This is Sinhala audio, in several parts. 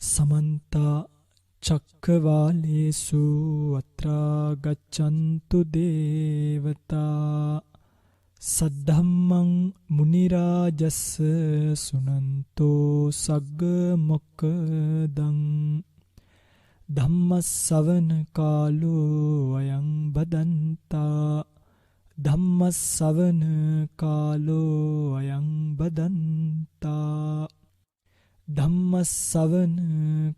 समन्त चक्रवालेषु अत्रा गच्छन्तु देवता सद्धम्मं मुनिराजस्य सुनन्तो सग्ग मोक्खदं धम्मස්සවන කාලෝ අයං බදන්තා ධම්මස්සවන කාලෝ අයං බදන්තා ධම්මස්සවන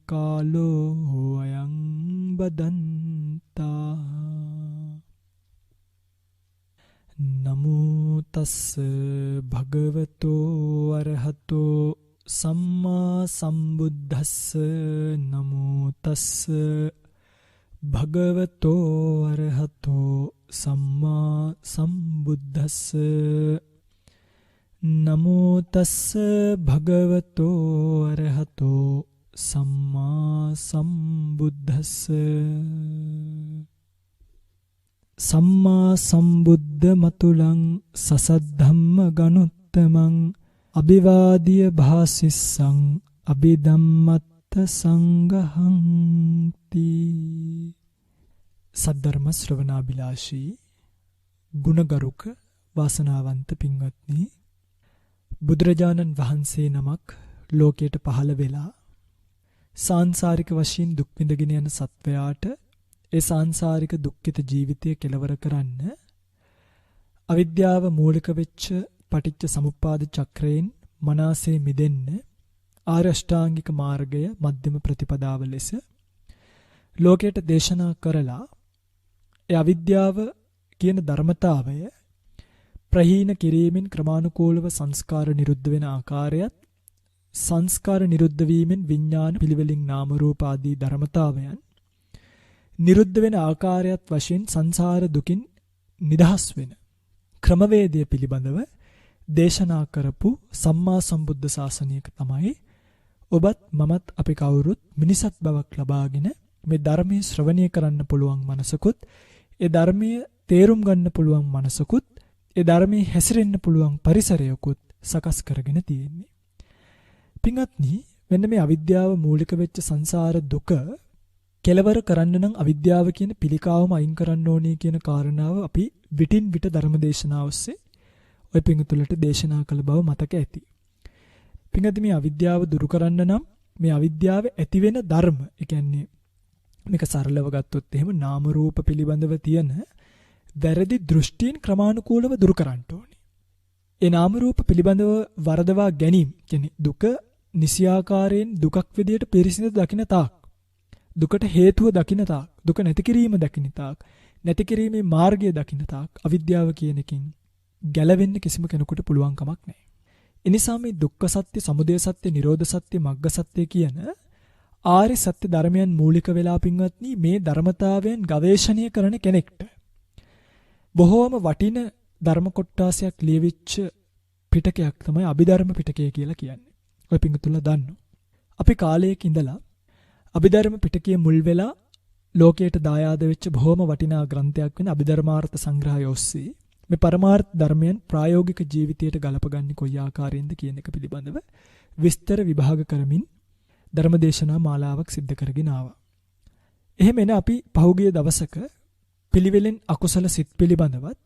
කාලෝ අයං බදන්තා නමෝ තස්ස භගවතෝ අරහතෝ සම්මා සම්බුද්දස්ස නමෝ තස්ස භගවතෝ අරහතෝ සම්මා සම්බුද්දස්ස නමෝ තස්ස භගවතෝ අරහතෝ සම්මා සම්බුද්දස්ස සම්මා සම්බුද්ධ මතුලං සසද්ධම්ම ගනුත්තමං අභිවාදිය භාසිස්සං අභිධම්මත්ත සංඝහංති. සද්ධර්ම ශ්‍රවණාබිලාෂී ගුණගරුක වාසනාවන්ත පින්වත්නි, බුදුරජාණන් වහන්සේ නමක් ලෝකයට පහළ වෙලා සාංසාරික වශයෙන් දුක් විඳගෙන යන සත්වයාට ඒ සාංසාරික දුක්ඛිත ජීවිතය කෙලවර කරන්න අවිද්‍යාව මූලික වෙච්ච පටිච්ච සමුප්පාද චක්‍රයෙන් මනසේ මිදෙන්න ආර්ය අෂ්ටාංගික මාර්ගය මධ්‍යම ප්‍රතිපදාව ලෙස ලෝකයට දේශනා කරලා ඒ අවිද්‍යාව කියන ධර්මතාවය ප්‍රහීන කිරීමෙන් ක්‍රමානුකූලව සංස්කාර නිරුද්ධ වෙන ආකාරයත් සංස්කාර නිරුද්ධ වීමෙන් විඥාන පිළිවෙලින් නාම රූප ආදී ධර්මතාවයන් නිරුද්ධ වෙන ආකාරයත් වශයෙන් සංසාර දුකින් නිදහස් වෙන ක්‍රමවේදය පිළිබඳව දේශනා කරපු සම්මා සම්බුද්ධ ශාසනයක තමයි ඔබත් මමත් අපි කවුරුත් මිනිසත් බවක් ලබාගෙන මේ ධර්මයේ ශ්‍රවණය කරන්න පුළුවන් මනසකුත් ඒ ධර්මයේ තේරුම් ගන්න පුළුවන් මනසකුත් ඒ ධර්මයේ හැසිරෙන්න පුළුවන් පරිසරයකුත් සකස් කරගෙන තියෙන්නේ. පින්වත්නි, මෙන්න මේ අවිද්‍යාව මූලික වෙච්ච සංසාර දුක කෙලවර කරන්න නම් අවිද්‍යාව කියන පිළිකාවම අයින් කරන්න ඕනේ කියන කාරණාව අපි විටින් විට ධර්මදේශනා ඔස්සේ ඔය පිංගුතුලට දේශනා කළ බව මතක ඇති. පිංගුතුනි, මේ අවිද්‍යාව දුරු කරන්න නම් මේ අවිද්‍යාව ඇති වෙන ධර්ම, ඒ කියන්නේ මේක සරලව ගත්තොත් එහෙම නාම රූප පිළිබඳව තියෙන වැරදි දෘෂ්ටීන් ක්‍රමානුකූලව දුරු කරන්න ඕනේ. ඒ නාම රූප පිළිබඳව වරදවා ගැනීම කියන්නේ දුක නිසියාකාරයෙන් දුකක් විදියට පිරිසිදු දකින්න තාක්, දුකට හේතුව දකින්න තාක්, දුක නැති කිරීම දකින්න තාක්, නැති කිරීමේ මාර්ගය දකින්න තාක් අවිද්‍යාව කියන එකකින් ගැලවෙන්න කිසිම කෙනෙකුට පුළුවන් කමක් නැහැ. ඒ නිසා මේ දුක්ඛ සත්‍ය, සමුදය සත්‍ය, නිරෝධ සත්‍ය, මග්ග සත්‍ය කියන ආර්ය සත්‍ය ධර්මයන් මූලික වෙලා පින්වත්නි මේ ධර්මතාවයන් ගවේෂණය කරන කෙනෙක්ට බොහෝම වටින ධර්ම කොටාසයක් ලියවිච්ච පිටකයක් තමයි අභිධර්ම පිටකය කියලා කියන්නේ. ඔය පින්තුලා දන්නෝ. අපි කාලයක ඉඳලා අභිධර්ම පිටකයේ මුල් වෙලා ලෝකයට දායාද වෙච්ච බොහෝම වටිනා ග්‍රන්ථයක් වෙන අභිධර්මාර්ථ සංග්‍රහය ඔස්සේ මේ පරමාර්ථ ධර්මයන් ප්‍රායෝගික ජීවිතයට ගලපගන්නේ කොයි ආකාරයෙන්ද කියන එක පිළිබඳව විස්තර විභාග කරමින් ධර්මදේශනා මාලාවක් සිද්ධ කරගෙන ආවා. එහෙම එන අපි පහුගිය දවසක පිළිවෙලෙන් අකුසල සිත් පිළිබඳවත්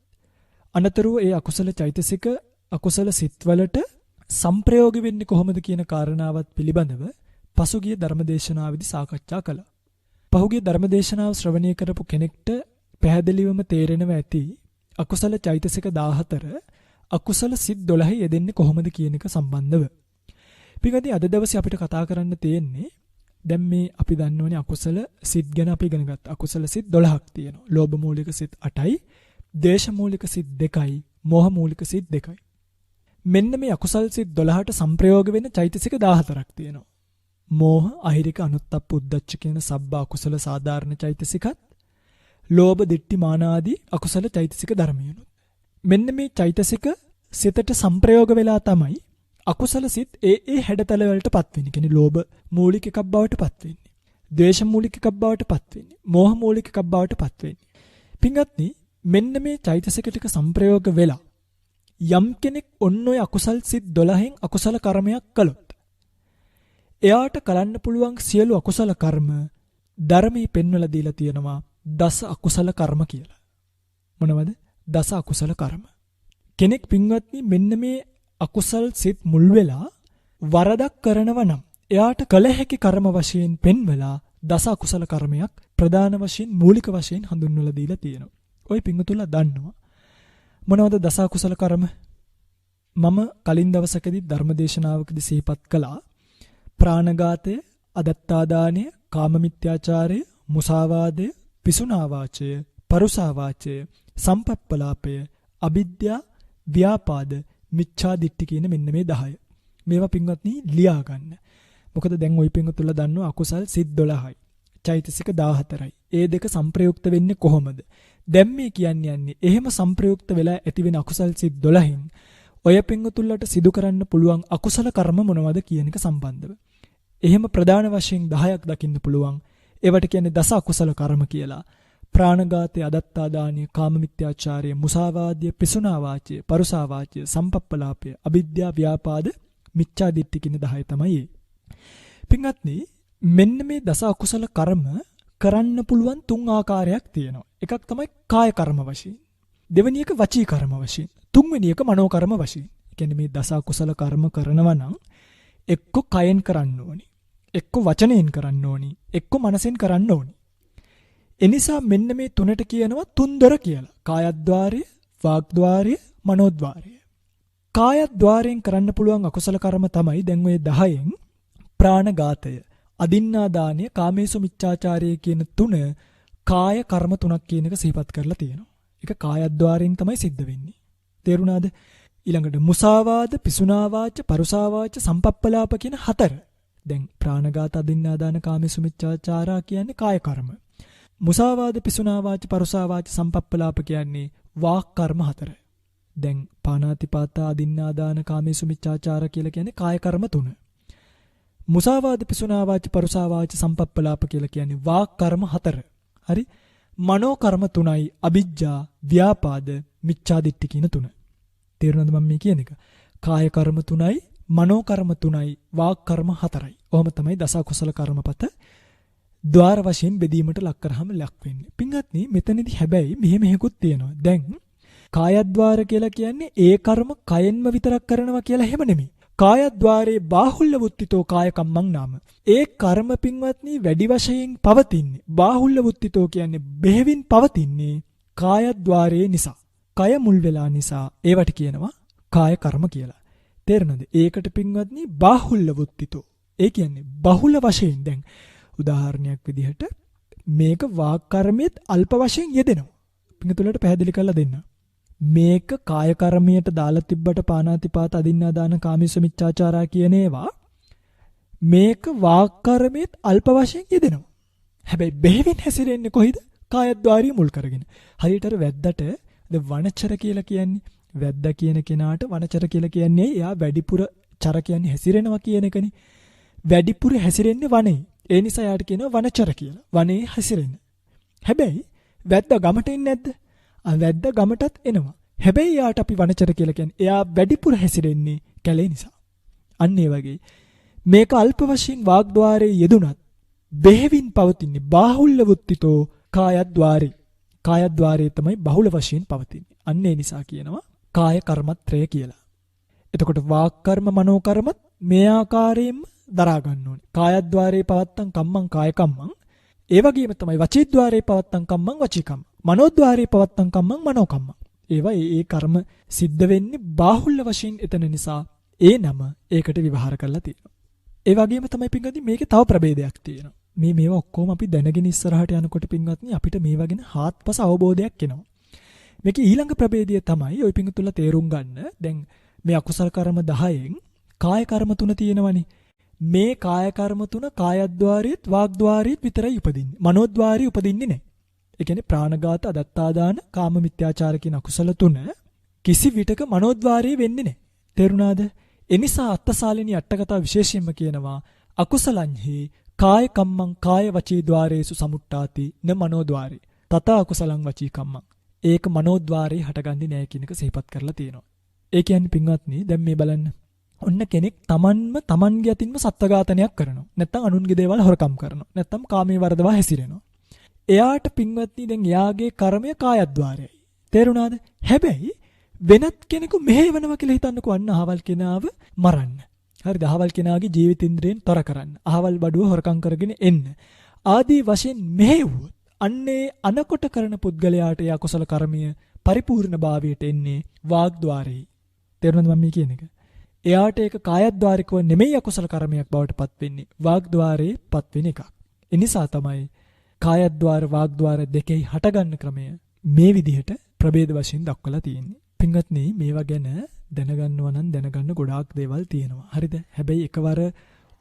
අනතුරුව ඒ අකුසල චෛතසික අකුසල සිත්වලට සංප්‍රයෝග වෙන්නේ කොහොමද කියන කාරණාවත් පිළිබඳව පසුගිය ධර්මදේශනාවේදී සාකච්ඡා කළා. පහුගිය ධර්මදේශනාව ශ්‍රවණය කරපු කෙනෙක්ට පැහැදිලිවම තේරෙනවා ඇති අකුසල චෛතසික 14 අකුසල සිත් 12 යෙදෙන්නේ කොහොමද කියන එක සම්බන්ධව. පිටකදී අද දවසේ අපිට කතා කරන්න තියෙන්නේ දැන් මේ අපි දන්නෝනේ අකුසල සිත් ගැන අපි ඉගෙන ගත්තා. අකුසල සිත් 12ක් තියෙනවා. ලෝභ මූලික සිත් 8යි, ද්වේෂ මූලික සිත් 2යි, මෝහ මූලික සිත් 2යි. මෙන්න මේ අකුසල සිත් 12ට සංප්‍රයෝග වෙන චෛතසික 14ක් තියෙනවා. මෝහ, අහිරික, අනුත්තප්ප, උද්ධච්ච කියන සබ්බ අකුසල සාධාරණ චෛතසිකත්, ලෝභ, දිට්ඨි, මාන ආදී අකුසල චෛතසික ධර්මයන්ුත්. මෙන්න මේ චෛතසික සිතට සංප්‍රයෝග වෙලා තමයි අකුසල සිත් ඒ හැඩතල වලටපත් වෙන්නේ. කියන්නේ ලෝභ මූලික එකක් බවටපත් වෙන්නේ. ද්වේෂ මූලික එකක් බවටපත් වෙන්නේ. මෝහ මූලික එකක් බවටපත් වෙන්නේ. පින්වත්නි, මෙන්න මේ චෛතසික ටික සංප්‍රයෝග වෙලා යම් කෙනෙක් ඔන්න ඔය අකුසල් සිත් 12න් අකුසල කර්මයක් කළොත් එයාට කරන්න පුළුවන් සියලු අකුසල කර්ම ධර්මයේ පෙන්වලා දීලා තියෙනවා දස අකුසල කර්ම කියලා. මොනවද? දස අකුසල කර්ම. කෙනෙක් පින්වත්නි මෙන්න මේ අකුසල් සිත් මුල් වෙලා වරදක් කරනවා නම් එයාට කළ හැකි කර්ම වශයෙන් පෙන්වලා දස අකුසල කර්මයක් ප්‍රධාන වශයෙන් මූලික වශයෙන් හඳුන්වලා දීලා තියෙනවා. ඔය පින්වතුන්ලා දන්නවා මොනවද දස අකුසල කර්ම? මම කලින් දවසකදී ධර්මදේශනාවකදී සිහිපත් කළා ප්‍රාණඝාතය, අදත්තාදානය, කාමමිත්‍යාචාරය, මුසාවාදය, පිසුනා වාචය, පරුසා වාචය, සම්පප්පලාපය, අවිද්‍යා, ව්‍යාපාද, මිච්ඡා දිට්ඨි කියන මෙන්න මේ 10. මේවා පින්වත්නි ලියා ගන්න. මොකද දැන් ওই පින්වතුන්ලා දන්නවා අකුසල් සිත් 12යි. චෛතසික 14යි. ඒ දෙක සංප්‍රයුක්ත වෙන්නේ කොහොමද? දැන් මේ යන්නේ එහෙම සංප්‍රයුක්ත වෙලා ඇති වෙන අකුසල් සිත් 12න් ඔය පින්වතුන්ලට සිදු කරන්න පුළුවන් අකුසල කර්ම මොනවද කියන එක සම්බන්ධව. එහෙම ප්‍රධාන වශයෙන් 10ක් දකින්න පුළුවන්. ඒවට කියන්නේ දස අකුසල කර්ම කියලා. ප්‍රාණඝාතය, අදත්තාදානය, කාමමිත්‍යාචාරය, මුසාවාදය, පිසුනා වාචය, පරුසා වාචය, සම්පප්පලාපය, අවිද්‍යා, ව්‍යාපාද, මිච්ඡා දිට්ඨි කියන 10 තමයි. පින්වත්නි මෙන්න මේ දස අකුසල කර්ම කරන්න පුළුවන් 3 ආකාරයක් තියෙනවා. එකක් තමයි කාය කර්ම වශයෙන්. දෙවෙනි එක වචී කර්ම වශයෙන්. තුන්වෙනි එක මනෝ කර්ම වශයෙන්. ඒ කියන්නේ මේ දස අකුසල කර්ම කරනවා නම් එක්ක කයෙන් කරන්න ඕනි. එක්ක වචනයෙන් කරන්න ඕනි. එක්ක මනසෙන් කරන්න ඕනි. එනිසා මෙන්න මේ තුනට කියනවා තුන්දොර කියලා. කායද්්වාරය, වාග්ද්වාරය, මනෝද්වාරය. කායද්්වාරයෙන් කරන්න පුළුවන් අකුසල කර්ම තමයි දැන් ඔය 10න් ප්‍රාණඝාතය, අදින්නාදානය, කාමේසු මිච්ඡාචාරය කියන තුන කාය කර්ම තුනක් කියන එක සිහිපත් කරලා තියෙනවා. ඒක කායද්්වාරයෙන් තමයි සිද්ධ වෙන්නේ. තේරුණාද? ඊළඟට මුසාවාද, පිසුනා වාච, පරුසා වාච, සම්පප්පලාප කියන 4. දැන් ප්‍රාණඝාත, අදින්නාදාන, කාමේසු මිච්ඡාචාරා කියන්නේ කාය කර්ම. මුසාවාද, පිසුනා වාච, පරුසා වාච, සම්පප්පලාප කියන්නේ වාක් කර්ම 4. දැන් පාණාතිපාතා, අදින්නාදාන, කාමේසු මිච්ඡාචාර කියලා කියන්නේ කාය කර්ම 3. මුසාවාද, පිසුනා වාච, පරුසා වාච, සම්පප්පලාප කියලා කියන්නේ වාක් කර්ම 4. හරි? මනෝ කර්ම 3යි අවිජ්ජා, ව්‍යාපාද, මිච්ඡා දිට්ඨි කියන 3. තේරුණාද මම මේ කියන එක? කාය කර්ම 3යි, මනෝ කර්ම 3යි, වාක් කර්ම 4යි. ඔහොම තමයි දස අකුසල කර්මපත ద్వාර වශයෙන් බෙදීමට ලක් කරාම ලක් වෙන්නේ. පින්වත්නි මෙතනදී හැබැයි මෙහෙකුත් තියෙනවා. දැන් කායද්්වාර කියලා කියන්නේ ඒ කර්ම කයෙන්ම විතරක් කරනවා කියලා හැම නෙමෙයි. කායද්්වාරේ බාහුල්‍ය වුත්තිතෝ කාය කම්මං නාම. ඒ කර්ම පින්වත්නි වැඩි වශයෙන් පවතින්නේ. බාහුල්‍ය වුත්තිතෝ කියන්නේ බෙහෙවින් පවතින්නේ කායද්්වාරේ නිසා. කය මුල් වෙලා නිසා ඒවට කියනවා කාය කර්ම කියලා. තේරෙනවද? ඒකට පින්වත්නි බාහුල්‍ය වුත්තිතෝ. ඒ කියන්නේ බහුල වශයෙන් දැන් උදාහරණයක් විදිහට මේක වාක් කර්මයේත් අල්ප වශයෙන් යෙදෙනවා. පින්තුලට පැහැදිලි කරලා දෙන්න. මේක කාය කර්මයට දාලා තිබ්බට පාණාතිපාත, අදින්නාදාන, කාමීස මිච්ඡාචාරා කියන ඒවා මේක වාක් කර්මයේත් අල්ප වශයෙන් යෙදෙනවා. හැබැයි බෙහෙවින් හැසිරෙන්නේ කොයිද? කායද්්වාරිය මුල් කරගෙන. හරියට අර වැද්දට වනචර කියලා කියන්නේ වැද්දා කියන කෙනාට වනචර කියලා කියන්නේ එයා වැඩිපුර චර කියන්නේ හැසිරෙනවා කියන එකනේ. වැඩිපුර හැසිරෙන්නේ වනේ. ඒ නිසා යාට කියනවා වනචර කියලා. වනේ හැසිරෙන්න. හැබැයි වැද්දා ගමට එන්නේ නැද්ද? වැද්දා ගමටත් එනවා. හැබැයි යාට අපි වනචර කියලා කියන්නේ එයා වැඩිපුර හැසිරෙන්නේ කැලේ නිසා. අන්න ඒ වගේ මේක අල්ප වශයෙන් වාග්ද්වාරයේ යෙදුනත් බෙහෙවින් පවතින්නේ බාහුල්‍ය වුත්තිතෝ කායද්්වාරේ. කායද්්වාරයේ තමයි බහුල වශයෙන් පවතින්නේ. අන්න ඒ නිසා කියනවා කාය කර්මත්‍රය කියලා. එතකොට වාක් කර්ම, මනෝ කර්මත් මේ ආකාරයෙන්ම දරා ගන්න ඕනේ. කායද්්වාරේ පවත්තං කම්මං කාය කම්මං. ඒ වගේම තමයි වචීද්්වාරේ පවත්තං කම්මං වචී කම්මං. මනෝද්්වාරේ පවත්තං කම්මං මනෝ කම්මං. ඒවා ඒ කර්ම සිද්ධ වෙන්නේ බාහුල්‍ය වශයෙන් එතන නිසා ඒ නම ඒකට විවහාර කරලා තියෙනවා. ඒ වගේම තමයි පින්වත්නි මේකේ තව ප්‍රභේදයක් තියෙනවා. මේවා ඔක්කොම අපි දැනගෙන ඉස්සරහට යනකොට පින්වත්නි අපිට මේවා ගැන හාත්පස අවබෝධයක් එනවා. මේකේ ඊළඟ ප්‍රභේදය තමයි ওই පින්තුල්ලා තේරුම් ගන්න. දැන් මේ අකුසල කර්ම 10න් කාය කර්ම 3 තියෙනවනේ. මේ කාය කර්ම 3 කායද්්වාරයේත් වාග්ද්වාරයේත් විතරයි උපදින්නේ. මනෝද්්වාරයේ උපදින්නේ නැහැ. ඒ කියන්නේ ප්‍රාණඝාත, අදත්තාදාන, කාම මිත්‍යාචාර කියන අකුසල 3 කිසි විටක මනෝද්්වාරයේ වෙන්නේ නැහැ. තේරුණාද? එනිසා අත්තසාලිනී අට්ඨකථා විශේෂයෙන්ම කියනවා අකුසලංහි කාය කම්මං කාය වචී ద్వාරේසු සමුට්ඨාති න මනෝද්්වාරේ. තත අකුසලං වචී කම්මං. ඒක මනෝද්්වාරේ හටගන්නේ නැහැ කියන එක සිහිපත් කරලා තියෙනවා. ඒ කියන්නේ පින්වත්නි දැන් මේ බලන්න. ඔන්න කෙනෙක් තමන්ගේ අතින්ම සත්ව ඝාතනයක් කරනවා. නැත්තම් අනුන්ගේ දේවල් හොරකම් කරනවා. නැත්තම් කාමයේ වර්ධවා හැසිරෙනවා. එයාට පින්වත්නි දැන් එයාගේ කර්මය කායද්්වාරයයි. තේරුණාද? හැබැයි වෙනත් කෙනෙකු මෙහෙවනවා කියලා හිතන්නකෝ අන්න අහවල් කෙනාව මරන්න. හරිද? අහවල් කෙනාගේ ජීවිතින්ද්‍රයෙන් තොර කරන්න. අහවල් බඩුව හොරකම් කරගෙන එන්න. ආදී වශයෙන් මෙහෙවුවොත් අන්නේ අනකොට කරන පුද්ගලයාට ඒ අකුසල කර්මය පරිපූර්ණ භාවයට එන්නේ වාග්ද්වාරේ. තේරුණාද මම මේ කියන එක? එයාට ඒක කායද්්වාරිකව නෙමෙයි අකුසල කර්මයක් බවට පත් වෙන්නේ. වාග්ද්වාරේ පත් වෙන එකක්. ඒ නිසා තමයි කායද්්වාර වාග්ද්වාර දෙකේ හටගන්න ක්‍රමය මේ විදිහට ප්‍රභේද වශයෙන් දක්වලා තියෙන්නේ. පින්වත්නි මේවා ගැන දැනගන්නවා නම් දැනගන්න ගොඩාක් දේවල් තියෙනවා. හරිද? හැබැයි එකවර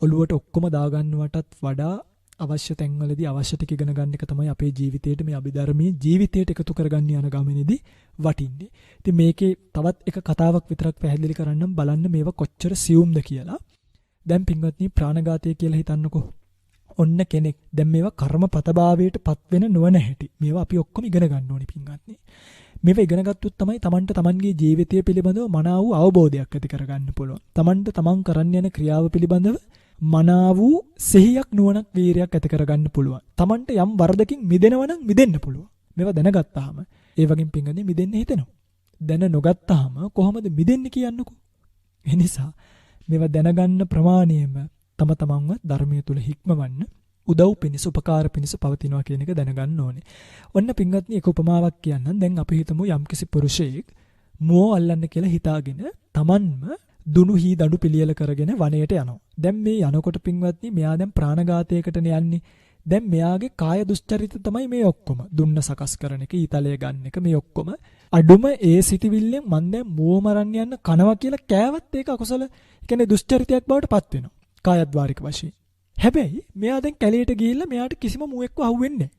ඔළුවට ඔක්කොම දාගන්නවටත් වඩා අවශ්‍ය තැන්වලදී අවශ්‍ය ටික ඉගෙන ගන්න එක තමයි අපේ ජීවිතේට මේ අභිධර්මයේ ජීවිතයට එකතු කරගන්න යන ගමනේදී වටින්නේ. ඉතින් මේකේ තවත් එක කතාවක් විතරක් පැහැදිලි කරන්නම් බලන්න මේවා කොච්චර සියුම්ද කියලා. දැන් පින්වත්නි ප්‍රාණඝාතය කියලා හිතන්නකෝ. ඔන්න කෙනෙක් දැන් මේවා කර්මපතභාවයට පත් වෙන නොවන හැටි. මේවා අපි ඔක්කොම ඉගෙන ගන්න ඕනේ පින්වත්නි. මේවා ඉගෙන ගත්තොත් තමයි Tamanට Tamanගේ ජීවිතය පිළිබඳව මනාව වූ අවබෝධයක් ඇති කරගන්න පුළුවන්. Tamanට Taman කරන්න යන ක්‍රියාව පිළිබඳව මනාව වූ සිහියක් නුවණක් වීරයක් ඇති කරගන්න පුළුවන්. Tamanට යම් වරදකින් මිදෙනවා නම් මිදෙන්න පුළුවන්. මේවා දැනගත්තාම ඒ වගේම පින්ගන්නේ මිදෙන්න හිතෙනවා. දැන නොගත්තාම කොහොමද මිදෙන්නේ කියන්නකෝ. ඒ නිසා මේවා දැනගන්න ප්‍රමාණයම තම තමන්ව ධර්මයේ තුල හික්මවන්න උදව් පිණිස උපකාර පිණිස පවතිනවා කියන එක දැනගන්න ඕනේ. ඔන්න පින්වත්නි එක උපමාවක් කියන්නම්. දැන් අපි හිතමු යම්කිසි පුරුෂයෙක් මුව අල්ලන්න කියලා හිතාගෙන තමන්ම දුනු හී දඬු පිළියෙල කරගෙන වනයේට යනවා. දැන් මේ යනකොට පින්වත්නි මෙයා දැන් ප්‍රාණඝාතයකටනේ යන්නේ. දැන් මෙයාගේ කාය දුස්චරිත තමයි මේ ඔක්කොම. දුන්න සකස් කරන එක, ඊතලය ගන්න එක මේ ඔක්කොම. අඩුම ඒ සිටිවිල්ලෙන් මන් දැන් මුව මරන්න යන්න කනවා කියලා කෑවත් ඒක අකුසල කියන්නේ දුස්චරිතයක් බවට පත් වෙනවා. කායද්්වාරික වශයෙන්. හැබැයි මෙයා දැන් කැලේට ගිහිල්ලා මෙයාට කිසිම මුවෙක්ව අහුවෙන්නේ නැහැ.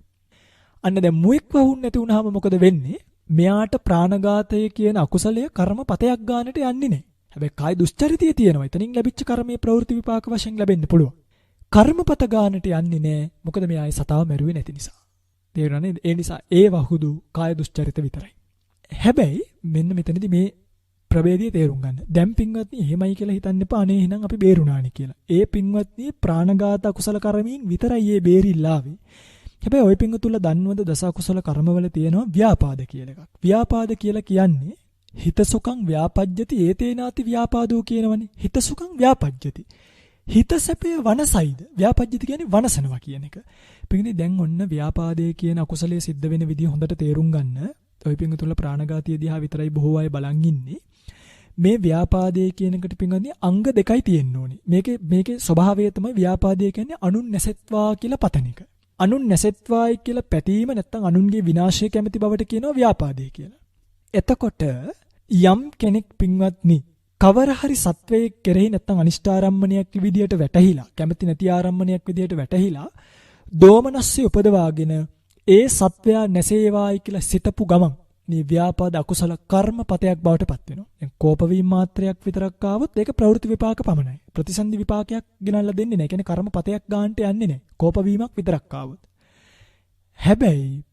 අන්න දැන් මුවෙක්ව අහුන්නේ නැති වුනහම මොකද වෙන්නේ? මෙයාට ප්‍රාණඝාතය කියන අකුසලය කර්මපතයක් ගන්නට යන්නේ නැහැ. හැබැයි කාය දුස්චරිතය තියෙනවා. එතනින් ලැබිච්ච කර්මයේ ප්‍රවෘත්ති විපාක වශයෙන් ලැබෙන්න පුළුවන්. කර්මපත ගන්නට යන්නේ නැහැ. මොකද මෙයා ඒ සතාව මැරුවේ නැති නිසා. තේරුණා නේද? ඒ නිසා ඒ වහුදු කාය දුස්චරිත විතරයි. හැබැයි මෙන්න මෙතනදී මේ ප්‍රභේදය තේරුම් ගන්න. දැන් පින්වත්නි එහෙමයි කියලා හිතන්න එපා. අනේ එහෙනම් අපි බේරුණානි කියලා. ඒ පින්වත්නි ප්‍රාණඝාත අකුසල කර්මයෙන් විතරයි ඒ බේරිලා ආවේ. හැබැයි ওই පින්වතුන්ලා දන්නවද දස අකුසල කර්මවල තියෙනවා ව්‍යාපාද කියලා එකක්. ව්‍යාපාද කියලා කියන්නේ හිතසුඛං ව්‍යාපජ්ජති ඒතේනාති ව්‍යාපාදෝ කියනවනේ. හිතසුඛං ව්‍යාපජ්ජති. හිත සැපේ වනසයිද? ව්‍යාපජ්ජති කියන්නේ වනසනවා කියන එක. පින්වත්නි දැන් ඔන්න ව්‍යාපාදයේ කියන අකුසලයේ සිද්ධ වෙන විදිය හොඳට තේරුම් ගන්න. ওই පින්වතුන්ලා ප්‍රාණඝාතය දිහා විතරයි බොහෝ අය බලන් ඉන්නේ. මේ ව්‍යාපාදයේ කියන එකට පින්වත්නි අංග දෙකයි තියෙන්න ඕනේ. මේකේ ස්වභාවය තමයි ව්‍යාපාදය කියන්නේ අනුන් නැසෙත්වා කියලා පතන එක. අනුන් නැසෙත්වායි කියලා පැතීම නැත්නම් අනුන්ගේ විනාශය කැමති බවට කියනවා ව්‍යාපාදය කියලා. එතකොට යම් කෙනෙක් පින්වත්නි කවර හරි සත්වයේ කෙරෙහි නැත්නම් අනිෂ්ඨාරම්මණයක් විදියට වැටහිලා කැමති නැති ආරම්මණයක් විදියට වැටහිලා දෝමනස්සේ උපදවාගෙන ඒ සත්වයා නැසේවායි කියලා සිතපු ගමන් මේ ව්‍යාපාද අකුසල කර්මපතයක් බවට පත් වෙනවා. දැන් කෝප වීම මාත්‍රයක් විතරක් ආවොත් ඒක ප්‍රවෘත්ති විපාක පමණයි. ප්‍රතිසන්දි විපාකයක් ගෙනල්ලා දෙන්නේ නැහැ. කියන්නේ කර්මපතයක් ගන්නට යන්නේ නැහැ. කෝප වීමක් විතරක් ආවොත්. හැබැයි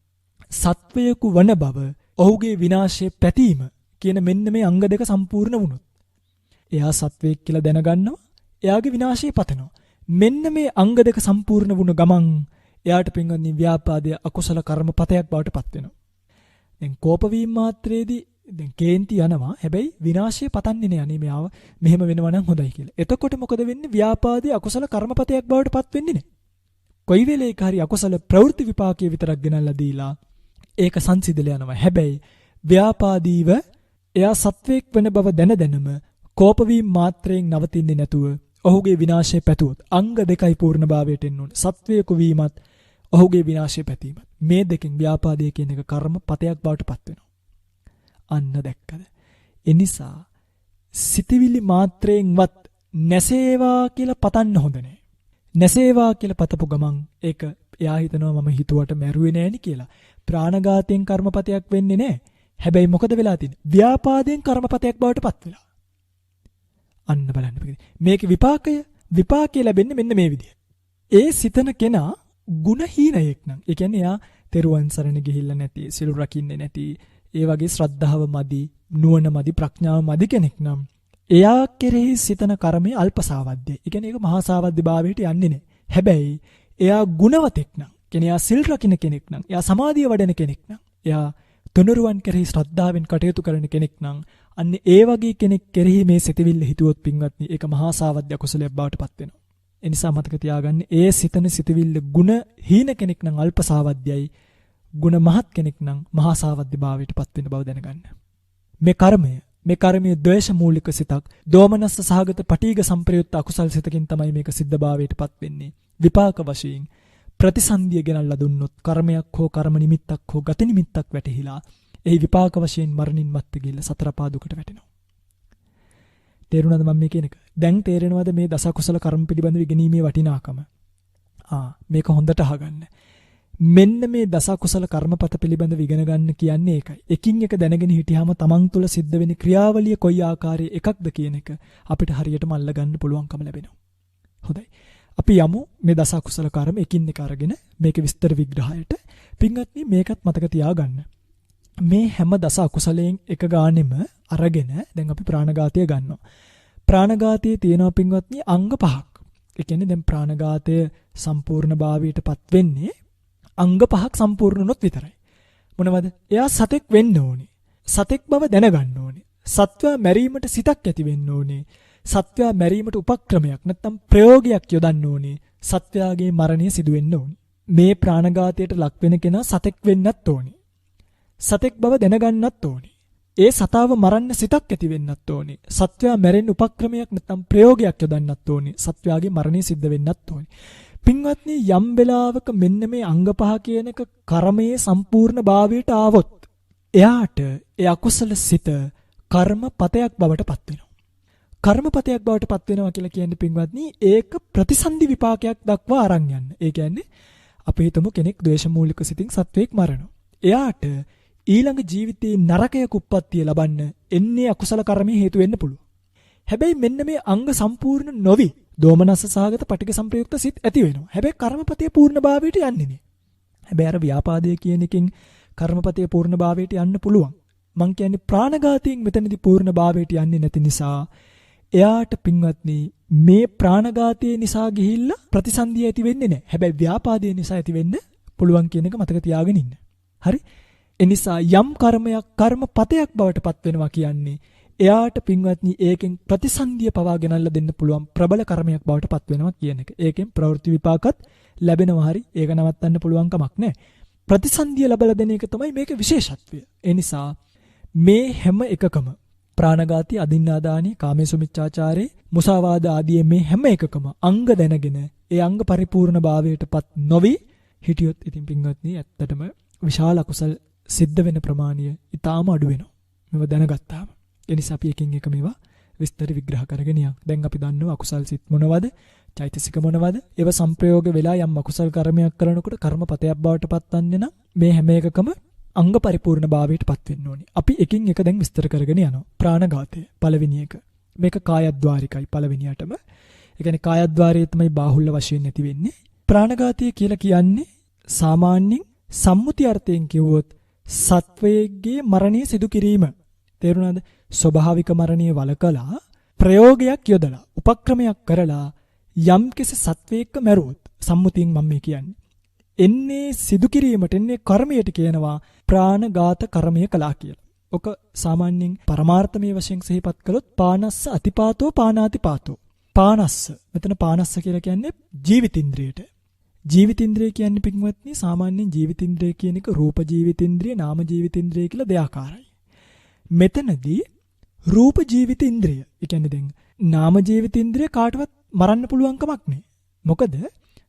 සත්වයකු වන බව ඔහුගේ විනාශයේ පැතීම කියන මෙන්න මේ අංග දෙක සම්පූර්ණ වුණොත් එයා සත්වයෙක් කියලා දැනගන්නවා. එයාගේ විනාශය පතනවා. මෙන්න මේ අංග දෙක සම්පූර්ණ වුණ ගමන් එයාට පින්වත්නි ව්‍යාපාදයේ අකුසල කර්මපතයක් බවට පත් වෙනවා. දැන් කෝප වීම මාත්‍රයේදී දැන් කේන්ති යනවා. හැබැයි විනාශය පතන්නේ නෑ. අනේ මෙයාව මෙහෙම වෙනවා නම් හොඳයි කියලා. එතකොට මොකද වෙන්නේ? ව්‍යාපාදයේ අකුසල කර්මපතයක් බවට පත් වෙන්නේ නෑ. කොයි වෙලේක හරි අකුසල ප්‍රවෘත්ති විපාකයේ විතරක් ගෙනල්ලා දීලා ඒක සංසිඳලා යනවා. හැබැයි ව්‍යාපාදීව එයා සත්වයක් වෙන බව දැනම කෝප වීම මාත්‍රයෙන් නවතින්නේ නැතුව ඔහුගේ විනාශය පැතුවොත් අංග දෙකයි පූර්ණභාවයට එන්න ඕනේ. සත්වයක වීමත් ඔහුගේ විනාශය පැතීමත්. මේ දෙකෙන් ව්‍යාපාදයේ කියන එක කර්මපතයක් බවට පත් වෙනවා. අන්න දැක්කද? ඒ නිසා සිතවිලි මාත්‍රයෙන්වත් නැසේවා කියලා පතන්න හොඳ නැහැ. නැසේවා කියලා පතපු ගමන් ඒක එයා හිතනවා මම හිතුවට මැරුවේ නෑනි කියලා. ප්‍රාණඝාතයෙන් කර්මපතයක් වෙන්නේ නැහැ. හැබැයි මොකද වෙලා තියෙන්නේ? ව්‍යාපාදයෙන් කර්මපතයක් බවට පත් වෙලා. අන්න බලන්න. මේකේ විපාකය ලැබෙන්නේ මෙන්න මේ විදිහට. ඒ සිතන කෙනා ගුණහීනයෙක් නම්, ඒ කියන්නේ එයා තෙරුවන් සරණ ගිහිල්ලා නැති, සිල් රකින්නේ නැති, ඒ වගේ ශ්‍රද්ධාව මදි, නුවණ මදි, ප්‍රඥාව මදි කෙනෙක් නම් එයා කෙරෙහි සිතන කර්මය අල්පසාවද්දයි. ඒ කියන්නේ ඒක මහා සාවද්ද භාවයට යන්නේ නැහැ. හැබැයි එයා ගුණවතෙක් නම්, කියන්නේ එයා සිල් රකින්න කෙනෙක් නම්, එයා සමාධිය වඩන කෙනෙක් නම්, එයා තුනුරුවන් කෙරෙහි ශ්‍රද්ධාවෙන් කටයුතු කරන කෙනෙක් නම්, අන්න ඒ වගේ කෙනෙක් කෙරෙහි මේ සිතවිල්ල හිතුවොත් පින්වත්නි, ඒක මහා සාවද්ද අකුසලයක් බවට පත් වෙනවා. ඒ නිසා මතක තියාගන්න, ඒ සිතන සිතවිල්ල ගුණ හීන කෙනෙක් නම් අල්පසාවද්දයි, ගුණ මහත් කෙනෙක් නම් මහා සාවද්ද භාවයට පත් වෙන බව දැනගන්න. මේ කර්මයේ ද්වේෂ මූලික සිතක්, දෝමනස්ස සහගත පටිඝ සම්ප්‍රයුක්ත අකුසල් සිතකින් තමයි මේක සිද්ධ භාවයට පත් වෙන්නේ. විපාක වශයෙන් ප්‍රතිසන්දිය ගෙනල්ලා දුන්නොත් කර්මයක් හෝ කර්ම නිමිත්තක් හෝ ගති නිමිත්තක් වැටහිලා එහි විපාක වශයෙන් මරණින් මත්තේ ගිහිල්ලා සතර පාදුකට වැටෙනවා. තේරුණාද මම මේ කියන එක? දැන් තේරෙනවද මේ දස කුසල කර්ම පිළිබඳව ඉගෙනීමේ වටිනාකම? මේක හොඳට අහගන්න. මෙන්න මේ දස කුසල කර්මපත පිළිබඳව ඉගෙන ගන්න කියන්නේ ඒකයි. එකින් එක දැනගෙන හිටියාම තමන් තුළ සිද්ධ වෙන ක්‍රියාවලිය කොයි ආකාරයේ එකක්ද කියන එක අපිට හරියටම අල්ල ගන්න පුළුවන්කම ලැබෙනවා. හොඳයි. අපි යමු මේ දස කුසල කර්ම එකින් එක අරගෙන මේක විස්තර විග්‍රහයට. පින්වත්නි මේකත් මතක තියාගන්න. මේ හැම දස අකුසලයෙන් එක ගානෙම අරගෙන දැන් අපි ප්‍රාණඝාතය ගන්නවා. ප්‍රාණඝාතයේ තියෙනවා පින්වත්නි අංග පහක්. ඒ කියන්නේ දැන් ප්‍රාණඝාතය සම්පූර්ණ භාවයටපත් වෙන්නේ අංග පහක් සම්පූර්ණ වුණොත් විතරයි. මොනවද? එයා සතෙක් වෙන්න ඕනේ. සතෙක් බව දැනගන්න ඕනේ. සත්වයා මැරීමට සිතක් ඇති වෙන්න ඕනේ. සත්වයා මැරීමට උපක්‍රමයක් නැත්නම් ප්‍රයෝගයක් යොදන්න ඕනේ. සත්වයාගේ මරණය සිදු වෙන්න ඕනේ. මේ ප්‍රාණඝාතයට ලක් වෙන කෙනා සතෙක් වෙන්නත් ඕනේ. සතෙක් බව දැනගන්නත් ඕනේ. ඒ සතාව මරන්න සිතක් ඇති වෙන්නත් ඕනේ. සත්වයා මැරෙන්න උපක්‍රමයක් නැත්නම් ප්‍රයෝගයක් යොදන්නත් ඕනේ. සත්වයාගේ මරණය සිද්ධ වෙන්නත් ඕනේ. පින්වත්නි යම් වෙලාවක මෙන්න මේ අංග පහ කියන එක කර්මයේ සම්පූර්ණ භාවයට ආවොත් එයාට ඒ අකුසල සිත කර්මපතයක් බවට පත් වෙනවා. කර්මපතයක් බවට පත් වෙනවා කියලා කියන්නේ පින්වත්නි ඒක ප්‍රතිසන්දි විපාකයක් දක්වා අරන් යන්න. ඒ කියන්නේ අපි හිතමු කෙනෙක් ද්වේෂ මූලික සිතින් සත්වයක් මරනවා. එයාට ඊළඟ ජීවිතේ නරකයක උප්පත්තිය ලබන්න එන්නේ අකුසල කර්මයේ හේතු වෙන්න පුළුවන්. හැබැයි මෙන්න මේ අංග සම්පූර්ණ නොවි දෝමනස්ස සහගත පටිඝ සම්ප්‍රයුක්ත සිත් ඇති වෙනවා. හැබැයි කර්මපතේ පූර්ණ භාවයට යන්නේ නෑ. හැබැයි අර ව්‍යාපාදයේ කියන එකෙන් කර්මපතේ පූර්ණ භාවයට යන්න පුළුවන්. මං කියන්නේ ප්‍රාණඝාතයෙන් මෙතනදී පූර්ණ භාවයට යන්නේ නැති නිසා එයාට පින්වත්නි මේ ප්‍රාණඝාතයේ නිසා ගිහිල්ලා ප්‍රතිසන්දිය ඇති වෙන්නේ නැහැ. හැබැයි ව්‍යාපාදයේ නිසා ඇති වෙන්න පුළුවන් කියන එක මතක තියාගෙන ඉන්න. හරි? එනිසා යම් කර්මයක් කර්මපතයක් බවට පත් වෙනවා කියන්නේ එයාට පින්වත්නි ඒකෙන් ප්‍රතිසන්දිය පවා ගෙනල්ලා දෙන්න පුළුවන් ප්‍රබල කර්මයක් බවට පත් වෙනවා කියන එක. ඒකෙන් ප්‍රවෘත්ති විපාකත් ලැබෙනවා. හරි? ඒක නවත්තන්න පුළුවන් කමක් නැහැ. ප්‍රතිසන්දිය ලැබලා දෙන එක තමයි මේකේ විශේෂත්වය. ඒ නිසා මේ හැම එකකම ප්‍රාණඝාතී, අදින්නාදානී, කාමේසුමිච්ඡාචාරේ, මුසාවාද ආදී මේ හැම එකකම අංග දැනගෙන ඒ අංග පරිපූර්ණ භාවයටපත් නොවි හිටියොත් ඉතින් පින්වත්නි ඇත්තටම විශාල අකුසල් සිද්ධ වෙන ප්‍රමාණය ඊටාම අඩු වෙනවා. මේව දැනගත්තාම. ඒ නිසා අපි එකින් එක මේවා විස්තර විග්‍රහ කරගෙන යමු. දැන් අපි දන්නවා අකුසල් සිත් මොනවද? චෛතසික මොනවද? ඒව සංප්‍රයෝග වෙලා යම් අකුසල් කර්මයක් කරනකොට කර්මපතයක් බවට පත්වන්නේ නම් මේ හැම එකකම අංග පරිපූර්ණ භාවයට පත් වෙන්න ඕනේ. අපි එකින් එක දැන් විස්තර කරගෙන යනවා. ප්‍රාණඝාතය පළවෙනි එක. මේක කායද්්වාරිකයි පළවෙනියටම. ඒ කියන්නේ කායද්්වාරයේ තමයි බාහුල්‍ය වශයෙන් නැති වෙන්නේ. ප්‍රාණඝාතය කියලා කියන්නේ සාමාන්‍යයෙන් සම්මුති අර්ථයෙන් කිව්වොත් සත්වයේගේ මරණය සිදු කිරීම. තේරුණාද? ස්වභාවික මරණය වළකලා ප්‍රයෝගයක් යොදලා උපක්‍රමයක් කරලා යම් කිසි සත්වයක මැරුවොත් සම්මුතියෙන් මම මේ කියන්නේ. එන්නේ සිදු කිරීමට එන්නේ කර්මයට කියනවා ප්‍රාණඝාත කර්මය කළා කියලා. ඔක සාමාන්‍යයෙන් පරමාර්ථමය වශයෙන් සිහිපත් කළොත් පානස්ස අතිපාතෝ පානාතිපාතෝ. පානස්ස. මෙතන පානස්ස කියලා කියන්නේ ජීවිතින්ද්‍රියට. ජීවිතින්ද්‍රිය කියන්නේ පින්වත්නි සාමාන්‍යයෙන් ජීවිතින්ද්‍රිය කියන එක රූප ජීවිතින්ද්‍රිය, නාම ජීවිතින්ද්‍රිය කියලා දෙආකාරයි. මෙතනදී රූප ජීවිතින්ද්‍රිය. ඒ කියන්නේ දැන් නාම ජීවිතින්ද්‍රිය කාටවත් මරන්න පුළුවන් කමක් නැහැ. මොකද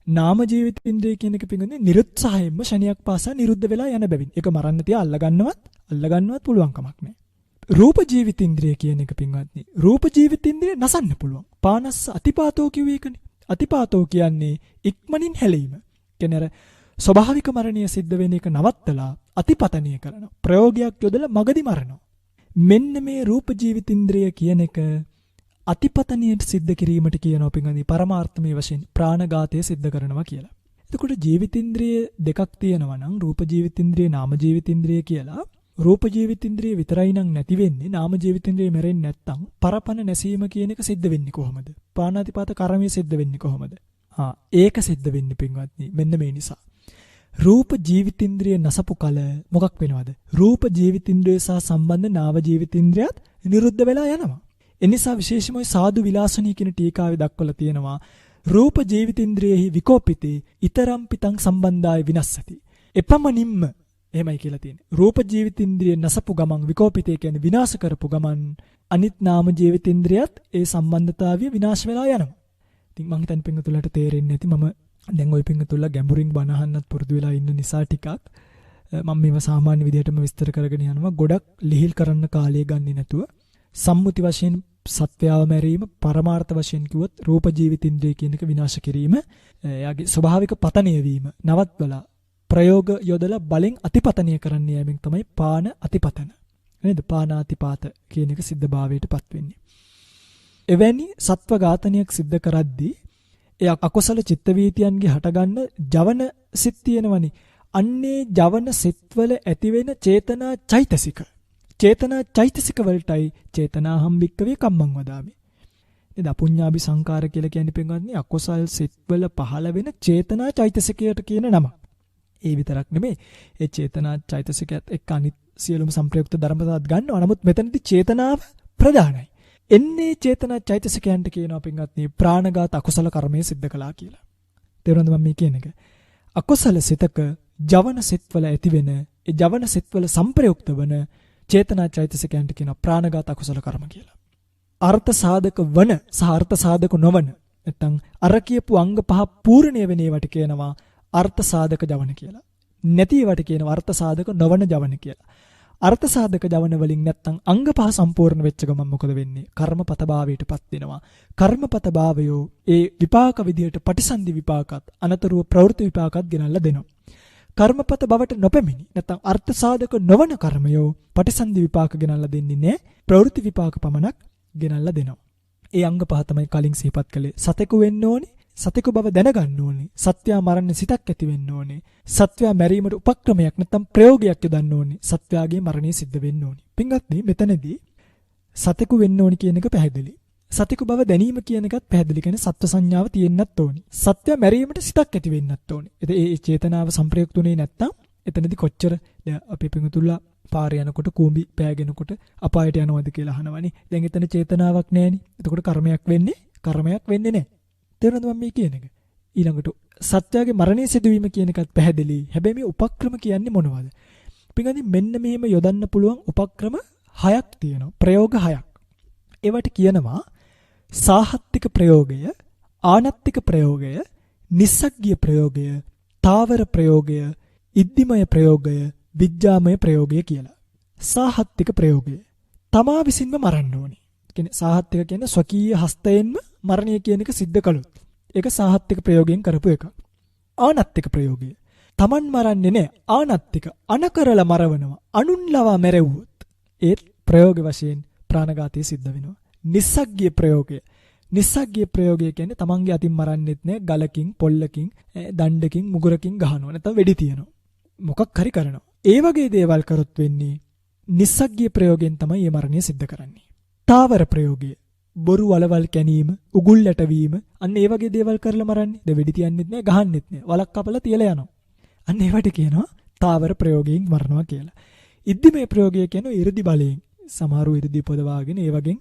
නාම ජීවිතින්ද්‍රිය කියන එක පින්වත්නි නිරුත්සාහයෙන්ම ශනියක් පාසා නිරුද්ධ වෙලා යන බැවින්. ඒක මරන්න තියා අල්ලගන්නවත් පුළුවන් කමක් නැහැ. රූප ජීවිතින්ද්‍රිය කියන එක පින්වත්නි රූප ජීවිතින්ද්‍රිය නසන්න පුළුවන්. පානස්ස අතිපාතෝ කියුවේ ඒකනේ. අතිපාතෝ කියන්නේ ඉක්මනින් හැලීම. කියන්නේ අර ස්වභාවික මරණය සිද්ධ වෙන එක නවත්තලා අතිපතනය කරනවා. ප්‍රයෝගයක් යොදලා මගදී මරනවා. මෙන්න මේ රූප ජීවිතින්ද්‍රිය කියන එක අතිපතනයට සිද්ධ කිරීමට කියනවා පින්වත්නි පරමාර්ථමය වශයෙන් ප්‍රාණඝාතය සිද්ධ කරනවා කියලා. එතකොට ජීවිතින්ද්‍රිය දෙකක් තියෙනවා නම් රූප ජීවිතින්ද්‍රිය, නාම ජීවිතින්ද්‍රිය කියලා. රූප ජීවිතින්ද්‍රිය විතරයි නම් නැති වෙන්නේ. නාම ජීවිතින්ද්‍රිය මැරෙන්නේ නැත්තම් පරපණ නැසීම කියන එක සිද්ධ වෙන්නේ කොහොමද? පාණාතිපාත කර්මය සිද්ධ වෙන්නේ කොහොමද? ඒක සිද්ධ වෙන්නේ පින්වත්නි මෙන්න මේ නිසා. රූප ජීවිතින්ද්‍රිය නසපු කල මොකක් වෙනවද? රූප ජීවිතින්ද්‍රිය සහ සම්බන්ධ නාම ජීවිතින්ද්‍රියත් නිරුද්ධ වෙලා යනවා. ඒ නිසා විශේෂම සාදු විලාසනී කියන ටීකාවේ දක්වලා තියෙනවා රූප ජීවිතින්ද්‍රියෙහි විකෝපිතේ ඊතරම් පිටං සම්බන්ධාය විනස්සති. එපමණින්ම එහෙමයි කියලා තියෙන්නේ. රූප ජීවිතින්ද්‍රිය නසපු ගමන් විකෝපිතේ කියන්නේ විනාශ කරපු ගමන් අනිත් නාම ජීවිතින්ද්‍රියත් ඒ සම්බන්ධතාවය විනාශ වෙලා යනවා. ඉතින් මං හිතන්නේ පින්වතුන්ලට තේරෙන්නේ නැති මම දැන් ওই පින්වතුන්ලා ගැඹුරින් බණ අහන්නත් පුරුදු වෙලා ඉන්න නිසා ටිකක් මම මේව සාමාන්‍ය විදිහටම විස්තර කරගෙන යනවා. ගොඩක් ලිහිල් කරන්න කාලය ගන්නේ නැතුව සම්මුති වශයෙන් සත්‍යව මැරීම පරමාර්ථ වශයෙන් කිව්වොත් රූප ජීවිතින්ද්‍රිය කියන එක විනාශ කිරීම එයාගේ ස්වභාවික පතනය වීම නවත්වලා ප්‍රයෝග යොදලා බලෙන් අතිපතනය කරන්න යෑමෙන් තමයි පාන අතිපතන නේද? පානාතිපාත කියන එක සිද්ධභාවයටපත් වෙන්නේ. එවැනි සත්ව ඝාතනයක් සිද්ධ කරද්දී ඒ අකුසල චිත්ත වීතියන්ගේ හටගන්න ජවන සිත් තියෙනවනේ. අන්නේ ජවන සිත්වල ඇතිවෙන චේතනා චෛතසික. චේතනා චෛතසික වලටයි චේතනාහම් වික්කවේ කම්මං වදාමි. නේද? අපුඤ්ඤාභි සංකාර කියලා කියන්නේ පින්වත්නි අකුසල් සිත්වල පහළ වෙන චේතනා චෛතසිකයට කියන නම. ඒ විතරක් නෙමෙයි. ඒ චේතනා චෛතසිකයත් එක්ක අනිත් සියලුම සංප්‍රයුක්ත ධර්මතාවත් ගන්නවා. නමුත් මෙතනදී චේතනාව ප්‍රධානයි. එන්නේ චේතනා චෛතසිකයන්ට කියනවා පින්වත්නි ප්‍රාණඝාත අකුසල කර්මය සිද්ධ කළා කියලා. තේරුණාද මම මේ කියන එක? අකුසල සිතක ජවන සිත්වල ඇතිවෙන ඒ ජවන සිත්වල සංප්‍රයුක්ත වන චේතනා චෛතසිකයන්ට කියනවා ප්‍රාණඝාත අකුසල කර්ම කියලා. අර්ථ සාධක වන සහ අර්ථ සාධක නොවන නැත්නම් අර කියපු අංග පහ පූර්ණණය වෙන ඒවට කියනවා අර්ථ සාධක ජවන කියලා. නැති ඒවට කියනවා අර්ථ සාධක නොවන ජවන කියලා. අර්ථ සාධක ජවන වලින් නැත්නම් අංග පහ සම්පූර්ණ වෙච්ච ගමන් මොකද වෙන්නේ? කර්මපත භාවයටපත් වෙනවා. කර්මපත භාවයෝ ඒ විපාක විදියට පටිසන්ධි විපාකත් අනතුරුව ප්‍රවෘත්ති විපාකත් ගෙනල්ලා දෙනවා. කර්මපත බවට නොපැමිණි නැත්නම් අර්ථ සාධක නොවන කර්මයෝ පටිසන්ධි විපාක ගෙනල්ලා දෙන්නේ නැහැ. ප්‍රවෘත්ති විපාක පමණක් ගෙනල්ලා දෙනවා. ඒ අංග පහ තමයි කලින් සිහිපත් කළේ. සතෙකු වෙන්න ඕනේ. සතෙකු බව දැනගන්න ඕනේ. සත්වයා මරන්න සිතක් ඇති වෙන්න ඕනේ. සත්වයා මැරීමට උපක්‍රමයක් නැත්නම් ප්‍රයෝගයක් යොදන්න ඕනේ. සත්වයාගේ මරණය සිද්ධ වෙන්න ඕනේ. පින්වත්නි මෙතනදී සතෙකු වෙන්න ඕනේ කියන එක පැහැදිලි. සතෙකු බව දැනීම කියන එකත් පැහැදිලි. කියන්නේ සත්ව සංඥාව තියෙන්නත් ඕනේ. සත්වයා මැරීමට සිතක් ඇති වෙන්නත් ඕනේ. ඒ චේතනාව සංප්‍රයුක්තුනේ නැත්නම් එතනදී කොච්චර අපේ පින්වතුන්ලා පාරේ යනකොට කූඹි පෑගෙනකොට අපායට යනවද කියලා අහනවනේ. දැන් එතන චේතනාවක් නැහෙනි. එතකොට කර්මයක් වෙන්නේ නැහැ. තේරුණාද මම මේ කියන එක? ඊළඟට සත්‍යයේ මරණය සිදුවීම කියන එකත් පැහැදිලි. හැබැයි මේ උපක්‍රම කියන්නේ මොනවද? පිටින් මෙන්න මෙහෙම යොදන්න පුළුවන් උපක්‍රම 6ක් තියෙනවා. ප්‍රයෝග 6ක්. ඒවට කියනවා සාහත්තික ප්‍රයෝගය, ආනත්තික ප්‍රයෝගය, නිස්සග්ගිය ප්‍රයෝගය, තාවර ප්‍රයෝගය, ඉද්ධිමය ප්‍රයෝගය, විඥාමය ප්‍රයෝගය කියලා. සාහත්තික ප්‍රයෝගය තමා විසින්ම මරන්න ඕනේ. කියන්නේ සාහත්තික කියන්නේ ස්වකීය හස්තයෙන්ම මරණය කියන එක සිද්ධ කළොත් ඒක සාහත්තික ප්‍රයෝගයෙන් කරපු එකක්. ආනත්තික ප්‍රයෝගය තමන් මරන්නේ නැහැ. ආනත්තික අනකරලා මරවනවා. අනුන් ලවා මැරෙව්වොත් ඒ ප්‍රයෝග වශයෙන් ප්‍රාණඝාතය සිද්ධ වෙනවා. නිස්සග්ගිය ප්‍රයෝගය. නිස්සග්ගිය ප්‍රයෝගය කියන්නේ තමන්ගේ අතින් මරන්නෙත් නැහැ. ගලකින්, පොල්ලකින්, දණ්ඩකින්, මුගුරකින් ගහනවා. නැත්නම් වෙඩි තියනවා. මොකක් හරි කරනවා. ඒ වගේ දේවල් කරොත් වෙන්නේ නිස්සග්ගිය ප්‍රයෝගයෙන් තමයි මේ මරණය සිද්ධ කරන්නේ. තාවර ප්‍රයෝගය බොරු වලවල් කැනීම, උගුල් යටවීම, අන්න ඒ වගේ දේවල් කරලා මරන්නේ. ද වෙඩි තියන්නෙත් නෑ, ගහන්නෙත් නෑ. වලක් කපලා තියලා යනවා. අන්න ඒවට කියනවා තාවර ප්‍රයෝගයෙන් මරනවා කියලා. ඉද්ධිමය ප්‍රයෝගය කියනවා 이르දි බලයෙන්. සමහරු 이르දි පොදවාගෙන ඒ වගේ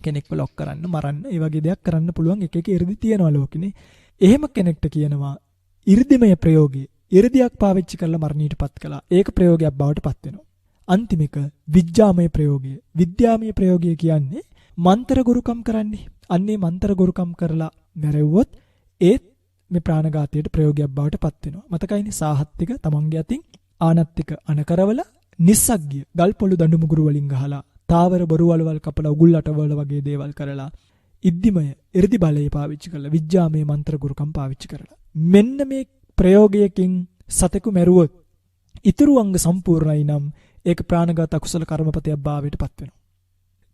කෙනෙක්ව ලොක් කරන්න, මරන්න, ඒ වගේ දෙයක් කරන්න පුළුවන් එක 이르දි තියනවා ලෝකෙනේ. එහෙම කෙනෙක්ට කියනවා 이르දිමය ප්‍රයෝගය. 이르දියක් පාවිච්චි කරලා මරණයටපත් කළා. ඒක ප්‍රයෝගයක් බවට පත් වෙනවා. අන්තිමක විඥාමය ප්‍රයෝගය. විද්‍යාමය ප්‍රයෝගය කියන්නේ මන්ත්‍ර ගුරුකම් කරන්නේ. අන්නේ මන්ත්‍ර ගුරුකම් කරලා මැරෙව්වොත් ඒත් මේ ප්‍රාණඝාතයට ප්‍රයෝගයක් බවට පත් වෙනවා. මතකයිනේ සාහත්තික තමන්ගේ අතින්, ආනත්තික අනකරවල, නිස්සග්ගිය ගල් පොළු දඬු මුගුරු වලින් ගහලා, තාවර බොරු වලවල් කපලා උගුල් අටවල වගේ දේවල් කරලා, ඉද්ධිමය 이르දි බලය පාවිච්චි කරලා, විඥාමය මන්ත්‍ර ගුරුකම් පාවිච්චි කරලා. මෙන්න මේ ප්‍රයෝගයකින් සතෙකු මැරුවොත් ඉතුරු අංග සම්පූර්ණයි නම් ඒක ප්‍රාණඝාත අකුසල කර්මපතයක් භාවයට පත් වෙනවා.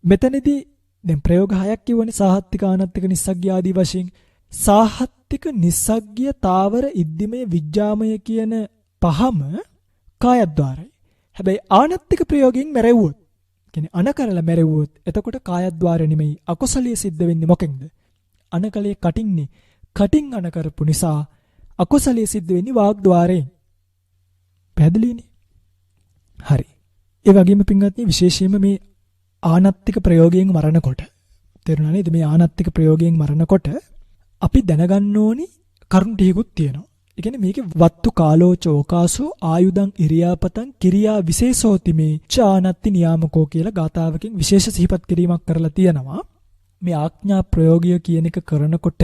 මෙතනදී දැන් ප්‍රයෝග 6ක් කියවනේ සාහත්තික, ආනත්තික, නිස්සග්ගිය ආදී වශයෙන්. සාහත්තික, නිස්සග්ගිය, තාවර, ඉද්ධිමය, විඥාමය කියන පහම කායද්්වාරයි. හැබැයි ආනත්තික ප්‍රයෝගයෙන් මැරෙව්වොත්, කියන්නේ අන කරලා මැරෙව්වොත් එතකොට කායද්්වාර නෙමෙයි අකුසලිය සිද්ධ වෙන්නේ මොකෙන්ද? අනකලේ කටින්නේ. කටින් අන කරපු නිසා අකුසලිය සිද්ධ වෙන්නේ වාග්ද්වාරයෙන්. පැහැදිලිනේ? හරි. ඒ වගේම පින්වත්නි විශේෂයෙන්ම මේ ආනත්තික ප්‍රයෝගයෙන් මරණකොට තේරුණා නේද? මේ ආනත්තික ප්‍රයෝගයෙන් මරණකොට අපි දැනගන්න ඕනි කරුණු ටිකකුත් තියෙනවා. ඒ කියන්නේ මේකේ වත්තු කාලෝ චෝකාසෝ ආයුධං ඉරියාපතං කිරියා විශේෂෝති මේ චානත්ති නියාමකෝ කියලා ගාතාවකින් විශේෂ සිහිපත් කිරීමක් කරලා තියෙනවා. මේ ආඥා ප්‍රයෝගය කියන එක කරනකොට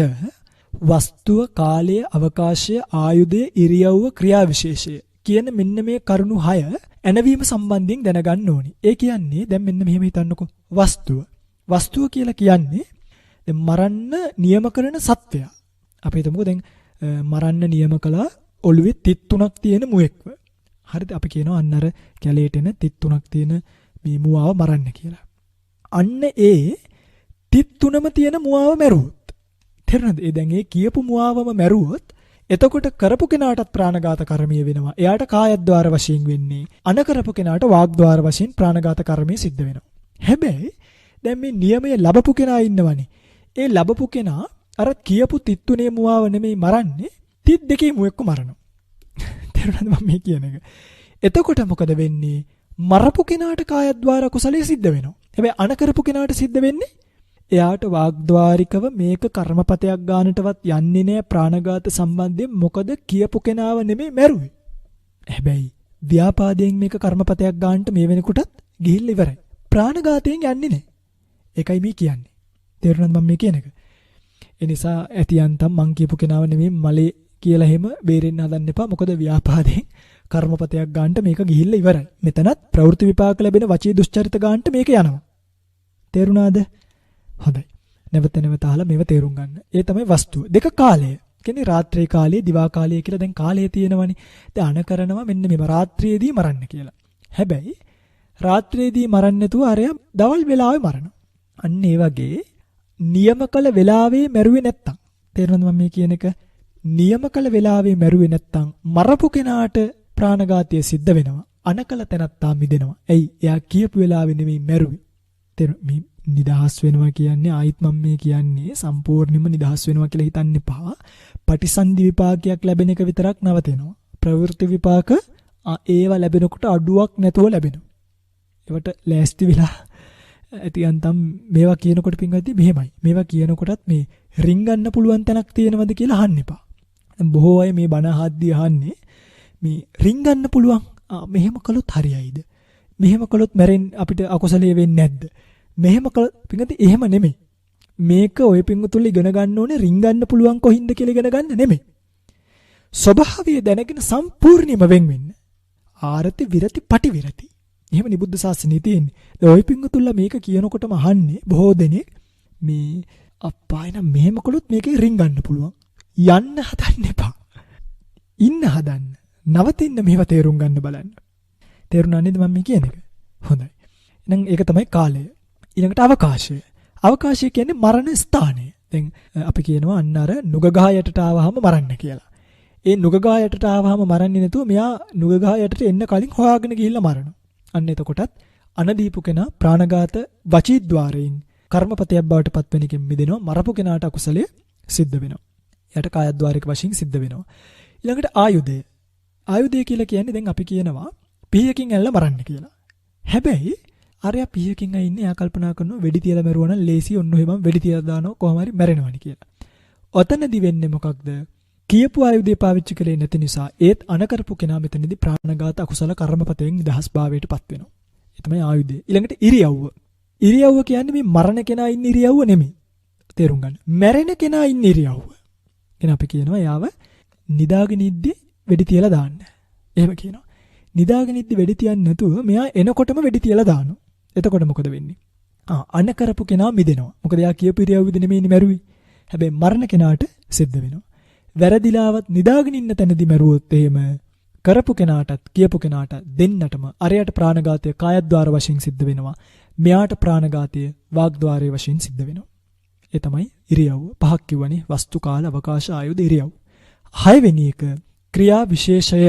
වස්තුව, කාලය, අවකාශය, ආයුධය, ඉරියව්ව, ක්‍රියා විශේෂය කියන මෙන්න මේ කරුණු 6 ඇනවීම සම්බන්ධයෙන් දැනගන්න ඕනි. ඒ කියන්නේ දැන් මෙන්න මෙහෙම හිතන්නකෝ. වස්තුව කියලා කියන්නේ දැන් මරන්න නියම කරන සත්වයා. අපි හිතමුකෝ දැන් මරන්න නියම කළා ඔළුවේ තිත් 3ක් තියෙන මුවෙක්ව. හරිද? අපි කියනවා අන්න අර කැලේට එන තිත් 3ක් තියෙන මේ මුවාව මරන්න කියලා. අන්න ඒ තිත් 3ම තියෙන මුවාව මැරුවොත්. තේරෙනවද? ඒ දැන් ඒ කියපු මුවාවම මැරුවොත් එතකොට කරපු කෙනාටත් ප්‍රාණඝාත කර්මීය වෙනවා. එයාට කායද්්වාර වශයෙන් වෙන්නේ. අන කරපු කෙනාට වාග්ද්වාර වශයෙන් ප්‍රාණඝාත කර්මීය සිද්ධ වෙනවා. හැබැයි දැන් මේ නියමය ලැබපු කෙනා ඉන්නවනේ. ඒ ලැබපු කෙනා අර කියපු තිත් 3 මුවාව නෙමෙයි මරන්නේ, තිත් 2 මුවෙක්ව මරනවා. තේරුණාද මම මේ කියන එක? එතකොට මොකද වෙන්නේ? මරපු කෙනාට කායද්්වාර කුසලයේ සිද්ධ වෙනවා. හැබැයි අන කරපු කෙනාට සිද්ධ වෙන්නේ එයාට වාග්ද්වාරිකව මේක කර්මපතයක් ගන්නටවත් යන්නේ නැහැ ප්‍රාණඝාත සම්බන්ධයෙන්. මොකද කියපු කෙනාව නෙමෙයි මැරුවේ. හැබැයි ව්‍යාපාදයෙන් මේක කර්මපතයක් ගන්නට මේ වෙනකොටත් ගිහිල්ලා ඉවරයි. ප්‍රාණඝාතයෙන් යන්නේ නැහැ. ඒකයි මේ කියන්නේ. තේරුණාද මම මේ කියන එක? ඒ නිසා ඇතියන්තම් මං කියපු කෙනාව නෙමෙයි මලේ කියලා එහෙම බේරෙන්න හදන්න එපා. මොකද ව්‍යාපාදයෙන් කර්මපතයක් ගන්නට මේක ගිහිල්ලා ඉවරයි. මෙතනත් ප්‍රවෘත්ති විපාක ලැබෙන වචී දුස්චරිත ගන්නට මේක යනවා. තේරුණාද? හොඳයි. නැවත අහලා මේව තේරුම් ගන්න. ඒ තමයි වස්තුව. දෙක කාලය. කියන්නේ රාත්‍රී කාලය, දිවා කාලය කියලා දැන් කාලය තියෙනවනේ. දැන් අන කරනවා මෙන්න මෙව රාත්‍රියේදී මරන්න කියලා. හැබැයි රාත්‍රියේදී මරන්නේ නැතුව අරයා දවල් වෙලාවේ මරනවා. අන්න ඒ වගේ නියම කළ වෙලාවේ මැරුවේ නැත්තම්, තේරෙනවද මම මේ කියන එක? නියම කළ වෙලාවේ මැරුවේ නැත්තම් මරපු කෙනාට ප්‍රාණඝාතය සිද්ධ වෙනවා. අනකල තැනත්තා මිදෙනවා. එයි එයා කියපු වෙලාවේ නෙමෙයි මැරුවේ. තේරුණා? නිදහස් වෙනවා කියන්නේ ආයිත් මම මේ කියන්නේ සම්පූර්ණයෙන්ම නිදහස් වෙනවා කියලා හිතන්න එපා. පටිසන්ධි විපාකයක් ලැබෙන එක විතරක් නවතිනවා. ප්‍රවෘත්ති විපාක ඒවා ලැබෙනකොට අඩුවක් නැතුව ලැබෙනවා. ඒවට ලෑස්ති වෙලා ඇතියන්තම් මේවා කියනකොට පින්වත්නි මෙහෙමයි. මේවා කියනකොටත් මේ රින්ගන්න පුළුවන් තැනක් තියෙනවද කියලා අහන්න එපා. දැන් බොහෝ අය මේ බණ අහද්දී අහන්නේ මේ රින්ගන්න පුළුවන්. මෙහෙම කළොත් හරියයිද? මෙහෙම කළොත් මැරෙන්න අපිට අකුසලයේ වෙන්නේ නැද්ද? මෙහෙම පින්වත්නි එහෙම නෙමෙයි. මේක ඔය පින්වතුන් ඉගෙන ගන්න ඕනේ රින්ගන්න පුළුවන් කොහින්ද කියලා ඉගෙන ගන්න නෙමෙයි. ස්වභාවය දැනගෙන සම්පූර්ණයෙන්ම වෙන් වෙන්න. ආරති විරති පටි විරති. එහෙම නිබුද්ධ ශාසනයේ තියෙන්නේ. දැන් ඔය පින්වතුන්ලා මේක කියනකොටම අහන්නේ බොහෝ දෙනෙක් මේ අප්පා එන මෙහෙම කළොත් මේකේ රින්ගන්න පුළුවන්. යන්න හදන්න එපා. ඉන්න හදන්න. නවතින්න මේවා තේරුම් ගන්න බලන්න. තේරුණා නේද මම මේ කියන එක? හොඳයි. එහෙනම් ඒක තමයි කාලය. ඊළඟට අවකාශය. අවකාශය කියන්නේ මරණ ස්ථානය. දැන් අපි කියනවා අන්න අර නුග ගහ යටට ආවහම මරන්න කියලා. ඒ නුග ගහ යටට ආවහම මරන්නේ නැතුව මෙයා නුග ගහ යටට එන්න කලින් හොයාගෙන ගිහිල්ලා මරනවා. අන්න එතකොටත් අනදීපු කෙනා ප්‍රාණඝාත වචීද්්වාරයෙන් කර්මපතයක් බවට පත්වෙන එකෙන් මිදෙනවා. මරපු කෙනාට අකුසලයේ සිද්ධ වෙනවා. එයාට කායද්්වාරික වශයෙන් සිද්ධ වෙනවා. ඊළඟට ආයුධය. ආයුධය කියලා කියන්නේ දැන් අපි කියනවා පිහයකින් ඇල්ල මරන්න කියලා. හැබැයි ආර්යා පිහයකින් ඉන්නේ එයා කල්පනා කරනවා වෙඩි තියලා මරුවා නම් ලේසි ඔන්න ඔහෙම වෙඩි තියලා දානවා කොහොම හරි මැරෙනවනි කියලා. ඔතනදි වෙන්නේ මොකක්ද? කියපු ආයුධය පාවිච්චි කළේ නැති නිසා ඒත් අනකරපු කෙනා මෙතනදී ප්‍රාණඝාත අකුසල කර්මපතෙන් නිදහස් භාවයට පත් වෙනවා. ඒ තමයි ආයුධය. ඊළඟට ඉරියව්ව. ඉරියව්ව කියන්නේ මේ මරණ කෙනා ඉන්න ඉරියව්ව නෙමෙයි. තේරුම් ගන්න. මැරෙන කෙනා ඉන්න ඉරියව්ව. එන අපි කියනවා යාව නිදාගෙන ඉද්දි වෙඩි තියලා දාන්න. එහෙම කියනවා. නිදාගෙන ඉද්දි වෙඩි තියන්නේ නැතුව මෙයා එනකොටම වෙඩි තියලා දානවා. එතකොට මොකද වෙන්නේ? අනකරපු කෙනා මිදෙනවා. මොකද එයා කියපු ඉරියව්වෙද නෙමෙයිනේ මැරුවේ. හැබැයි මරණ කෙනාට සිද්ධ වෙනවා. වැරදිලාවත් නිදාගෙන ඉන්න තැනදී මැරුවොත් එහෙම කරපු කෙනාටත් කියපු කෙනාට දෙන්නටම අරයට ප්‍රාණඝාතය කායද්්වාර වශයෙන් සිද්ධ වෙනවා. මෙයාට ප්‍රාණඝාතය වාග්ද්වාරයේ වශයෙන් සිද්ධ වෙනවා. ඒ තමයි ඉරියව්ව. පහක් කිව්වනේ වස්තු කාල අවකාශ ආයුධ ඉරියව්. 6 වෙනි එක ක්‍රියා විශේෂය.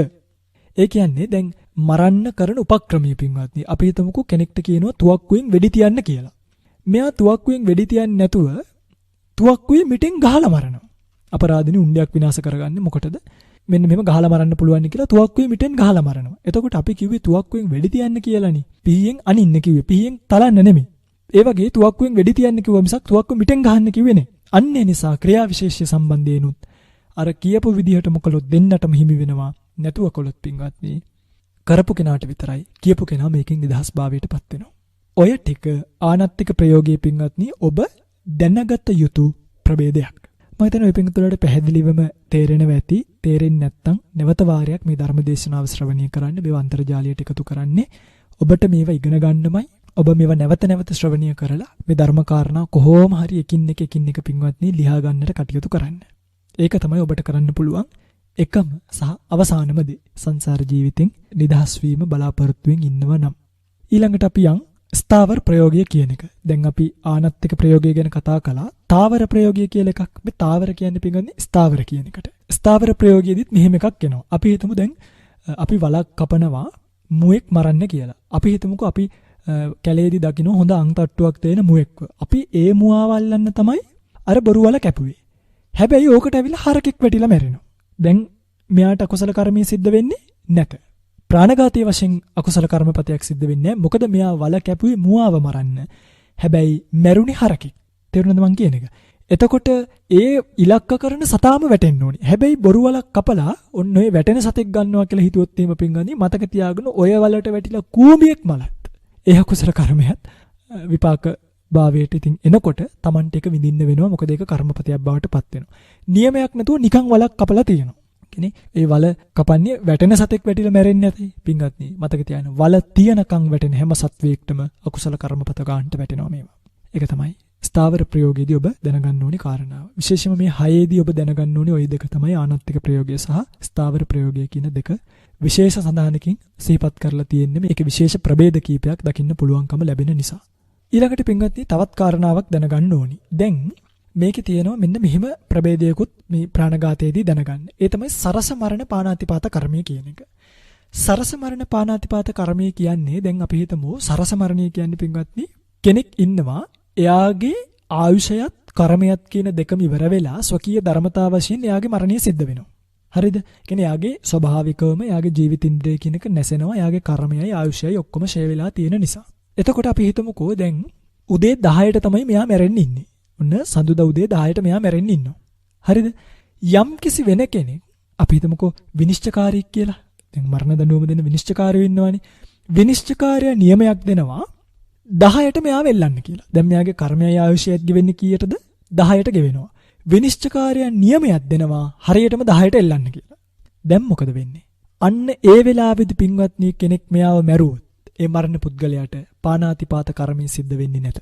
ඒ කියන්නේ දැන් මරන්න කරන උපක්‍රමයේ පින්වත්නි. අපි හිතමුකෝ කෙනෙක්ට කියනවා තුවක්කුවෙන් වෙඩි තියන්න කියලා. මෙයා තුවක්කුවෙන් වෙඩි තියන්නේ නැතුව තුවක්කුවේ මිටෙන් ගහලා මරනවා. අපරාධිනේ උණ්ඩයක් විනාශ කරගන්නේ මොකටද? මෙන්න මෙහෙම ගහලා මරන්න පුළුවන් කියලා තුවක්කුවේ මිටෙන් ගහලා මරනවා. එතකොට අපි කිව්වේ තුවක්කුවෙන් වෙඩි තියන්න කියලානේ. පිහියෙන් අනින්න කිව්වේ. පිහියෙන් තලන්න නෙමෙයි. ඒ වගේ තුවක්කුවෙන් වෙඩි තියන්න කිව්ව මිසක් තුවක්කුව මිටෙන් ගහන්න කිව්වේ නේ. අන්න ඒ නිසා ක්‍රියා විශේෂය සම්බන්ධයෙන්ුත් අර කියපු විදිහටම කළොත් දෙන්නටම හිමි වෙනවා. නැතුව කළොත් පින්වත්නි කරපු කෙනාට විතරයි කියපු කෙනා මේකෙන් නිදහස් භාවයටපත් වෙනවා. ඔය ටික ආනත්තික ප්‍රයෝගයේ පින්වත්නි ඔබ දැනගත යුතු ප්‍රභේදයක්. මම හිතනවා මේ පින්තුලට පැහැදිලිවම තේරෙනවා ඇති. තේරෙන්නේ නැත්නම් නැවත වාරයක් මේ ධර්ම දේශනාව ශ්‍රවණය කරන්න මේ අන්තර්ජාලයට එකතු කරන්නේ ඔබට මේවා ඉගෙන ගන්නමයි. ඔබ මේවා නැවත නැවත ශ්‍රවණය කරලා මේ ධර්ම කාරණා කොහොම හරි එකින් එක පින්වත්නි ලියා ගන්නට කටයුතු කරන්න. ඒක තමයි ඔබට කරන්න පුළුවන් එකම සහ අවසානම දේ. සංසාර ජීවිතෙන් නිදහස් වීම බලාපොරොත්තුෙන් ඉන්නවා නම් ඊළඟට අපි යන් ස්ථාවර ප්‍රයෝගය කියන එක. දැන් අපි ආනත්තික ප්‍රයෝගය ගැන කතා කළා. තාවර ප්‍රයෝගය කියලා එකක්. මේ තාවර කියන්නේ පින්වත්නි ස්ථාවර කියන එකට. ස්ථාවර ප්‍රයෝගයේදීත් මෙහෙම එකක් එනවා. අපි හිතමු දැන් අපි වලක් කපනවා මුවෙක් මරන්න කියලා. අපි හිතමුකෝ අපි කැලේදී දකින්න හොඳ අංතට්ටුවක් තේන මුවෙක්ව. අපි ඒ මුවාව අල්ලන්න තමයි අර බොරු වල කැපුවේ. හැබැයි ඕකට ඇවිල්ලා හරකෙක් වැටිලා මැරෙනවා. දැන් මෙයාට අකුසල කර්මයේ සිද්ධ වෙන්නේ නැත. ප්‍රාණඝාතයේ වශයෙන් අකුසල කර්මපතයක් සිද්ධ වෙන්නේ නැහැ. මොකද මෙයා වල කැපුවේ මුවාව මරන්න. හැබැයි මැරුණේ හරකෙක්. තේරුණාද මං කියන එක? එතකොට ඒ ඉලක්ක කරන සතාම වැටෙන්න ඕනේ. හැබැයි බොරු වලක් කපලා ඔන්න ඔය වැටෙන සතෙක් ගන්නවා කියලා හිතුවොත් එහෙම පින්ගනි මතක තියාගන්න ඔය වලට වැටිලා කූඹියෙක් මලත්. ඒ අකුසල කර්මයක් විපාක භාවයට ඉතින් එනකොට Tamanට එක විඳින්න වෙනවා. මොකද ඒක කර්මපතයක් බවට පත් වෙනවා. නියමයක් නැතුව නිකන් වලක් කපලා තියෙනවා. කියන්නේ ඒ වල කපන්නේ වැටෙන සතෙක් වැටිලා මැරෙන්නේ නැති පින්වත්නි මතක තියාගන්න. වල තියනකම් වැටෙන හැම සත්වයකටම අකුසල කර්මපත ගන්නට වැටෙනවා මේවා. ඒක තමයි ස්ථාවර ප්‍රයෝගයේදී ඔබ දැනගන්න ඕනි කාරණාව. විශේෂයෙන්ම මේ 6ේදී ඔබ දැනගන්න ඕනි ওই දෙක තමයි ආනත්තික ප්‍රයෝගය සහ ස්ථාවර ප්‍රයෝගය කියන දෙක. විශේෂ සඳහනකින් සිහිපත් කරලා තියෙන්නේ මේක විශේෂ ප්‍රභේද කීපයක් දකින්න පුළුවන්කම ලැබෙන නිසා. ඊළඟට පින්වත්නි තවත් කාරණාවක් දැනගන්න ඕනි. දැන් මේකේ තියෙනවා මෙන්න මෙහිම ප්‍රභේදයකුත් මේ ප්‍රාණඝාතයේදී දැනගන්න. ඒ තමයි සරස මරණ පාණාතිපාත කර්මය කියන එක. සරස මරණ පාණාතිපාත කර්මය කියන්නේ දැන් අපි හිතමු සරස මරණය කියන්නේ පින්වත්නි කෙනෙක් ඉන්නවා එයාගේ ආයුෂයත් කර්මයත් කියන දෙකම ඉවර වෙලා ස්වකීය ධර්මතාව වශයෙන් එයාගේ මරණය සිද්ධ වෙනවා. හරිද? කියන්නේ එයාගේ ස්වභාවිකවම එයාගේ ජීවිතින්ද්‍රය කියන එක නැසෙනවා. එයාගේ කර්මයයි ආයුෂයයි ඔක්කොම ෂේ වෙලා තියෙන නිසා. එතකොට අපි හිතමුකෝ දැන් උදේ 10ට තමයි මෙයා මැරෙන්න ඉන්නේ. ඔන්න සඳුදා උදේ 10ට මෙයා මැරෙන්න ඉන්නවා. හරිද? යම් කිසි වෙන කෙනෙක් අපි හිතමුකෝ විනිශ්චයකාරයෙක් කියලා. දැන් මරණ දඬුවම දෙන විනිශ්චයකාරයෝ ඉන්නවනේ. විනිශ්චයකාරයා නියමයක් දෙනවා 10ට මෙයා වෙල්ලන්න කියලා. දැන් මෙයාගේ කර්මයයි ආයුෂයත් ගෙවෙන්නේ කීයටද? 10ට ගෙවෙනවා. විනිශ්චයකාරයා නියමයක් දෙනවා හරියටම 10ට එල්ලන්න කියලා. දැන් මොකද වෙන්නේ? අන්න ඒ වෙලාවේදී පින්වත්නි කෙනෙක් මෙයාව මැරුවොත් ඒ මරණ පුද්ගලයාට පාණාතිපාත කර්මය සිද්ධ වෙන්නේ නැත.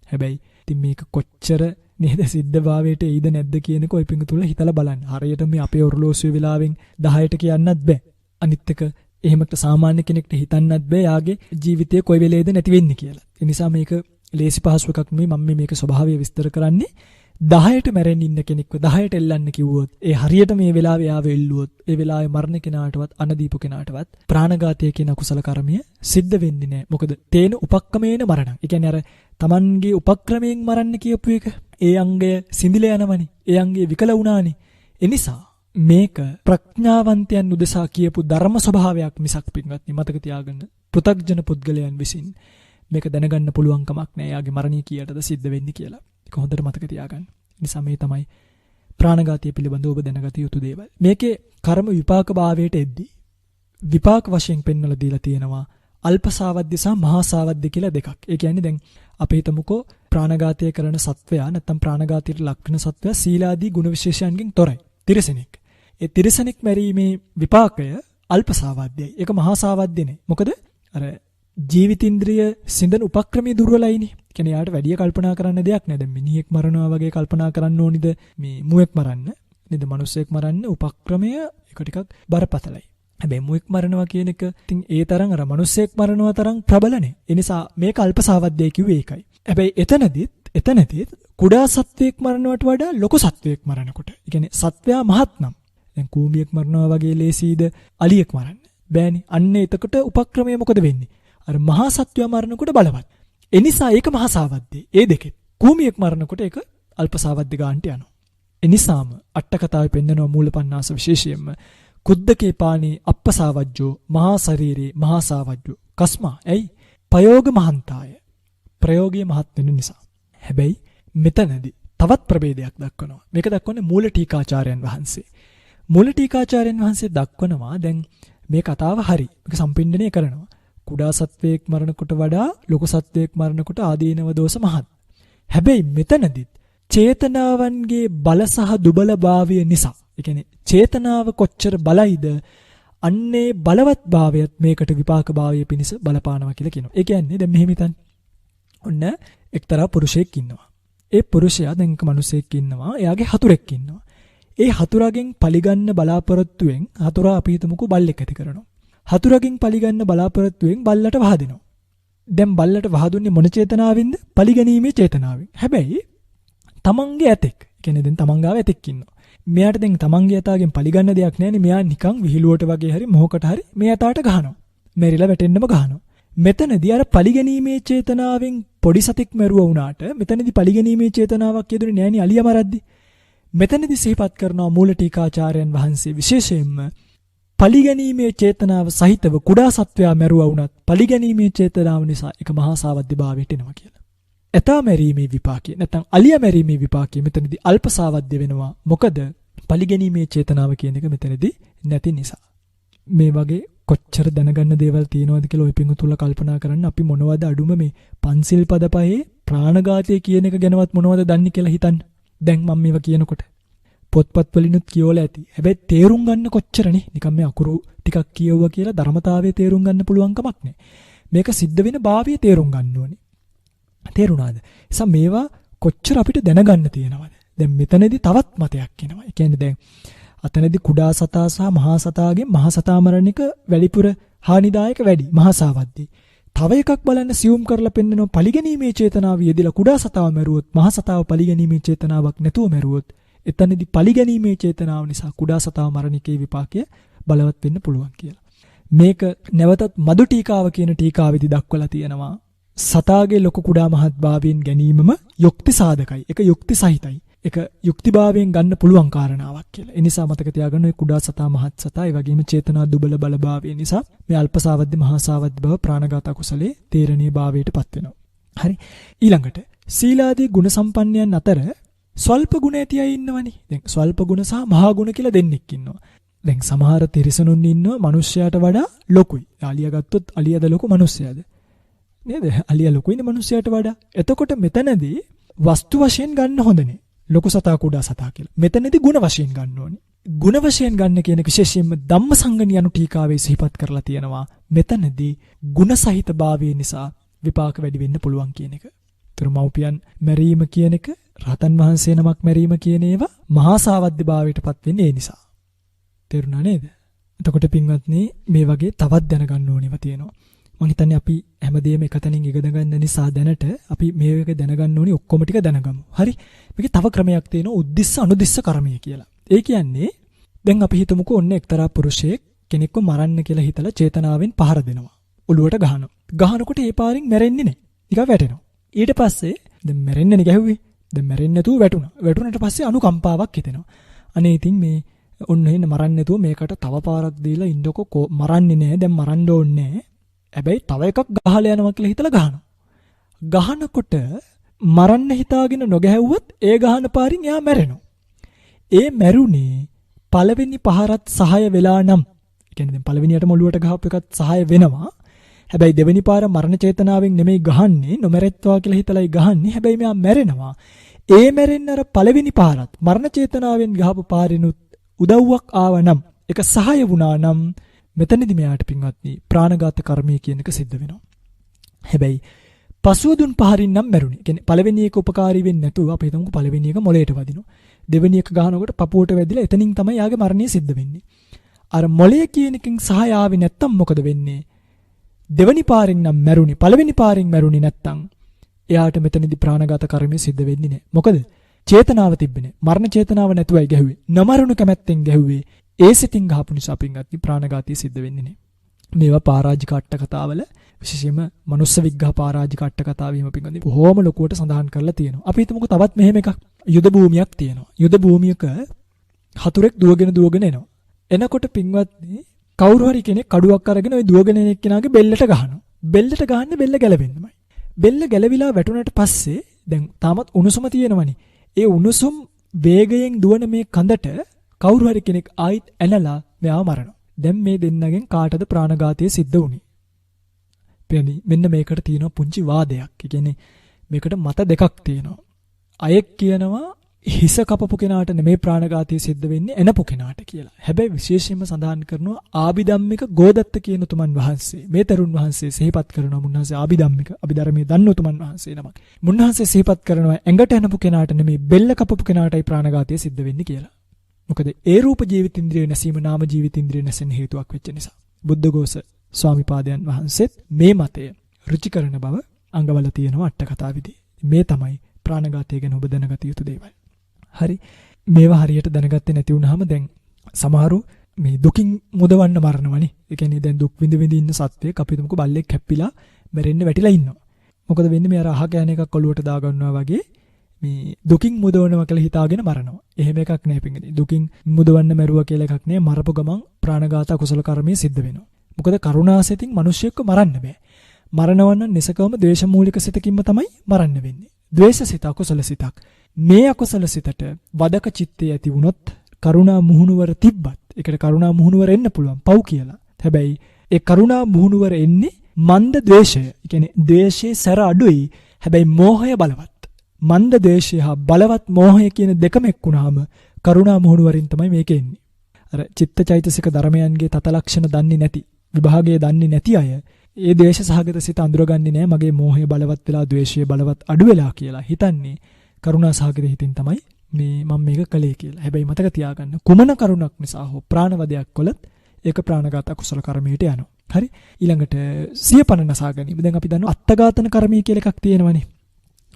හැබැයි ඉතින් මේක කොච්චර නේද සිද්ධභාවයට එයිද නැද්ද කියනක ඔය පිංගුතුල හිතලා බලන්න. හරියට මේ අපේ ඔරලෝසුවේ වෙලාවෙන් 10ට කියන්නත් බෑ. අනිත් එක එහෙමකට සාමාන්‍ය කෙනෙක්ට හිතන්නත් බෑ යාගේ ජීවිතේ කොයි වෙලේද නැති වෙන්නේ කියලා. ඒ නිසා මේක ලේසි පහසු එකක් නෙමෙයි. මම මේක ස්වභාවය විස්තර කරන්නේ 10ට මැරෙන්න ඉන්න කෙනෙක්ව 10ට එල්ලන්න කිව්වොත් ඒ හරියට මේ වෙලාවේ ආව එල්ලුවොත් ඒ වෙලාවේ මරණ කෙනාටවත් අනදීපු කෙනාටවත් ප්‍රාණඝාතය කියන අකුසල කර්මය සිද්ධ වෙන්නේ නැහැ. මොකද තේන උපක්කමේන මරණ. ඒ කියන්නේ අර Tamanගේ උපක්‍රමයෙන් මරන්න කියපු එක ඒ අංගය සිඳිලා යනවනේ. ඒ අංගය විකල වුණානේ. ඒ නිසා මේක ප්‍රඥාවන්තයන් උදෙසා කියපු ධර්ම ස්වභාවයක් මිසක් පින්වත්නි මතක තියාගන්න. පෘථග්ජන පුද්ගලයන් විසින් මේක දැනගන්න පුළුවන් කමක් නැහැ. යාගේ මරණය කීයටද සිද්ධ වෙන්නේ කියලා. ඒක හොඳට මතක තියාගන්න. නිසා මේ තමයි ප්‍රාණඝාතය පිළිබඳව ඔබ දැනගත යුතු දේවල්. මේකේ කර්ම විපාක භාවයට එද්දී විපාක වශයෙන් පෙන්වලා දීලා තියෙනවා අල්පසාවද්ද සහ මහාසාවද්ද කියලා දෙකක්. ඒ කියන්නේ දැන් අපි හිතමුකෝ ප්‍රාණඝාතය කරන සත්වයා නැත්නම් ප්‍රාණඝාතයට ලක් වෙන සත්වයා සීලාදී ගුණ විශේෂයන්ගෙන් තොරයි. තිරසනෙක්. ඒ තිරසනෙක් මැරීමේ විපාකය අල්පසාවද්දයි. ඒක මහාසාවද්ද නේ. මොකද අර ජීවිතින්ද්‍රිය සිඳන උපක්‍රමයේ දුර්වලයිනේ. කියන්නේ යාට වැඩි කල්පනා කරන්න දෙයක් නැහැ. දැන් මිනිහෙක් මරනවා වගේ කල්පනා කරන්න ඕනිද මේ මුවෙක් මරන්න? නේද? මිනිස්සෙක් මරන්න උපක්‍රමය එක ටිකක් බරපතලයි. හැබැයි මුවෙක් මරනවා කියන එක ඉතින් ඒ තරම් අර මිනිස්සෙක් මරනවා තරම් ප්‍රබල නේ. ඒ නිසා මේක අල්පසාවද්දයි කිව්වේ ඒකයි. හැබැයි එතනදිත් කුඩා සත්වයක් මරනවට වඩා ලොකු සත්වයක් මරනකොට. ඒ කියන්නේ සත්වයා මහත් නම් දැන් කූඹියෙක් මරනවා වගේ ලේසියිද අලියෙක් මරන්න? බෑනේ. අන්න එතකොට උපක්‍රමය මොකද වෙන්නේ? අර මහා සත්වයා මරනකොට බලවත්. ඒ නිසා ඒක මහා සාවද්දේ. ඒ දෙකෙත්. කූමියෙක් මරනකොට ඒක අල්ප සාවද්ද ගන්නට යනවා. ඒ නිසාම අට කතාවේ පෙන්නනවා මූලපන්නාස විශේෂයෙන්ම කුද්දකේ පාණී අප්පසාවජ්ජෝ මහා ශරීරේ මහා සාවජ්ජෝ කස්මා. ඇයි? ප්‍රයෝග මහන්තාය. ප්‍රයෝගයේ මහත් වෙන නිසා. හැබැයි මෙතනදී තවත් ප්‍රභේදයක් දක්වනවා. මේක දක්වන්නේ මූල ටීකාචාර්යයන් වහන්සේ. මූල ටීකාචාර්යයන් වහන්සේ දක්වනවා දැන් මේ කතාව හරි. මේක සම්පින්ඩණය කරනවා. කුඩා සත්වයක් මරනකොට වඩා ලොකු සත්වයක් මරනකොට ආදීනව දෝෂ මහත්. හැබැයි මෙතනදිත් චේතනාවන්ගේ බල සහ දුබලභාවය නිසා, ඒ කියන්නේ චේතනාව කොච්චර බලයිද අන්නේ බලවත් භාවයත් මේකට විපාක භාවය පිණිස බලපානවා කියලා කියනවා. ඒ කියන්නේ දැන් මෙහෙම හිතන්න. ඔන්න එක්තරා පුරුෂයෙක් ඉන්නවා. ඒ පුරුෂයා දැන් මිනිසෙක් ඉන්නවා. එයාගේ හතුරෙක් ඉන්නවා. ඒ හතුරගෙන් පලිගන්න බලාපොරොත්තුෙන් හතුරා අපි හිතමුකෝ බල්ලෙක් ඇති කරනවා. හතුරගෙන් පලිගන්න බලාපොරොත්තුෙන් බල්ලට වහදිනවා. දැන් බල්ලට වහදුන්නේ මොන චේතනාවෙන්ද? පලිගැනීමේ චේතනාවෙන්. හැබැයි තමන්ගේ ඇතෙක්, කියන්නේ දැන් තමන් ගාව ඇතෙක් ඉන්නවා. මෙයාට දැන් තමන්ගේ ඇතාගෙන් පලිගන්න දෙයක් නැහැනේ. මෙයා නිකන් විහිළුවට වගේ හරි මොහොකට හරි මේ ඇතාට ගහනවා. මෙරිලා වැටෙන්නම ගහනවා. මෙතනදී අර පලිගැනීමේ චේතනාවෙන් පොඩි සතෙක් මැරුවා වුණාට මෙතනදී පලිගැනීමේ චේතනාවක් යෙදුනේ නැහැනේ අලියා මරද්දි. මෙතනදී සිහිපත් කරනවා මූල ටීකාචාර්යයන් වහන්සේ විශේෂයෙන්ම පලිගැනීමේ චේතනාව සහිතව කුඩා සත්වයා මැරුවා වුණත් පලිගැනීමේ චේතනාව නිසා එක මහා සාවද්‍ය භාවයට එනවා කියලා. ඇතා මැරීමේ විපාකය නැත්නම් අලියා මැරීමේ විපාකය මෙතනදී අල්ප සාවද්‍ය වෙනවා. මොකද පලිගැනීමේ චේතනාව කියන එක මෙතනදී නැති නිසා. මේ වගේ කොච්චර දැනගන්න දේවල් තියෙනවද කියලා ඔය පිංගුතුල්ල කල්පනා කරන්න. අපි මොනවද අඩුම මේ පන්සිල් පද පහේ ප්‍රාණඝාතය කියන එක ගැනවත් මොනවද දන්නේ කියලා හිතන්න. දැන් මම මේවා කියනකොට පොත්පත් වලිනුත් කියවලා ඇති. හැබැයි තේරුම් ගන්න කොච්චරනේ. නිකන් මේ අකුරු ටිකක් කියවුවා කියලා ධර්මතාවය තේරුම් ගන්න පුළුවන් කමක් නැහැ. මේක සිද්ධ වෙන භාවය තේරුම් ගන්න ඕනේ. තේරුණාද? නිසා මේවා කොච්චර අපිට දැනගන්න තියෙනවද? දැන් මෙතනදී තවත් මතයක් එනවා. ඒ කියන්නේ දැන් අතනදී කුඩා සතා සහ මහා සතාගෙන් මහා සතා මරණ එක වැඩිපුර හානිදායක වැඩි මහා සාවද්දී. තව එකක් බලන්න සියුම් කරලා පෙන්නනවා පලිගැනීමේ චේතනාව යෙදিলা කුඩා සතාව මැරුවොත් මහා සතාව පලිගැනීමේ චේතනාවක් නැතුව මැරුවොත් එතනදී පලිගැනීමේ චේතනාව නිසා කුඩා සතාව මරණිකේ විපාකය බලවත් වෙන්න පුළුවන් කියලා. මේක නැවතත් මදු ටීකාව කියන ටීකාවේදී දක්වලා තියෙනවා. සතාගේ ලොකු කුඩා මහත් භාවයෙන් ගැනීමම යුක්ති සාධකයි. ඒක යුක්ති සහිතයි. ඒක යුක්තිභාවයෙන් ගන්න පුළුවන් කාරණාවක් කියලා. ඒ නිසා මතක තියාගන්න ඔය කුඩා සතා මහත් සතා ඒ වගේම චේතනා දුබල බලභාවය නිසා මේ අල්පසාවද්ද මහා සාවද්ද බව ප්‍රාණඝාත කුසලයේ තේරණීය භාවයටපත් වෙනවා. හරි. ඊළඟට සීලාදී ගුණ සම්පන්නයන් අතර ස්වල්ප ගුණ ඇති අය ඉන්නවනේ. දැන් ස්වල්ප ගුණ සහ මහා ගුණ කියලා දෙන්නෙක් ඉන්නවා. දැන් සමහර තිරිසනුන් ඉන්නවා මිනිස්සයාට වඩා ලොකුයි. අලියා ගත්තොත් අලියාද ලොකු මිනිස්සයාද? නේද? අලියා ලොකුයිනේ මිනිස්සයාට වඩා. එතකොට මෙතනදී වස්තු වශයෙන් ගන්න හොඳ නේ. ලොකු සතා කුඩා සතා කියලා. මෙතනදී ಗುಣ වශයෙන් ගන්න ඕනේ. ಗುಣ වශයෙන් ගන්න කියන විශේෂයෙන්ම ධම්මසංගණි යනු ටීකාවේ සිහිපත් කරලා තියෙනවා. මෙතනදී ಗುಣ සහිත භාවය නිසා විපාක වැඩි වෙන්න පුළුවන් කියන එක. ඒතර මව්පියන් මැරීම කියන එක රහතන් වහන්සේ නමක් මැරීම කියන ඒවා මහා සාවද්‍ය භාවයටපත් වෙන්නේ ඒ නිසා. තේරුණා නේද? එතකොට පින්වත්නි මේ වගේ තවත් දැනගන්න ඕනේවා තියෙනවා. මම හිතන්නේ අපි හැමදේම එකතැනින් ඉගෙන ගන්න නිසා දැනට අපි මේක දැනගන්න ඕනි ඔක්කොම ටික දැනගමු. හරි? මේකේ තව ක්‍රමයක් තියෙනවා උද්දිස්ස අනුදිස්ස කර්මය කියලා. ඒ කියන්නේ දැන් අපි හිතමුකෝ ඔන්න එක්තරා පුරුෂයෙක් කෙනෙක්ව මරන්න කියලා හිතලා චේතනාවෙන් පහර දෙනවා. ඔළුවට ගහනවා. ගහනකොට ඒ පාරින් මැරෙන්නේ නැහැ. නිකන් වැටෙනවා. ඊට පස්සේ දැන් මැරෙන්නේ ගැහුවේ. දැන් මැරෙන්නේ නැතුව වැටුණා. වැටුණාට පස්සේ අනුකම්පාවක් හිතෙනවා. අනේ ඉතින් මේ ඔන්න එහෙන මරන්නේ නැතුව මේකට තව පාරක් දීලා ඉන්නකො මරන්නේ නැහැ. දැන් මරන්න ඕනේ නැහැ. හැබැයි තව එකක් ගහලා යනවා කියලා හිතලා ගහනවා. ගහනකොට මරන්න හිතාගෙන නොගැහුවොත් ඒ ගහන පාරින් එයා මැරෙනවා. ඒ මැරුණේ පළවෙනි පහරත් සහාය වෙලා නම්. ඒ කියන්නේ දැන් පළවෙනියටම ඔළුවට ගහපු එකත් සහාය වෙනවා. හැබැයි දෙවෙනි පාර මරණ චේතනාවෙන් නෙමෙයි ගහන්නේ, නොමැරෙත්වා කියලා හිතලායි ගහන්නේ. හැබැයි මෙයා මැරෙනවා. ඒ මැරෙන්න අර පළවෙනි පාරත් මරණ චේතනාවෙන් ගහපු පාරිනුත් උදව්වක් ආවනම්, ඒක සහාය වුණා නම් මෙතනදි මෙයාට පින්වත්නි ප්‍රාණඝාත කර්මය කියන එක සිද්ධ වෙනවා. හැබැයි පසුව දුන් පහරින් නම් මැරුණේ. කියන්නේ පළවෙනි එක උපකාරී වෙන්නේ නැතුව අපි හිතමුකෝ පළවෙනි එක මොළයට වදිනවා. දෙවෙනි එක ගහනකොට පපුවට වැදිලා එතනින් තමයි යාගේ මරණය සිද්ධ වෙන්නේ. අර මොළය කියන එකෙන් සහාය ආවේ නැත්තම් මොකද වෙන්නේ? දෙවෙනි පාරෙන් නම් මැරුණේ. පළවෙනි පාරෙන් මැරුණේ නැත්තම් එයාට මෙතනදී ප්‍රාණඝාත කර්මය සිද්ධ වෙන්නේ නැහැ. මොකද චේතනාව තිබෙන්නේ. මරණ චේතනාව නැතුවයි ගැහුවේ. නමරුණු කැමැත්තෙන් ගැහුවේ. ඒ සිතින් ගහපු නිසා පින්වත්නි ප්‍රාණඝාතය සිද්ධ වෙන්නේ නැහැ. මේවා පරාජික අට කතාවල විශේෂයෙන්ම මනුස්ස විග්ඝහ පරාජික අට කතාව වීම පින්වත්නි බොහොම ලොකුවට සඳහන් කරලා තියෙනවා. අපි හිතමුකෝ තවත් මෙහෙම එකක් යුද භූමියක් තියෙනවා. යුද භූමියක හතුරෙක් දුවගෙන එනවා. එනකොට පින්වත්නි කවුරු හරි කෙනෙක් කඩුවක් අරගෙන ওই දුවගෙන එන එක්කෙනාගේ බෙල්ලට ගහනවා. බෙල්ලට ගහන්නේ බෙල්ල ගැලවෙන්නමයි. බෙල්ල ගැලවිලා වැටුණාට පස්සේ දැන් තාමත් උණුසුම තියෙනවනේ. ඒ උණුසුම් වේගයෙන් දුවන මේ කඳට කවුරු හරි කෙනෙක් ආයිත් ඇනලා මෙයාව මරනවා. දැන් මේ දෙන්නගෙන් කාටද ප්‍රාණඝාතය සිද්ධ වුනේ? මෙන්න මේකට තියෙනවා පුංචි වාදයක්. ඒ කියන්නේ මේකට මත දෙකක් තියෙනවා. අයෙක් කියනවා හිස කපපු කෙනාට නෙමෙයි ප්‍රාණඝාතය සිද්ධ වෙන්නේ එනපු කෙනාට කියලා. හැබැයි විශේෂයෙන්ම සඳහන් කරනවා ආභිධම්මික ගෝදත්ත කියන උතුමන් වහන්සේ. මේ තරුණ වහන්සේ සිහිපත් කරනවා මුන්වහන්සේ ආභිධම්මික අභිධර්මයේ දන්න උතුමන් වහන්සේ නමක්. මුන්වහන්සේ සිහිපත් කරනවා ඇඟට එනපු කෙනාට නෙමෙයි බෙල්ල කපපු කෙනාටයි ප්‍රාණඝාතය සිද්ධ වෙන්නේ කියලා. මොකද ඒ රූප ජීවිතින්ද්‍රිය නැසීම නාම ජීවිතින්ද්‍රිය නැසෙන හේතුවක් වෙච්ච නිසා. බුද්ධඝෝෂ ස්වාමිපාදයන් වහන්සේත් මේ මතය ඍචි කරන බව අංගවල තියෙනවා අට කතාවේදී. මේ තමයි ප්‍රාණඝාතය ගැන ඔබ දැනගත යුතු දේවල්. හරි මේවා හරියට දැනගත්තේ නැති වුනහම දැන් සමහරු මේ දුකින් මුදවන්න මරනවනේ. ඒ කියන්නේ දැන් දුක් විඳ ඉන්න සත්වයක් අපි හිතමුකෝ බල්ලෙක් හැප්පිලා මැරෙන්න වැටිලා ඉන්නවා. මොකද වෙන්නේ මේ අර අහ කෑන එකක් ඔලුවට දා ගන්නවා වගේ මේ දුකින් මුදවනවා කියලා හිතාගෙන මරනවා. එහෙම එකක් නෑ පින්ගදී. දුකින් මුදවන්න මැරුවා කියලා එකක් නෑ. මරපු ගමන් ප්‍රාණඝාත අකුසල කර්මයේ සිද්ධ වෙනවා. මොකද කරුණාසෙතින් මිනිස්සෙක්ව මරන්න බෑ. මරණවන්න නිසකවම ද්වේෂ මූලික සිතකින්ම තමයි මරන්න වෙන්නේ. ද්වේෂ සිත අකුසල සිතක්. මේ අකුසල සිතට වදක චිත්තය ඇති වුණොත් කරුණා මුහුණුවර තිබ්බත් ඒකට කරුණා මුහුණුවර එන්න පුළුවන් පව් කියලා. හැබැයි ඒ කරුණා මුහුණුවර එන්නේ මන්ද ද්වේෂය. ඒ කියන්නේ ද්වේෂයේ සැර අඩුයි. හැබැයි මෝහය බලවත්. මන්ද ද්වේෂය හා බලවත් මෝහය කියන දෙකම එක්ුණාම කරුණා මුහුණුවරින් තමයි මේක එන්නේ. අර චිත්තචෛතසික ධර්මයන්ගේ තත ලක්ෂණ දන්නේ නැති විභාගය දන්නේ නැති අය ඒ ද්වේෂ සහගත සිත අඳුරගන්නේ නැහැ. මගේ මෝහය බලවත් වෙලා ද්වේෂය බලවත් අඩු වෙලා කියලා හිතන්නේ කරුණා සහගත හිතින් තමයි මේ මම මේක කළේ කියලා. හැබැයි මතක තියාගන්න කුමන කරුණක් නිසා හෝ ප්‍රාණවදයක් කළත් ඒක ප්‍රාණඝාත අකුසල කර්මයට යනවා. හරි ඊළඟට සියපන නසා ගැනීම. දැන් අපි දන්නවා අත්තඝාතන කර්මය කියලා එකක් තියෙනවනේ.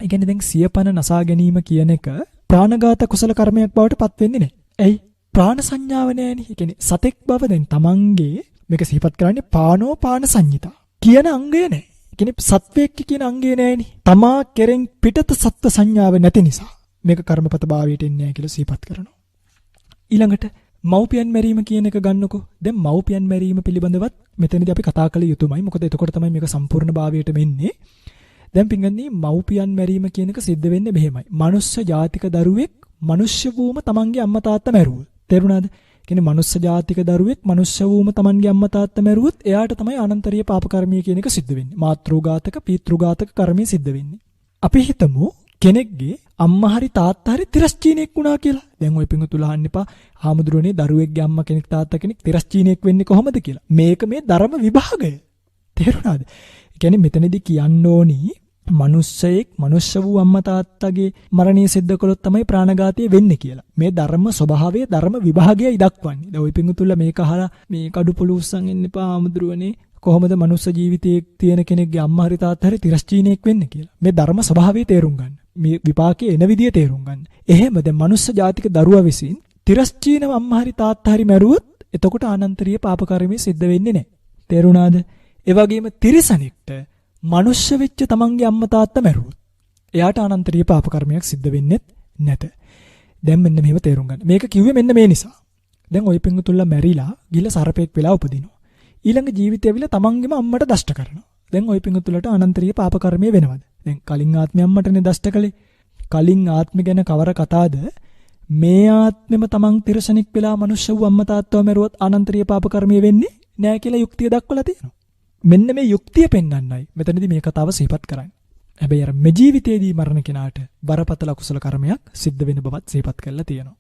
ඒ කියන්නේ දැන් සියපන නසා ගැනීම කියන එක ප්‍රාණඝාත කුසල කර්මයක් බවට පත් වෙන්නේ නැහැ. ඇයි? ප්‍රාණ සංඥාව නැහැනේ. ඒ කියන්නේ සතෙක් බව දැන් තමන්ගේ මේක සිහිපත් කරන්නේ පානෝ පාන සංහිතා කියන අංගය නැහැ. ඒ කියන්නේ සත්වයක් කියන අංගය නැහැනේ. තමා කෙරෙන් පිටත සත්ව සංඥාව නැති නිසා මේක කර්මපත භාවයට එන්නේ නැහැ කියලා සිහිපත් කරනවා. ඊළඟට මව්පියන් මැරීම කියන එක ගන්නකො. දැන් මව්පියන් මැරීම පිළිබඳවත් මෙතනදී අපි කතා කළ යුතුමයි. මොකද එතකොට තමයි මේක සම්පූර්ණ භාවයට වෙන්නේ. දැන් පින්ගන්නේ මව්පියන් මැරීම කියන එක සිද්ධ වෙන්නේ මෙහෙමයි. මනුස්ස ජාතික දරුවෙක් මනුෂ්‍ය වූම තමන්ගේ අම්මා තාත්තා මැරුවොත්. තේරුණාද? කියන්නේ මනුස්ස ජාතික දරුවෙක් මනුෂ්‍ය වූම තමන්ගේ අම්මා තාත්තා මැරුවොත් එයාට තමයි අනන්තරීය පාප කර්මය කියන එක සිද්ධ වෙන්නේ. මාතෘඝාතක පීතෘඝාතක කර්මය සිද්ධ වෙන්නේ. අපි හිතමු කෙනෙක්ගේ අම්මා හරි තාත්තා හරි තිරස්චීනෙක් වුණා කියලා. දැන් ඔය පිංගුතුල අහන්න එපා. හාමුදුරනේ දරුවෙක්ගේ අම්මා කෙනෙක් තාත්තා කෙනෙක් තිරස්චීනෙක් වෙන්නේ කොහොමද කියලා. මේක මේ ධර්ම විභාගය. තේරුණාද? ඒ කියන්නේ මෙතනදී කියන්න ඕනි මනුස්සයෙක් මනුෂ්‍ය වූ අම්මා තාත්තගේ මරණය සිද්ධ කළොත් තමයි ප්‍රාණඝාතය වෙන්නේ කියලා. මේ ධර්ම ස්වභාවය ධර්ම විභාගයයි දක්වන්නේ. දැන් ওই පිංගුතුල්ලා මේක අහලා මේ කඩුපොළු උස්සන් එන්න එපා ආමුදුරනේ කොහොමද මනුස්ස ජීවිතයේ තියෙන කෙනෙක්ගේ අම්මා හරි තාත්තා හරි තිරස්චීනෙක් වෙන්නේ කියලා. මේ ධර්ම ස්වභාවය තේරුම් ගන්න. මේ විපාකයේ එන විදිය තේරුම් ගන්න. එහෙම දැන් මනුස්ස ජාතික දරුවා විසින් තිරස්චීනව අම්මා හරි තාත්තා හරි මැරුවොත් එතකොට අනන්තරීය පාප කර්මය සිද්ධ වෙන්නේ නැහැ. තේරුණාද? ඒ වගේම තිරසනෙක්ට මනුෂ්‍ය වෙච්ච තමන්ගේ අම්මා තාත්තා මැරුවොත් එයාට අනන්තරීය පාප කර්මයක් සිද්ධ වෙන්නේ නැත. දැන් මෙන්න මේව තේරුම් ගන්න. මේක කිව්වේ මෙන්න මේ නිසා. දැන් ওই පිංගුතුල්ලා මැරිලා ගිහලා සරපෙක් වෙලා උපදිනවා. ඊළඟ ජීවිතය ඇවිල්ලා තමන්ගේම අම්මට දෂ්ට කරනවා. දැන් ওই පිංගුතුලට අනන්තරීය පාප කර්මය වෙනවද? දැන් කලින් ආත්මේ අම්මටනේ දෂ්ට කළේ. කලින් ආත්මේ ගැන කවර කතාවද? මේ ආත්මෙම තමන් තිරසනෙක් වෙලා මනුෂ්‍ය වූ අම්මා තාත්තව මැරුවොත් අනන්තරීය පාප කර්මය වෙන්නේ නැහැ කියලා යුක්තිය දක්වලා තියෙනවා. මෙන්න මේ යුක්තිය පෙන්වන්නයි මෙතනදී මේ කතාව සිහිපත් කරන්නේ. හැබැයි අර මේ ජීවිතයේදී මරණ කෙනාට බරපතල අකුසල කර්මයක් සිද්ධ වෙන බවත් සිහිපත් කරලා තියෙනවා.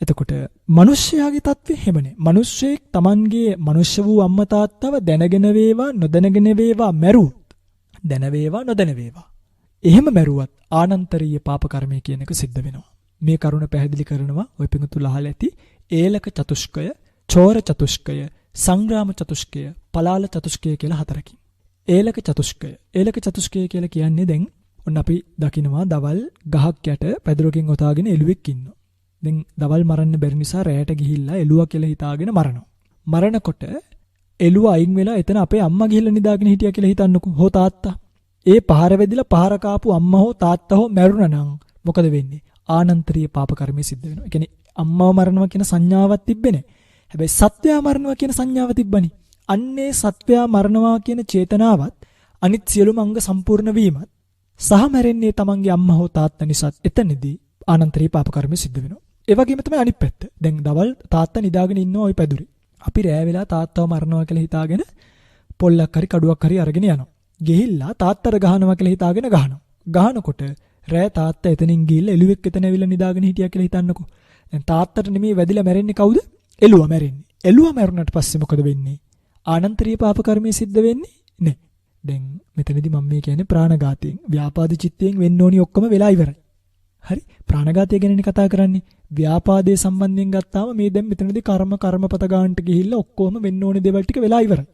එතකොට මිනිස්යාගේ தත්ත්වය හැමනේ. මිනිස්සෙක් Tamanගේ මනුෂ්‍ය වූ අම්මා තාත්තව දැනගෙන වේවා නොදැනගෙන වේවා මැරුවොත් දැන වේවා නොදැන වේවා එහෙම මැරුවත් ආනන්තරීය පාප කර්මය කියන එක සිද්ධ වෙනවා. මේ කරුණ පැහැදිලි කරනවා ඔය පිඟුතුල අහලා ඇති ඒලක චතුෂ්කය, චෝර චතුෂ්කය, සංග්‍රාම චතුෂ්කය, පලාල චතුෂ්කය කියලා හතරකින්. ඒලක චතුෂ්කය කියලා කියන්නේ දැන් ඔන්න අපි දකිනවා දවල් ගහක් යට පැදුරකින් ඔතාගෙන එළුවෙක් ඉන්නවා. දැන් දවල් මරන්න බැරි නිසා රැයට ගිහිල්ලා එළුවා කියලා හිතාගෙන මරනවා. මරනකොට එළුව අයින් වෙලා එතන අපේ අම්මා ගිහිල්ලා නිදාගෙන හිටියා කියලා හිතන්නකෝ. හෝ තාත්තා. ඒ පහර වැදිලා පහර කාපු අම්මා හෝ තාත්තා හෝ මැරුණා නම් මොකද වෙන්නේ? ආනන්තරීය පාප කර්මය සිද්ධ වෙනවා. ඒ කියන්නේ අම්මව මරනවා කියන සංඥාවක් තිබ්බේ නැහැ. හැබැයි සත්වයා මරනවා කියන සංඥාව තිබ්බනේ. අන්නේ සත්වයා මරනවා කියන චේතනාවත් අනිත් සියලුම අංග සම්පූර්ණ වීමත් සහ මැරෙන්නේ තමන්ගේ අම්මා හෝ තාත්තා නිසා එතනදී ආනන්තරීය පාප කර්මය සිද්ධ වෙනවා. ඒ වගේම තමයි අනිත් පැත්ත. දැන් දවල් තාත්තා නිදාගෙන ඉන්නවා ওই පැදුරේ. අපි රෑ වෙලා තාත්තව මරනවා කියලා හිතාගෙන පොල්ලක් හරි කඩුවක් හරි අරගෙන යනවා. ගිහිල්ලා තාත්තට ගහනවා කියලා හිතාගෙන ගහනවා. ගහනකොට රෑ තාත්තා එතනින් ගිහිල්ලා එළුවෙක් එතන ඇවිල්ලා නිදාගෙන හිටියා කියලා හිතන්නකෝ. දැන් තාත්තට නෙමෙයි වැදිලා මැරෙන්නේ කවුද? එළුවා මැරෙන්නේ. එළුවා මැරුණාට පස්සේ මොකද වෙන්නේ? ආනන්තරීය පාප කර්මය සිද්ධ වෙන්නේ නැහැ. දැන් මෙතනදී මම මේ කියන්නේ ප්‍රාණඝාතයෙන්, ව්‍යාපාද චිත්තයෙන් වෙන්න ඕනි ඔක්කොම වෙලා ඉවරයි. හරි? ප්‍රාණඝාතය ගැනනේ කතා කරන්නේ. ව්‍යාපාදයේ සම්බන්ධයෙන් ගත්තාම මේ දැන් මෙතනදී කර්මපත ගන්නට ගිහිල්ලා ඔක්කොම වෙන්න ඕනි දේවල් ටික වෙලා ඉවරයි.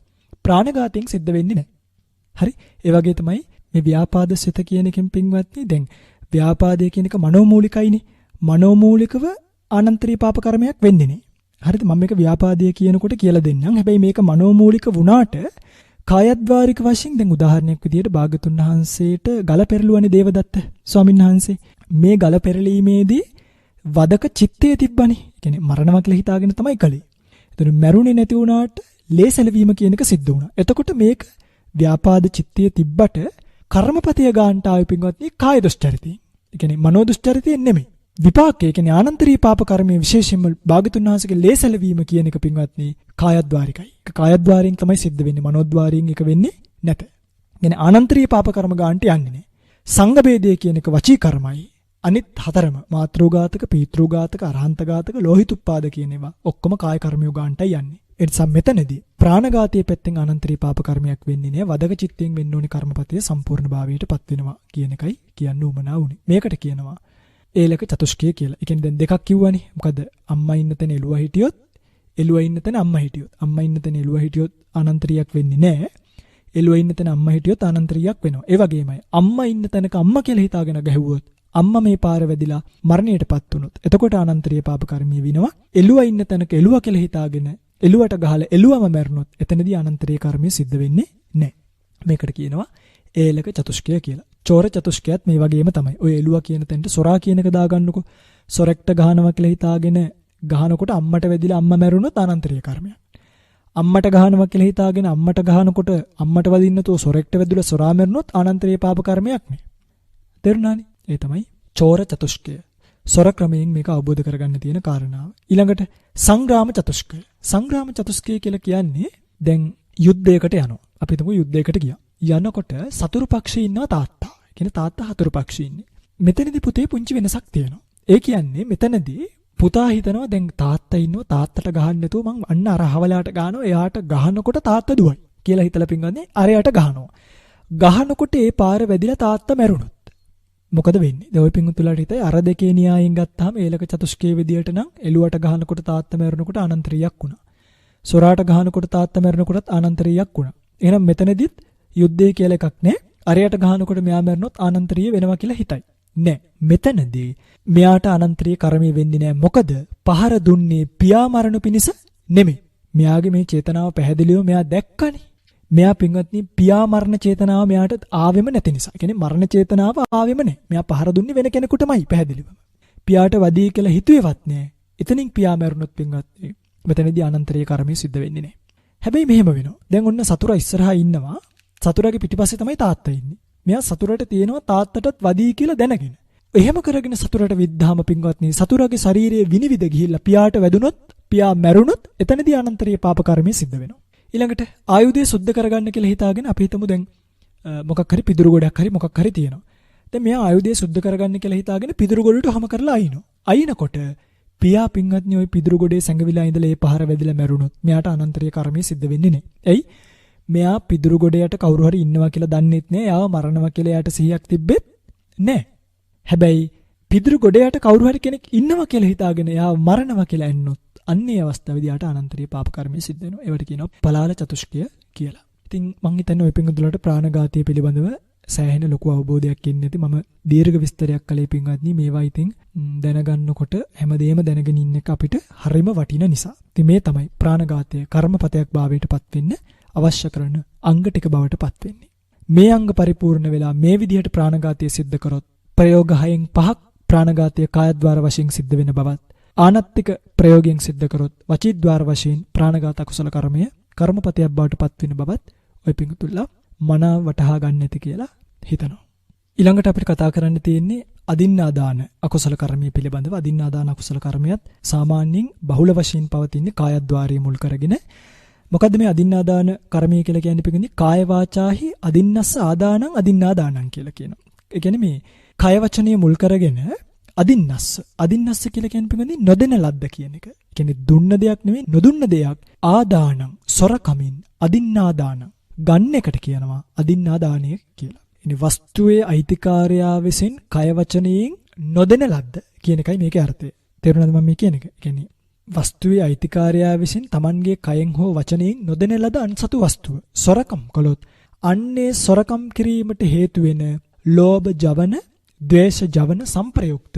ප්‍රාණඝාතයෙන් සිද්ධ වෙන්නේ නැහැ. හරි? ඒ වගේ තමයි මේ ව්‍යාපාද සිත කියන එකෙන් පින්වත්නි දැන් ව්‍යාපාදය කියන එක මනෝමූලිකයිනේ. මනෝමූලිකව ආනන්තරීය පාප කර්මයක් වෙන්නේ නැහැ. හරිද? මම මේක ව්‍යාපාදය කියනකොට කියලා දෙන්නම්. හැබැයි මේක මනෝමූලික වුණාට කායද්වාරික වශයෙන් දැන් උදාහරණයක් විදිහට භාගතුන් වහන්සේට ගල පෙරළුවනේ දේවදත්ත ස්වාමීන් වහන්සේ. මේ ගල පෙරලීමේදී වදක චිත්තය තිබ්බනේ. ඒ කියන්නේ මරණවා කියලා හිතාගෙන තමයි කළේ. එතන මැරුණේ නැති වුණාට ලේසැලවීම කියන එක සිද්ධ වුණා. එතකොට මේක ව්‍යාපාද චිත්තය තිබ්බට කර්මපතය ගන්නට ආවේ පින්වත්නි කාය දුස්චරිතයෙන්. ඒ කියන්නේ මනෝ දුස්චරිතයෙන් නෙමෙයි. විපාකයේ කියන්නේ ආනන්තරීය පාප කර්මයේ විශේෂයෙන්ම භාගතුන් වහන්සේගේ ලේසැලවීම කියන එක පින්වත්නි කායද්වාරිකයි. ඒක කායද්වාරයෙන් තමයි සිද්ධ වෙන්නේ. මනෝද්වාරයෙන් එක වෙන්නේ නැත. කියන්නේ ආනන්තරීය පාප කර්ම ගන්නට යන්නේ නැහැ. සංඝ ભેදය කියන එක වචී කර්මයි. අනිත් හතරම මාතෘඝාතක, පීතෘඝාතක, අරහන්තඝාතක, ලෝහිතුප්පාද කියන ඒවා ඔක්කොම කාය කර්මියෝ ගන්නටයි යන්නේ. ඒ නිසා මෙතනදී ප්‍රාණඝාතයේ පැත්තෙන් ආනන්තරීය පාප කර්මයක් වෙන්නේ නැහැ. වදක චිත්තයෙන් වෙන්න ඕනි කර්මපතේ සම්පූර්ණ භාවයටපත් වෙනවා කියන එකයි කියන්න උවමනා වුනේ. මේකට කියනවා ඒලක චතුෂ්කය කියලා. ඒ කියන්නේ දැන් දෙකක් කිව්වනේ. මොකද අම්මා ඉන්න තැන එළුවා හිටියොත්, එළුවා ඉන්න තැන අම්මා හිටියොත්. අම්මා ඉන්න තැන එළුවා හිටියොත් ආනන්තරියක් වෙන්නේ නැහැ. එළුවා ඉන්න තැන අම්මා හිටියොත් ආනන්තරියක් වෙනවා. ඒ වගේමයි අම්මා ඉන්න තැනක අම්මා කියලා හිතාගෙන ගැහුවොත් අම්මා මේ පාර වැදිලා මරණයටපත් වුණොත් එතකොට ආනන්තරීය පාප කර්මය විනවා. එළුවා ඉන්න තැනක එළුවා කියලා හිතාගෙන එළුවට ගහලා එළුවම මැරුණොත් එතනදී ආනන්තරීය කර්මය සිද්ධ වෙන්නේ නැහැ. මේකට කියනවා ඒලක චතුෂ්කය කියලා. චෝර චතුෂ්කයත් මේ වගේම තමයි. ඔය එළුවා කියන තැනට සොරා කියන එක දාගන්නකො. සොරෙක්ට ගහනවා කියලා හිතාගෙන ගහනකොට අම්මට වැදිලා අම්මා මැරුණොත් ආනන්තරීය කර්මයක්. අම්මට ගහනවා කියලා හිතාගෙන අම්මට ගහනකොට අම්මට වදින්න තෝ සොරෙක්ට වැදිලා සොරා මැරුණොත් ආනන්තරීය පාප කර්මයක් නේ. තේරුණානේ? ඒ තමයි චෝර චතුෂ්කය. සොර ක්‍රමයෙන් මේක අවබෝධ කරගන්න තියෙන කාරණාව. ඊළඟට සංග්‍රාම චතුෂ්කය. සංග්‍රාම චතුෂ්කය කියලා කියන්නේ දැන් යුද්ධයකට යනවා. අපි හිතමු යුද්ධයකට ගියා. යනකොට සතුරු පක්ෂයේ ඉන්නවා තාත්තා. කියන්නේ තාත්තා හතුරු පක්ෂයේ ඉන්නේ. මෙතනදී පුතේ පුංචි වෙනසක් තියෙනවා. ඒ කියන්නේ මෙතනදී පුතා හිතනවා දැන් තාත්තා ඉන්නවා තාත්තට ගහන්න නැතුව මං අන්න අර හවලාට ගහනවා. එයාට ගහනකොට තාත්තා දුවයි කියලා හිතලා පින්වන්නේ අරයට ගහනවා. ගහනකොට ඒ පාර වැදිලා තාත්තා මැරුණොත් මොකද වෙන්නේ? දැන් ඔය පින්තුලාට හිතයි අර දෙකේ න්‍යායෙන් ගත්තාම ඒලක චතුෂ්කයේ විදියට නම් එළුවට ගහනකොට තාත්තා මැරුණකොට ආනන්තරියක් වුණා. සොරාට ගහනකොට තාත්තා මැරුණකොටත් ආනන්තරියක් වුණා. එහෙනම් මෙතනදිත් යුද්ධය කියලා එකක් නැහැ. අරයට ගහනකොට මෙයා මැරුණොත් ආනන්තරිය වෙනවා කියලා හිතයි. නෑ. මෙතනදී මෙයාට ආනන්තරිය කර්මය වෙන්නේ නැහැ. මොකද පහර දුන්නේ පියා මරණු පිණිස නෙමෙයි. මෙයාගේ මේ චේතනාව පැහැදිලිව මෙයා දැක්කනේ. මෙයා පින්වත්නි පියා මරණ චේතනාව මෙයාට ආවෙම නැති නිසා. ඒ කියන්නේ මරණ චේතනාව ආවෙම නැහැ. මෙයා පහර දුන්නේ වෙන කෙනෙකුටමයි පැහැදිලිවම. පියාට වදී කියලා හිතුවේවත් නැහැ. එතනින් පියා මැරුණොත් පින්වත්නි මෙතනදී ආනන්තරීය කර්මය සිද්ධ වෙන්නේ නැහැ. හැබැයි මෙහෙම වෙනවා. දැන් ඔන්න සතුරා ඉස්සරහා ඉන්නවා. සතුරාගේ පිටිපස්සේ තමයි තාත්තා ඉන්නේ. මෙයා සතුරට තියෙනවා තාත්තටත් වදී කියලා දැනගෙන. එහෙම කරගෙන සතුරට විද්ධාම පින්වත්නි සතුරාගේ ශරීරයේ විනිවිද ගිහිල්ලා පියාට වැදුනොත් පියා මැරුණොත් එතනදී ආනන්තරීය පාප කර්මය සිද්ධ වෙනවා. ඊළඟට ආයුධය සුද්ධ කරගන්න කියලා හිතාගෙන අපි හිතමු දැන් මොකක් හරි පිදුරු ගොඩක් හරි මොකක් හරි තියෙනවා. දැන් මෙයා ආයුධය සුද්ධ කරගන්න කියලා හිතාගෙන පිදුරු ගොඩට හැම කරලා අයිනෝ. අයිනකොට පියා පින්වත්නි ওই පිදුරු ගොඩේ සැඟවිලා ඉඳලා ඒ පහර වැදිලා මැරුණොත් මෙයාට අනන්තරීය කර්මය සිද්ධ වෙන්නේ නැහැ. එයි මෙයා පිදුරු ගොඩයට කවුරු හරි ඉන්නවා කියලා දන්නෙත් නැහැ. යාව මරනවා කියලා යාට සිහියක් තිබෙත් නැහැ. හැබැයි පිදුරු ගොඩයට කවුරු හරි කෙනෙක් ඉන්නවා කියලා හිතාගෙන යාව මරනවා කියලා එන්නොත් අන්නේ අවස්ථාවේදී යාට අනන්තරීය පාප කර්මය සිද්ධ වෙනවා. ඒවට කියනවා පලාල චතුෂ්කය කියලා. ඉතින් මං හිතන්නේ ඔය පිංගුදුලට ප්‍රාණඝාතය පිළිබඳව සෑහෙන ලොකු අවබෝධයක් ඉන්නේ නැති මම දීර්ඝ විස්තරයක් කළේ පින්වත්නි මේවා ඉතින් දැනගන්නකොට හැමදේම දැනගෙන ඉන්න එක අපිට හරිම වටින නිසා. ඉතින් මේ තමයි ප්‍රාණඝාතය කර්මපතයක් භාවයටපත් වෙන්න අවශ්‍ය කරන අංග ටික බවටපත් වෙන්නේ. මේ අංග පරිපූර්ණ වෙලා මේ විදිහට ප්‍රාණඝාතය සිද්ධ කරොත් ප්‍රයෝග 6න් 5ක් ප්‍රාණඝාතය කායද්වාර වශයෙන් සිද්ධ වෙන බවත් ආනත්තික ප්‍රයෝගයෙන් සිද්ධ කරොත් වචීද්වාර වශයෙන් ප්‍රාණඝාත අකුසල කර්මය කර්මපතයක් බවටපත් වෙන බවත් ඔය පිංගුතුල්ලා මනාව වටහා ගන්න ඇති කියලා හිතනවා. ඊළඟට අපිට කතා කරන්න තියෙන්නේ අදින්නාදාන අකුසල කර්මය පිළිබඳව. අදින්නාදාන අකුසල කර්මයක් සාමාන්‍යයෙන් බහුල වශයෙන් පවතින්නේ කායද්වාරයේ මුල් කරගෙන. මොකද්ද මේ අදින්නාදාන කර්මය කියලා කියන්නේ පිටින්නේ කාය වාචාහි අදින්නස්ස ආදානං අදින්නාදානං කියලා කියනවා. ඒ කියන්නේ මේ කය වචනය මුල් කරගෙන අදින්නස්ස කියලා කියන්නේ පිටින්නේ නොදෙන ලද්ද කියන එක. ඒ කියන්නේ දුන්න දෙයක් නෙමෙයි නොදුන්න දෙයක් ආදානං සොරකමින් අදින්නාදානං ගන්න එකට කියනවා අදින්නාදානය කියලා. ඉතින් වස්තුවේ අයිතිකාරයා විසින් කය වචනයෙන් නොදෙන ලද්ද කියන එකයි මේකේ අර්ථය. තේරුණාද මම මේ කියන එක? ඒ කියන්නේ වස්තුවේ අයිතිකාරයා විසින් Tamanගේ කයෙන් හෝ වචනයෙන් නොදෙන ලද අන්සතු වස්තුව සොරකම් කළොත් අන්නේ සොරකම් කිරීමට හේතු වෙන ලෝභ ජවන, ද්වේෂ ජවන සංප්‍රයුක්ත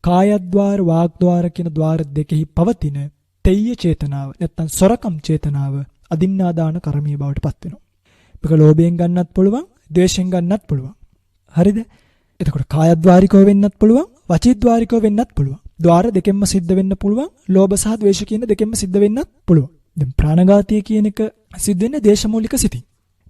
කායද්වාර වාග්ද්වාර කියන ద్వාර දෙකෙහි පවතින තෙය්‍ය චේතනාව නැත්නම් සොරකම් චේතනාව අදින්නාදාන කර්මීය බවට පත් වෙනවා. මේක ලෝභයෙන් ගන්නත් පුළුවන්, ද්වේෂයෙන් ගන්නත් පුළුවන්. හරිද? එතකොට කායද්වාරිකව වෙන්නත් පුළුවන්, වචීද්වාරිකව වෙන්නත් පුළුවන්. ద్వාර දෙකෙන්ම සිද්ධ වෙන්න පුළුවන්. ලෝභ සහ ද්වේෂ කියන දෙකෙන්ම සිද්ධ වෙන්නත් පුළුවන්. දැන් ප්‍රාණඝාතය කියන එක සිද්ධ වෙන්නේ දේශමූලික සිතින්.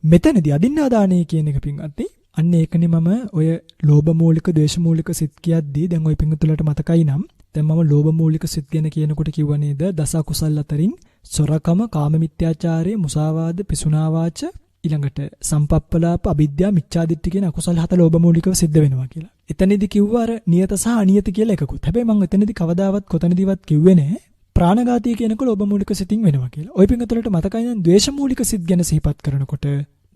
මෙතනදී අදින්නාදානය කියන එක පින්වත්නි අන්න ඒකනේ මම ඔය ලෝභ මූලික ද්වේෂ මූලික සිත් කියද්දී දැන් ඔය පින්තුලට මතකයි නම් දැන් මම ලෝභ මූලික සිත් ගැන කියනකොට කිව්ව නේද දස අකුසල් අතරින් සොරකම කාම මිත්‍යාචාරය මුසාවාද පිසුනා වාච ඊළඟට සම්පප්පලාප අවිද්‍යාව මිච්ඡාදිට්ඨි කියන අකුසල් හත ලෝභ මූලිකව සිද්ධ වෙනවා කියලා. එතනදී කිව්වා අර නියත සහ අනියත කියලා එකකුත්. හැබැයි මම එතනදී කවදාවත් කොතනදීවත් කිව්වේ නෑ ප්‍රාණඝාතය කියනකොට ලෝභ මූලික සිතින් වෙනවා කියලා. ඔය පින්තුලට මතකයි නම් ද්වේෂ මූලික සිත් ගැන සිහිපත් කරනකොට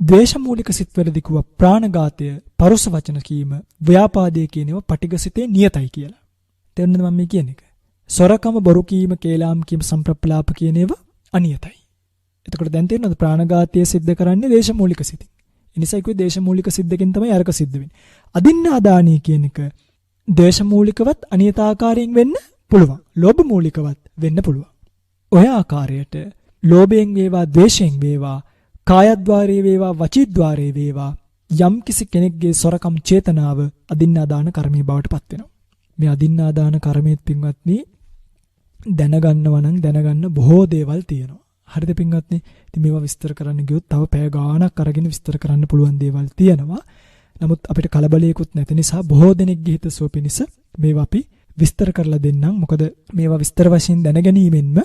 ද්වේෂ මූලික සිත් වලදී කිව්වා ප්‍රාණඝාතය පරුස වචන කීම ව්‍යාපාදයේ කියනවා පටිඝ සිතේ නියතයි කියලා. තේරුණාද මම මේ කියන එක? සොරකම බොරු කීම කේලාම් කීම සම්ප්‍රප්ලාප කියන ඒවා අනියතයි. එතකොට දැන් තේරෙනවද ප්‍රාණඝාතය සිද්ධ කරන්නේ ද්වේෂ මූලික සිතින්. ඒ නිසා කිව්වේ ද්වේෂ මූලික සිද්දකින් තමයි අරක සිද්ධ වෙන්නේ. අදින්නාදානී කියන එක ද්වේෂ මූලිකවත් අනියතාකාරයෙන් වෙන්න පුළුවන්. ලෝභ මූලිකවත් වෙන්න පුළුවන්. ඔය ආකාරයට ලෝභයෙන් වේවා ද්වේෂයෙන් වේවා කායද්වාරයේ වේවා වචීද්වාරයේ වේවා යම් කිසි කෙනෙක්ගේ සොරකම් චේතනාව අදින්නාදාන කර්මයේ බවට පත් වෙනවා. මේ අදින්නාදාන කර්මයේත් පින්වත්නි දැනගන්නවා නම් දැනගන්න බොහෝ දේවල් තියෙනවා. හරිද පින්වත්නි? ඉතින් මේවා විස්තර කරන්න ගියොත් තව පැය ගාණක් අරගෙන විස්තර කරන්න පුළුවන් දේවල් තියෙනවා. නමුත් අපිට කලබලයකුත් නැති නිසා බොහෝ දෙනෙක්ගේ හිතසුව පිණිස මේවා අපි විස්තර කරලා දෙන්නම්. මොකද මේවා විස්තර වශයෙන් දැනගැනීමෙන්ම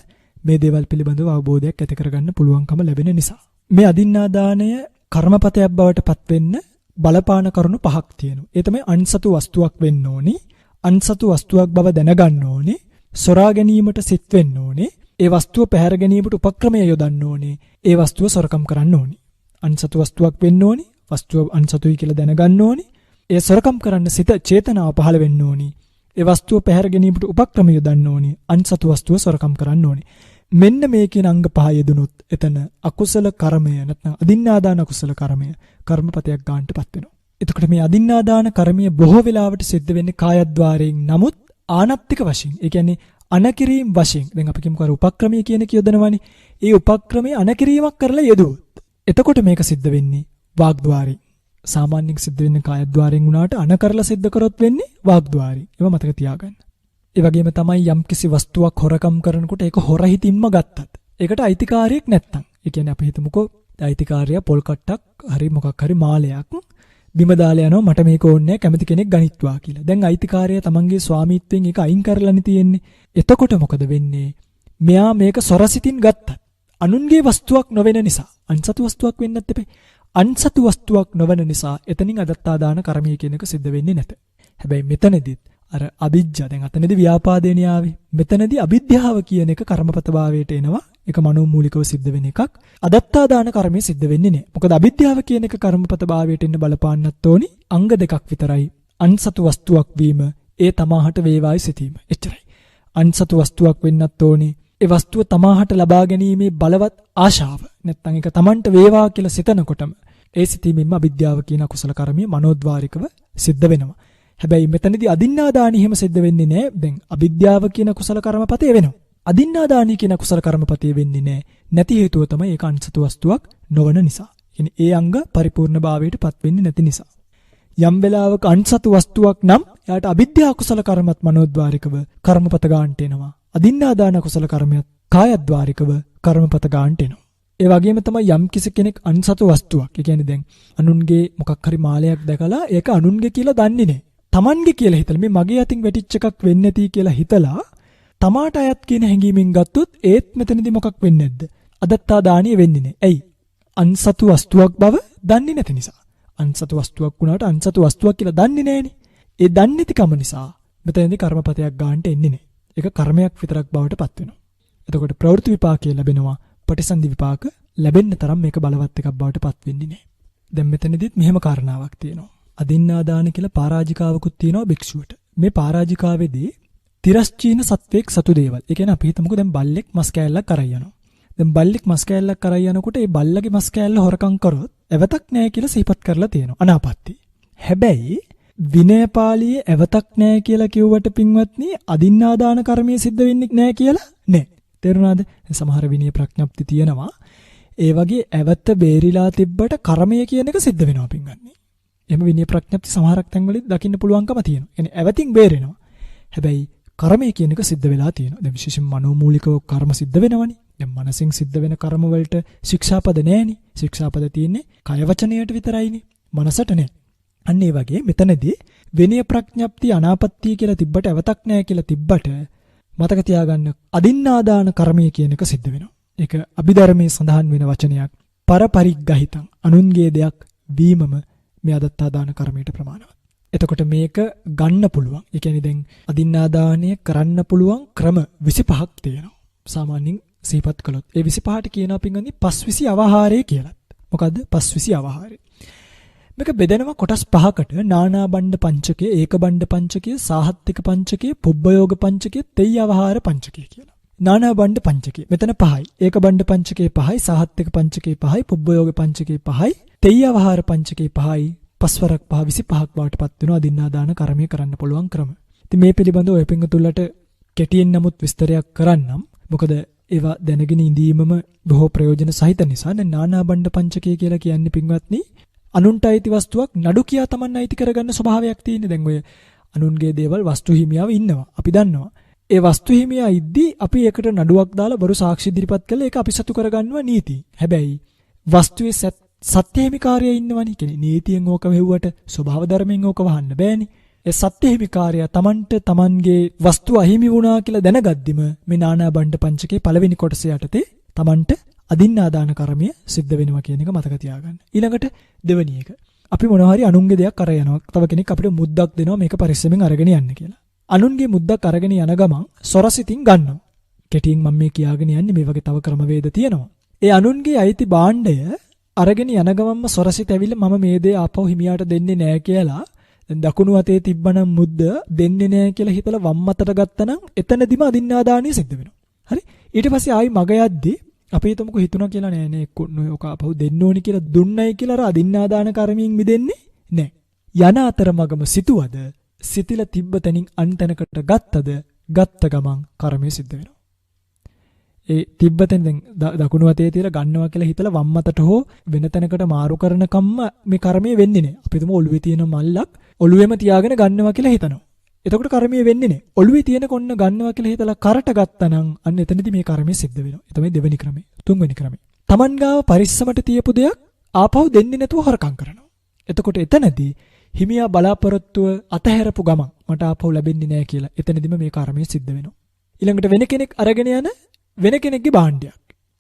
මේ දේවල් පිළිබඳව අවබෝධයක් ඇති කරගන්න පුළුවන්කම ලැබෙන නිසා. මේ අදින්නාදානය කර්මපතයක් බවට පත් වෙන්න බලපාන කරුණු පහක් තියෙනවා. ඒ තමයි අන්සතු වස්තුවක් වෙන්න ඕනි, අන්සතු වස්තුවක් බව දැනගන්න ඕනි, සොරා ගැනීමට සිත් වෙන්න ඕනි, ඒ වස්තුව පැහැර ගැනීමට උපක්‍රමය යොදන්න ඕනි, ඒ වස්තුව සොරකම් කරන්න ඕනි. අන්සතු වස්තුවක් වෙන්න ඕනි, වස්තුව අන්සතුයි කියලා දැනගන්න ඕනි, ඒ සොරකම් කරන්න සිත චේතනාව පහළ වෙන්න ඕනි, ඒ වස්තුව පැහැර ගැනීමට උපක්‍රමය යොදන්න ඕනි, අන්සතු වස්තුව සොරකම් කරන්න ඕනි. මෙන්න මේ කියන අංග පහ යෙදුනොත් එතන අකුසල කර්මය නැත්නම් අදින්නාදාන අකුසල කර්මය කර්මපතයක් ගන්නටපත් වෙනවා. එතකොට මේ අදින්නාදාන කර්මය බොහෝ වෙලාවට සිද්ධ වෙන්නේ කායද්්වාරයෙන්. නමුත් ආනත්තික වශයෙන්, ඒ කියන්නේ අනකිරීම වශයෙන්. දැන් අපි කියමුකෝ උපක්‍රමය කියන එක යොදනවානේ. ඒ උපක්‍රමයේ අනකිරීමක් කරලා යෙදුවොත් එතකොට මේක සිද්ධ වෙන්නේ වාග්ද්්වාරයෙන්. සාමාන්‍යයෙන් සිද්ධ වෙන්නේ කායද්්වාරයෙන් වුණාට අනකරලා සිද්ධ කරොත් වෙන්නේ වාග්ද්්වාරයෙන්. ඒව මතක තියාගන්න. ඒ වගේම තමයි යම් කිසි වස්තුවක් හොරකම් කරනකොට ඒක හොර හිතින්ම ගත්තත් ඒකට අයිතිකාරයෙක් නැත්තම්. ඒ කියන්නේ අපි හිතමුකෝ අයිතිකාරයා පොල් කට්ටක් හරි මොකක් හරි මාලයක් බිම දාලා යනවා මට මේක ඕනේ නැහැ කැමති කෙනෙක් ගනිත්වා කියලා. දැන් අයිතිකාරයා තමන්ගේ ස්වාමීත්වයෙන් ඒක අයින් කරලානේ තියෙන්නේ. එතකොට මොකද වෙන්නේ? මෙයා මේක සොරසිතින් ගත්තත් අනුන්ගේ වස්තුවක් නොවන නිසා අන්සතු වස්තුවක් වෙන්නත් එපේ. අන්සතු වස්තුවක් නොවන නිසා එතනින් අදත්තාදාන කර්මය කියන එක සිද්ධ වෙන්නේ නැත. හැබැයි මෙතනදිත් අර අවිජ්ජා දැන් අතනදී ව්‍යාපාදේනිය ආවේ. මෙතනදී අවිද්‍යාව කියන එක කර්මපත භාවයට එනවා. ඒක මනෝමූලිකව සිද්ධ වෙන එකක්. අදත්තාදාන කර්මය සිද්ධ වෙන්නේ නැහැ. මොකද අවිද්‍යාව කියන එක කර්මපත භාවයට එන්න බලපාන්නත් ඕනි. අංග දෙකක් විතරයි. අන්සතු වස්තුවක් වීම ඒ තමාහට වේවායි සිටීම. එච්චරයි. අන්සතු වස්තුවක් වෙන්නත් ඕනි. ඒ වස්තුව තමාහට ලබා ගැනීමේ බලවත් ආශාව. නැත්නම් ඒක තමන්ට වේවා කියලා සිතනකොටම ඒ සිතීමෙන්ම අවිද්‍යාව කියන අකුසල කර්මය මනෝද්වාරිකව සිද්ධ වෙනවා. හැබැයි මෙතනදී අදින්නාදානී හිම සිද්ධ වෙන්නේ නැහැ. දැන් අවිද්‍යාව කියන කුසල කර්මපතේ වෙනවා. අදින්නාදානී කියන කුසල කර්මපතේ වෙන්නේ නැහැ. නැති හේතුව තමයි ඒක අනිසතු වස්තුවක් නොවන නිසා. කියන්නේ ඒ අංග පරිපූර්ණ භාවයටපත් වෙන්නේ නැති නිසා. යම් වෙලාවක අනිසතු වස්තුවක් නම් එයාට අවිද්‍යා කුසල කර්මත් මනෝද්වාරිකව කර්මපත ගන්නට එනවා. අදින්නාදාන කුසල කර්මයක් කායද්වාරිකව කර්මපත ගන්නට එනවා. ඒ වගේම තමයි යම් කිසි කෙනෙක් අනිසතු වස්තුවක්. ඒ කියන්නේ දැන් අනුන්ගේ මොකක් හරි මාලයක් දැකලා ඒක අනුන්ගේ කියලා දන්නේ නැහැ. Tamange කියලා හිතලා මේ මගේ අතින් වැටිච්ච එකක් වෙන්නේ නැති කියලා හිතලා තමාට අයත් කියන හැඟීමෙන් ගත්තොත් ඒත් මෙතනදී මොකක් වෙන්නේ නැද්ද? අදත්තා දානිය වෙන්නේ නැහැ. ඇයි? අන්සතු වස්තුවක් බව දන්නේ නැති නිසා. අන්සතු වස්තුවක් වුණාට අන්සතු වස්තුවක් කියලා දන්නේ නැහනේ. ඒ දන්නේ නැතිකම නිසා මෙතනදී කර්මපතයක් ගන්නට එන්නේ නැහැ. ඒක කර්මයක් විතරක් බවට පත් වෙනවා. එතකොට ප්‍රවෘත්ති විපාකය ලැබෙනවා. ප්‍රතිසන්දි විපාක ලැබෙන්න තරම් මේක බලවත් එකක් බවට පත් වෙන්නේ නැහැ. දැන් මෙතනදිත් මෙහෙම කාරණාවක් තියෙනවා. අදින්නාදාන කියලා පරාජිකාවකුත් තියෙනවා භික්ෂුවට. මේ පරාජිකාවේදී තිරස්චීන සත්වයක් සතු දේවල්. ඒ කියන්නේ අපි හිතමුකෝ දැන් බල්ලෙක් මස් කෑල්ලක් අරන් යනවා. දැන් බල්ලෙක් මස් කෑල්ලක් අරන් යනකොට ඒ බල්ලගේ මස් කෑල්ල හොරකම් කරොත් එවතක් නැහැ කියලා සිහිපත් කරලා තියෙනවා. අනාපත්‍ති. හැබැයි විනය පාළියේ එවතක් නැහැ කියලා කිව්වට පින්වත්නි අදින්නාදාන කර්මයේ සිද්ධ වෙන්නේ නැහැ කියලා නෑ. තේරුණාද? සමහර විනය ප්‍රඥප්ති තියෙනවා. ඒ වගේ එවත බේරිලා තිබ්බට කර්මය කියන එක සිද්ධ වෙනවා පින්වත්නි. එහෙම විනය ප්‍රඥප්ති සමහරක් තැන්වලදී දකින්න පුළුවන්කම තියෙනවා. يعني එවතින් බේරෙනවා. හැබැයි කර්මය කියන එක සිද්ධ වෙලා තියෙනවා. දැන් විශේෂයෙන් මනෝමූලිකව කර්ම සිද්ධ වෙනවනේ. දැන් මනසින් සිද්ධ වෙන කර්ම වලට ශික්ෂාපද නැහැනේ. ශික්ෂාපද තියෙන්නේ කය වචනයට විතරයිනේ. මනසට නෑ. අන්න ඒ වගේ මෙතනදී විනය ප්‍රඥප්ති අනාපත්‍ය කියලා තිබ්බට එවතක් නැහැ කියලා තිබ්බට මතක තියාගන්න අදින්නාදාන කර්මය කියන එක සිද්ධ වෙනවා. ඒක අභිධර්මයේ සඳහන් වෙන වචනයක්. පරපරිග්ගහිතං අනුන්ගේ දෙයක් වීමම මේ අදත්තා දාන කර්මයට ප්‍රමාණවත්. එතකොට මේක ගන්න පුළුවන්. ඒ කියන්නේ දැන් අදින්නාදානය කරන්න පුළුවන් ක්‍රම 25ක් තියෙනවා. සාමාන්‍යයෙන් සිහිපත් කළොත් ඒ 25ට කියනවා පින්වත්නි පස්විසි අවහාරය කියලා. මොකද්ද? පස්විසි අවහාරය. මේක බෙදෙනවා කොටස් 5කට. නානා බණ්ඩ පංචකය, ඒක බණ්ඩ පංචකය, සාහත්තික පංචකය, පුබ්බයෝග පංචකය, තෙය්‍ය අවහාර පංචකය කියලා. නානා බණ්ඩ පංචකය. මෙතන 5යි. ඒක බණ්ඩ පංචකය 5යි, සාහත්තික පංචකය 5යි, පුබ්බයෝග පංචකය 5යි, තෙය්‍ය අවහාර පංචකය 5යි. පස්වරක් 5 25ක් බවටපත් වෙනවා අදින්නාදාන කර්මය කරන්න පුළුවන් ක්‍රම. ඉතින් මේ පිළිබඳව ඔය පිංගුතුල්ලට කෙටියෙන් නමුත් විස්තරයක් කරන්නම්. මොකද ඒවා දැනගෙන ඉඳීමම බොහෝ ප්‍රයෝජන සහිත නිසා. දැන් නානා බණ්ඩ පංචකය කියලා කියන්නේ පින්වත්නි අනුන්ට අයිති වස්තුවක් නඩු කියා Taman අයිති කරගන්න ස්වභාවයක් තියෙන්නේ. දැන් ඔය අනුන්ගේ දේවල් වස්තු හිමියාව ඉන්නවා. අපි දන්නවා. ඒ වස්තු හිමියා ඉද්දී අපි ඒකට නඩුවක් දාලා බරු සාක්ෂි ඉදිරිපත් කළා ඒක අපි සතු කරගන්නවා නීති. හැබැයි වස්තුවේ සත්‍යහිමිකාරය ඉන්නවනේ. කියන්නේ නීතියෙන් ඕක වෙව්වට ස්වභාව ධර්මයෙන් ඕක වහන්න බෑනේ. ඒ සත්‍යහිමිකාරය Tamanට Tamanගේ වස්තුව අහිමි වුණා කියලා දැනගද්දිම මේ නානා බණ්ඩ පංචකේ පළවෙනි කොටස යටතේ Tamanට අදින්නාදාන කර්මය සිද්ධ වෙනවා කියන එක මතක තියාගන්න. ඊළඟට දෙවෙනි එක. අපි මොනවා හරි අනුන්ගේ දෙයක් අර යනවා. තව කෙනෙක් අපිට මුද්දක් දෙනවා මේක පරිස්සමෙන් අරගෙන යන්න කියලා. අනුන්ගේ මුද්දක් අරගෙන යන ගමන් සොරසිතින් ගන්නවා. කෙටියෙන් මම මේ කියාගෙන යන්නේ මේ වගේ තව ක්‍රමවේද තියෙනවා. ඒ අනුන්ගේ අයිති භාණ්ඩය අරගෙන යන ගමන්ම සොරසිත ඇවිල්ලා මම මේ දේ ආපහු හිමියාට දෙන්නේ නැහැ කියලා දැන් දකුණු අතේ තිබ්බනම් මුද්ද දෙන්නේ නැහැ කියලා හිතලා වම් අතට ගත්තනම් එතනදිම අදින්නාදානිය සිද්ධ වෙනවා. හරි? ඊට පස්සේ ආයි මග යද්දී අපි හිතමුකෝ හිතුණා කියලා නෑ නේ ඔක ආපහු දෙන්න ඕනි කියලා දුන්නයි කියලා අර අදින්නාදාන කර්මයෙන් මිදෙන්නේ නෑ. යන අතරමඟම සිටුවද සිතිල තිබ්බ තැනින් අන්තනකට ගත්තද ගත්ත ගමන් කර්මය සිද්ධ වෙනවා. ඒ තිබ්බතෙන් දැන් දකුණු අතේ තියලා ගන්නවා කියලා හිතලා වම් අතට හෝ වෙන තැනකට මාරු කරන කම්ම මේ කර්මය වෙන්නේ නැහැ. අපි හිතමු ඔළුවේ තියෙන මල්ලක් ඔළුවේම තියාගෙන ගන්නවා කියලා හිතනවා. එතකොට කර්මය වෙන්නේ නැහැ. ඔළුවේ තියෙන කොන්න ගන්නවා කියලා හිතලා කරට ගත්තනම් අන්න එතනදී මේ කර්මය සිද්ධ වෙනවා. ඒ තමයි දෙවෙනි ක්‍රමය. තුන්වෙනි ක්‍රමය. Taman ගාව පරිස්සමට තියපු දෙයක් ආපහු දෙන්නේ නැතුව හොරකම් කරනවා. එතකොට එතනදී හිමියා බලාපොරොත්තුව අතහැරපු ගමන් මට ආපහු ලැබෙන්නේ නැහැ කියලා එතනදිම මේ කර්මය සිද්ධ වෙනවා. ඊළඟට වෙන කෙනෙක් අරගෙන යන වෙන කෙනෙක්ගේ භාණ්ඩයක්.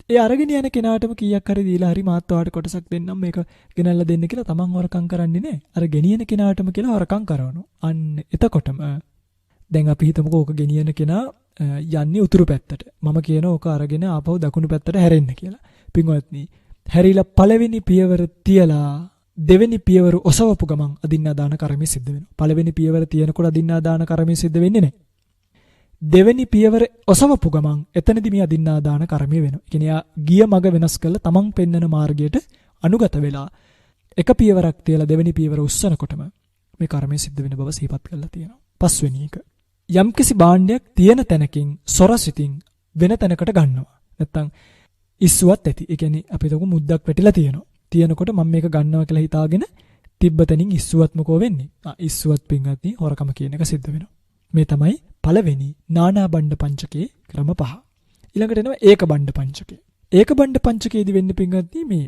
ඒ අරගෙන යන කෙනාටම කීයක් හරි දීලා හරි මාත් ඔයාලට කොටසක් දෙන්නම් මේක ගෙනල්ලා දෙන්න කියලා තමන් හොරකම් කරන්නේ නැහැ. අර ගෙනියන කෙනාටම කියලා හොරකම් කරනවා. අන්න එතකොටම දැන් අපි හිතමුකෝ ඕක ගෙනියන කෙනා යන්නේ උතුරු පැත්තට. මම කියනවා ඕක අරගෙන ආපහු දකුණු පැත්තට හැරෙන්න කියලා. පින්වත්නි, හැරිලා පළවෙනි පියවර තියලා දෙවෙනි පියවර ඔසවපු ගමන් අදින්නාදාන කර්මය සිද්ධ වෙනවා. පළවෙනි පියවර තියනකොට අදින්නාදාන කර්මය සිද්ධ වෙන්නේ නැහැ. දෙවෙනි පියවර ඔසවපු ගමන් එතනදී මේ අදින්නාදාන කර්මය වෙනවා. ඒ කියන්නේ ගිය මඟ වෙනස් කරලා තමන් පෙන්වන මාර්ගයට අනුගත වෙලා එක පියවරක් තියලා දෙවෙනි පියවර උස්සනකොටම මේ කර්මය සිද්ධ වෙන බව සිහිපත් කරලා තියෙනවා. පස්වෙනි එක. යම්කිසි භාණ්ඩයක් තියෙන තැනකින් සොරසිතින් වෙන තැනකට ගන්නවා. නැත්තම් ඉස්සුවත් ඇති. ඒ කියන්නේ අපි හිතමු මුද්දක් වැටිලා තියෙනවා. තියෙනකොට මම මේක ගන්නවා කියලා හිතාගෙන තිබ්බතනින් ඉස්සුවත් මොකෝ වෙන්නේ? ඉස්සුවත් පින්වත්නි හොරකම කියන එක සිද්ධ වෙනවා. මේ තමයි පළවෙනි නානා බණ්ඩ පංචකයේ ක්‍රම 5. ඊළඟට එනවා ඒක බණ්ඩ පංචකය. ඒක බණ්ඩ පංචකයේදී වෙන්නේ පින්වත්නි මේ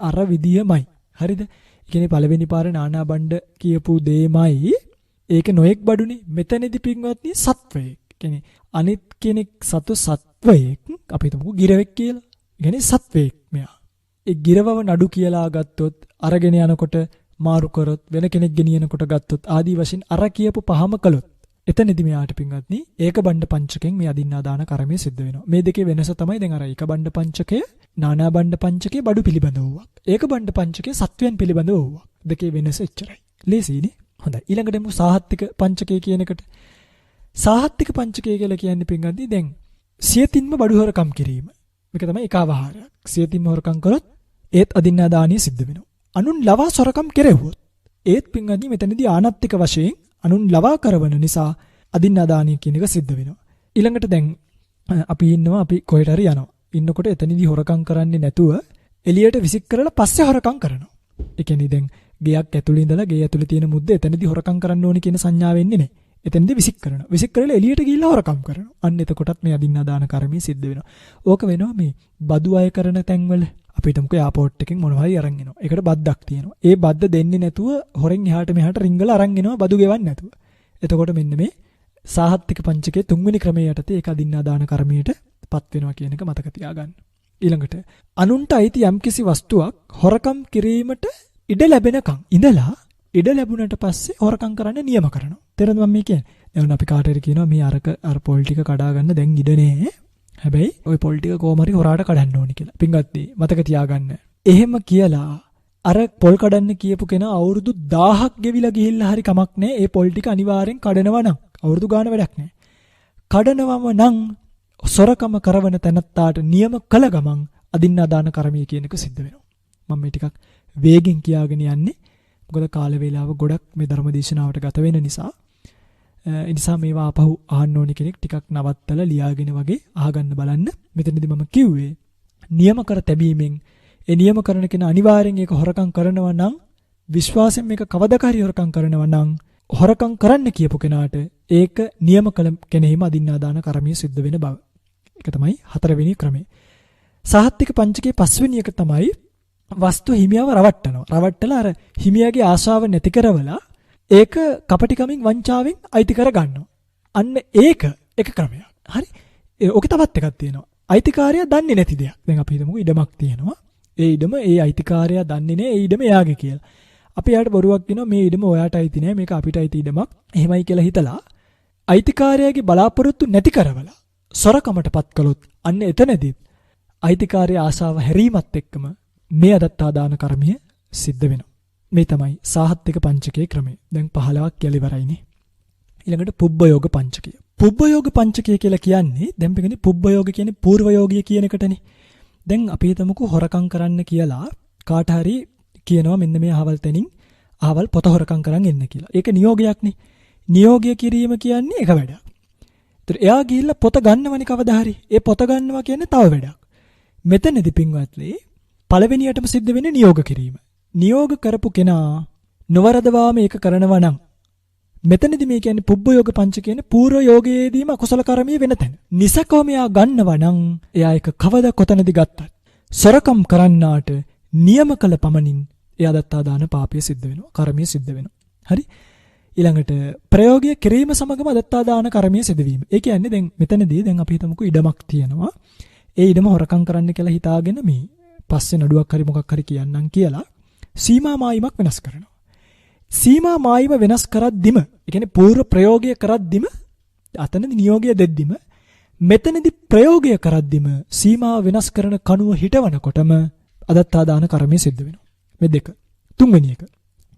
අර විදියමයි. හරිද? ඒ කියන්නේ පළවෙනි පාර නානා බණ්ඩ කියපු දෙයමයි ඒක නොඑක් බඩුනේ. මෙතනදී පින්වත්නි සත්වයෙක්. කියන්නේ අනිත් කෙනෙක් සතු සත්වයෙක් අපි හිතමුකෝ ගිරවෙක් කියලා. ඒ කියන්නේ සත්වයෙක් මෙයා. ඒ ගිරවව නඩු කියලා ගත්තොත් අරගෙන යනකොට මාරු කරොත් වෙන කෙනෙක් ගෙනියනකොට ගත්තොත් ආදී වශයෙන් අර කියපු පහම කළොත් එතනදී මෙයාට පින්වත්නි ඒක බණ්ඩ පංචකයෙන් මේ අදින්නා දාන කර්මය සිද්ධ වෙනවා. මේ දෙකේ වෙනස තමයි දැන් අර ඒක බණ්ඩ පංචකය නානා බණ්ඩ පංචකයේ බඩු පිළිබඳව වුවක්. ඒක බණ්ඩ පංචකයේ සත්වයන් පිළිබඳව වුවක්. දෙකේ වෙනස එච්චරයි. ලේසියිනේ. හොඳයි. ඊළඟට එමු සාහත්තික පංචකය කියන එකට. සාහත්තික පංචකය කියලා කියන්නේ පින්වත්නි දැන් සියතින්ම බඩු හොරකම් කිරීම. මේක තමයි ඒකාවහාරයක්. සියතින්ම හොරකම් කරොත් ඒත් අදින්නා දානිය සිද්ධ වෙනවා. අනුන් ලවා සොරකම් කෙරෙව්වොත් ඒත් පින්වත්නි මෙතනදී ආනත්තික වශයෙන් අනුන් ලවා කරවන නිසා අදින්නා දානිය කියන එක සිද්ධ වෙනවා. ඊළඟට දැන් අපි කොහෙට හරි යනවා. ඉන්නකොට එතනදී හොරකම් කරන්නේ නැතුව එළියට විසික් කරලා පස්සේ හොරකම් කරනවා. ඒ කියන්නේ දැන් ගෙයක් ඇතුළේ ඉඳලා ගේ ඇතුළේ තියෙන මුද්ද එතනදී හොරකම් කරන්න ඕනි කියන සංඥාව එන්නේ නැහැ. එතනදී විසික් කරනවා. විසික් කරලා එළියට ගිහිල්ලා හොරකම් කරනවා. අන්න එතකොටත් මේ අදින්නා දාන කර්මය සිද්ධ වෙනවා. ඕක වෙනවා මේ බදු අය කරන තැන්වල අපි හිතමුකෝ එයාපෝට් එකෙන් මොනවා හරි අරන් එනවා. ඒකට බද්දක් තියෙනවා. ඒ බද්ද දෙන්නේ නැතුව හොරෙන් එහාට මෙහාට රිංගලා අරන් එනවා බදු ගෙවන්නේ නැතුව. එතකොට මෙන්න මේ සාහත්තික පංචකයේ තුන්වෙනි ක්‍රමයේ යටතේ ඒක අදින්නා දාන කර්මයට පත් වෙනවා කියන එක මතක තියාගන්න. ඊළඟට අනුන්ට අයිති යම්කිසි වස්තුවක් හොරකම් කිරීමට ඉඩ ලැබෙනකන් ඉඳලා ඉඩ ලැබුණට පස්සේ හොරකම් කරන්න නියම කරනවා. තේරෙනවද මම මේ කියන්නේ? දැන් අපි කාට හරි කියනවා මේ අර පොල් ටික කඩා ගන්න දැන් ඉඩ නෑ. හැබැයි ওই පොල් ටික කොහොම හරි හොරාට කඩන්න ඕනි කියලා. පින්වත්නි මතක තියාගන්න. එහෙම කියලා අර පොල් කඩන්න කියපු කෙනා අවුරුදු 1000ක් ගෙවිලා ගිහිල්ලා හරි කමක් නෑ. ඒ පොල් ටික අනිවාර්යෙන් කඩනවා නම් අවුරුදු ගාන වැඩක් නෑ. කඩනවම නම් සොරකම කරවන තැනත්තාට නියම කළ ගමන් අදින්නා දාන කර්මය කියන එක සිද්ධ වෙනවා. මම මේ ටිකක් වේගෙන් කියාගෙන යන්නේ. මොකද කාල වේලාව ගොඩක් මේ ධර්ම දේශනාවට ගත වෙන නිසා. ඒ නිසා මේවා ආපහු අහන්න ඕනි කෙනෙක් ටිකක් නවත්තලා ලියාගෙන වගේ අහගන්න බලන්න. මෙතනදී මම කිව්වේ නියම කර තැබීමෙන් ඒ නියම කරන කෙනා අනිවාර්යෙන් ඒක හොරකම් කරනවා නම් විශ්වාසයෙන් මේක කවදාකාරී හොරකම් කරනවා නම් හොරකම් කරන්න කියපු කෙනාට ඒක නියම කළ කෙනෙහිම අදින්නා දාන කර්මය සිද්ධ වෙන බව. ඒක තමයි හතරවෙනි ක්‍රමය. සාහත්තික පංචකයේ පස්වෙනි එක තමයි වස්තු හිමියව රවට්ටනවා. රවට්ටලා අර හිමියාගේ ආශාව නැති කරවලා ඒක කපටිකමින් වංචාවෙන් අයිති කර ගන්නවා. අන්න ඒක එක ක්‍රමයක්. හරි. ඕකේ තවත් එකක් තියෙනවා. අයිතිකාරයා දන්නේ නැති දෙයක්. දැන් අපි හිතමුකෝ ඉඩමක් තියෙනවා. ඒ ඉඩම ඒ අයිතිකාරයා දන්නේ නැහැ ඒ ඉඩම එයාගේ කියලා. අපි එයාට බොරුවක් කියනවා මේ ඉඩම ඔයාට අයිති නෑ මේක අපිට අයිති ඉඩමක්. එහෙමයි කියලා හිතලා අයිතිකාරයාගේ බලාපොරොත්තු නැති කරවලා සොරකමටපත් කළොත් අන්න එතනදී අයිතිකාරයා ආශාව හැරීමත් එක්කම මේ අදත්තා දාන කර්මය සිද්ධ වෙනවා. මේ තමයි සාහත්තික පංචකයේ ක්‍රමය. දැන් 15ක් කියලා ඉවරයිනේ. ඊළඟට පුබ්බයෝග පංචකය. පුබ්බයෝග පංචකය කියලා කියන්නේ දැන් පිටින් පුබ්බයෝග කියන්නේ පූර්වයෝගිය කියන එකටනේ. දැන් අපි හිතමුකෝ හොරකම් කරන්න කියලා කාට හරි කියනවා මෙන්න මේ අහවල් තැනින් අහවල් පොත හොරකම් කරන් එන්න කියලා. ඒක නියෝගයක්නේ. නියෝගය කිරීම කියන්නේ එක වැඩක්. ඒතර එයා ගිහිල්ලා පොත ගන්නවනේ කවදා හරි. ඒ පොත ගන්නවා කියන්නේ තව වැඩක්. මෙතනදී පින්වත්නි පළවෙනියටම සිද්ධ වෙන්නේ නියෝග කිරීම. නියෝග කරපු කෙනා නොවරදවා මේක කරනවා නම් මෙතනදී මේ කියන්නේ පුබ්බයෝග පංච කියන්නේ පූර්ව යෝගයේදීම අකුසල කර්මයේ වෙන තැන. නිසකවම එයා ගන්නවා නම් එයා ඒක කවදා කොතනදී ගත්තත් සොරකම් කරන්නාට නියම කළ පමණින් එයා දත්තා දාන පාපය සිද්ධ වෙනවා. කර්මය සිද්ධ වෙනවා. හරි? ඊළඟට ප්‍රයෝගය කිරීම සමගම දත්තා දාන කර්මය සිද්ධ වීම. ඒ කියන්නේ දැන් මෙතනදී දැන් අපි හිතමුකෝ ඉඩමක් තියෙනවා. ඒ ඉඩම හොරකම් කරන්න කියලා හිතාගෙන මේ පස්සේ නඩුවක් හරි මොකක් හරි කියන්නම් කියලා සීමා මායිමක් වෙනස් කරනවා. සීමා මායිම වෙනස් කරද්දිම, ඒ කියන්නේ පූර්ව ප්‍රයෝගය කරද්දිම, අතනදී නියෝගය දෙද්දිම, මෙතනදී ප්‍රයෝගය කරද්දිම සීමාව වෙනස් කරන කණුව හිටවනකොටම අදත්තා දාන කර්මය සිද්ධ වෙනවා. මේ දෙක. තුන්වෙනි එක.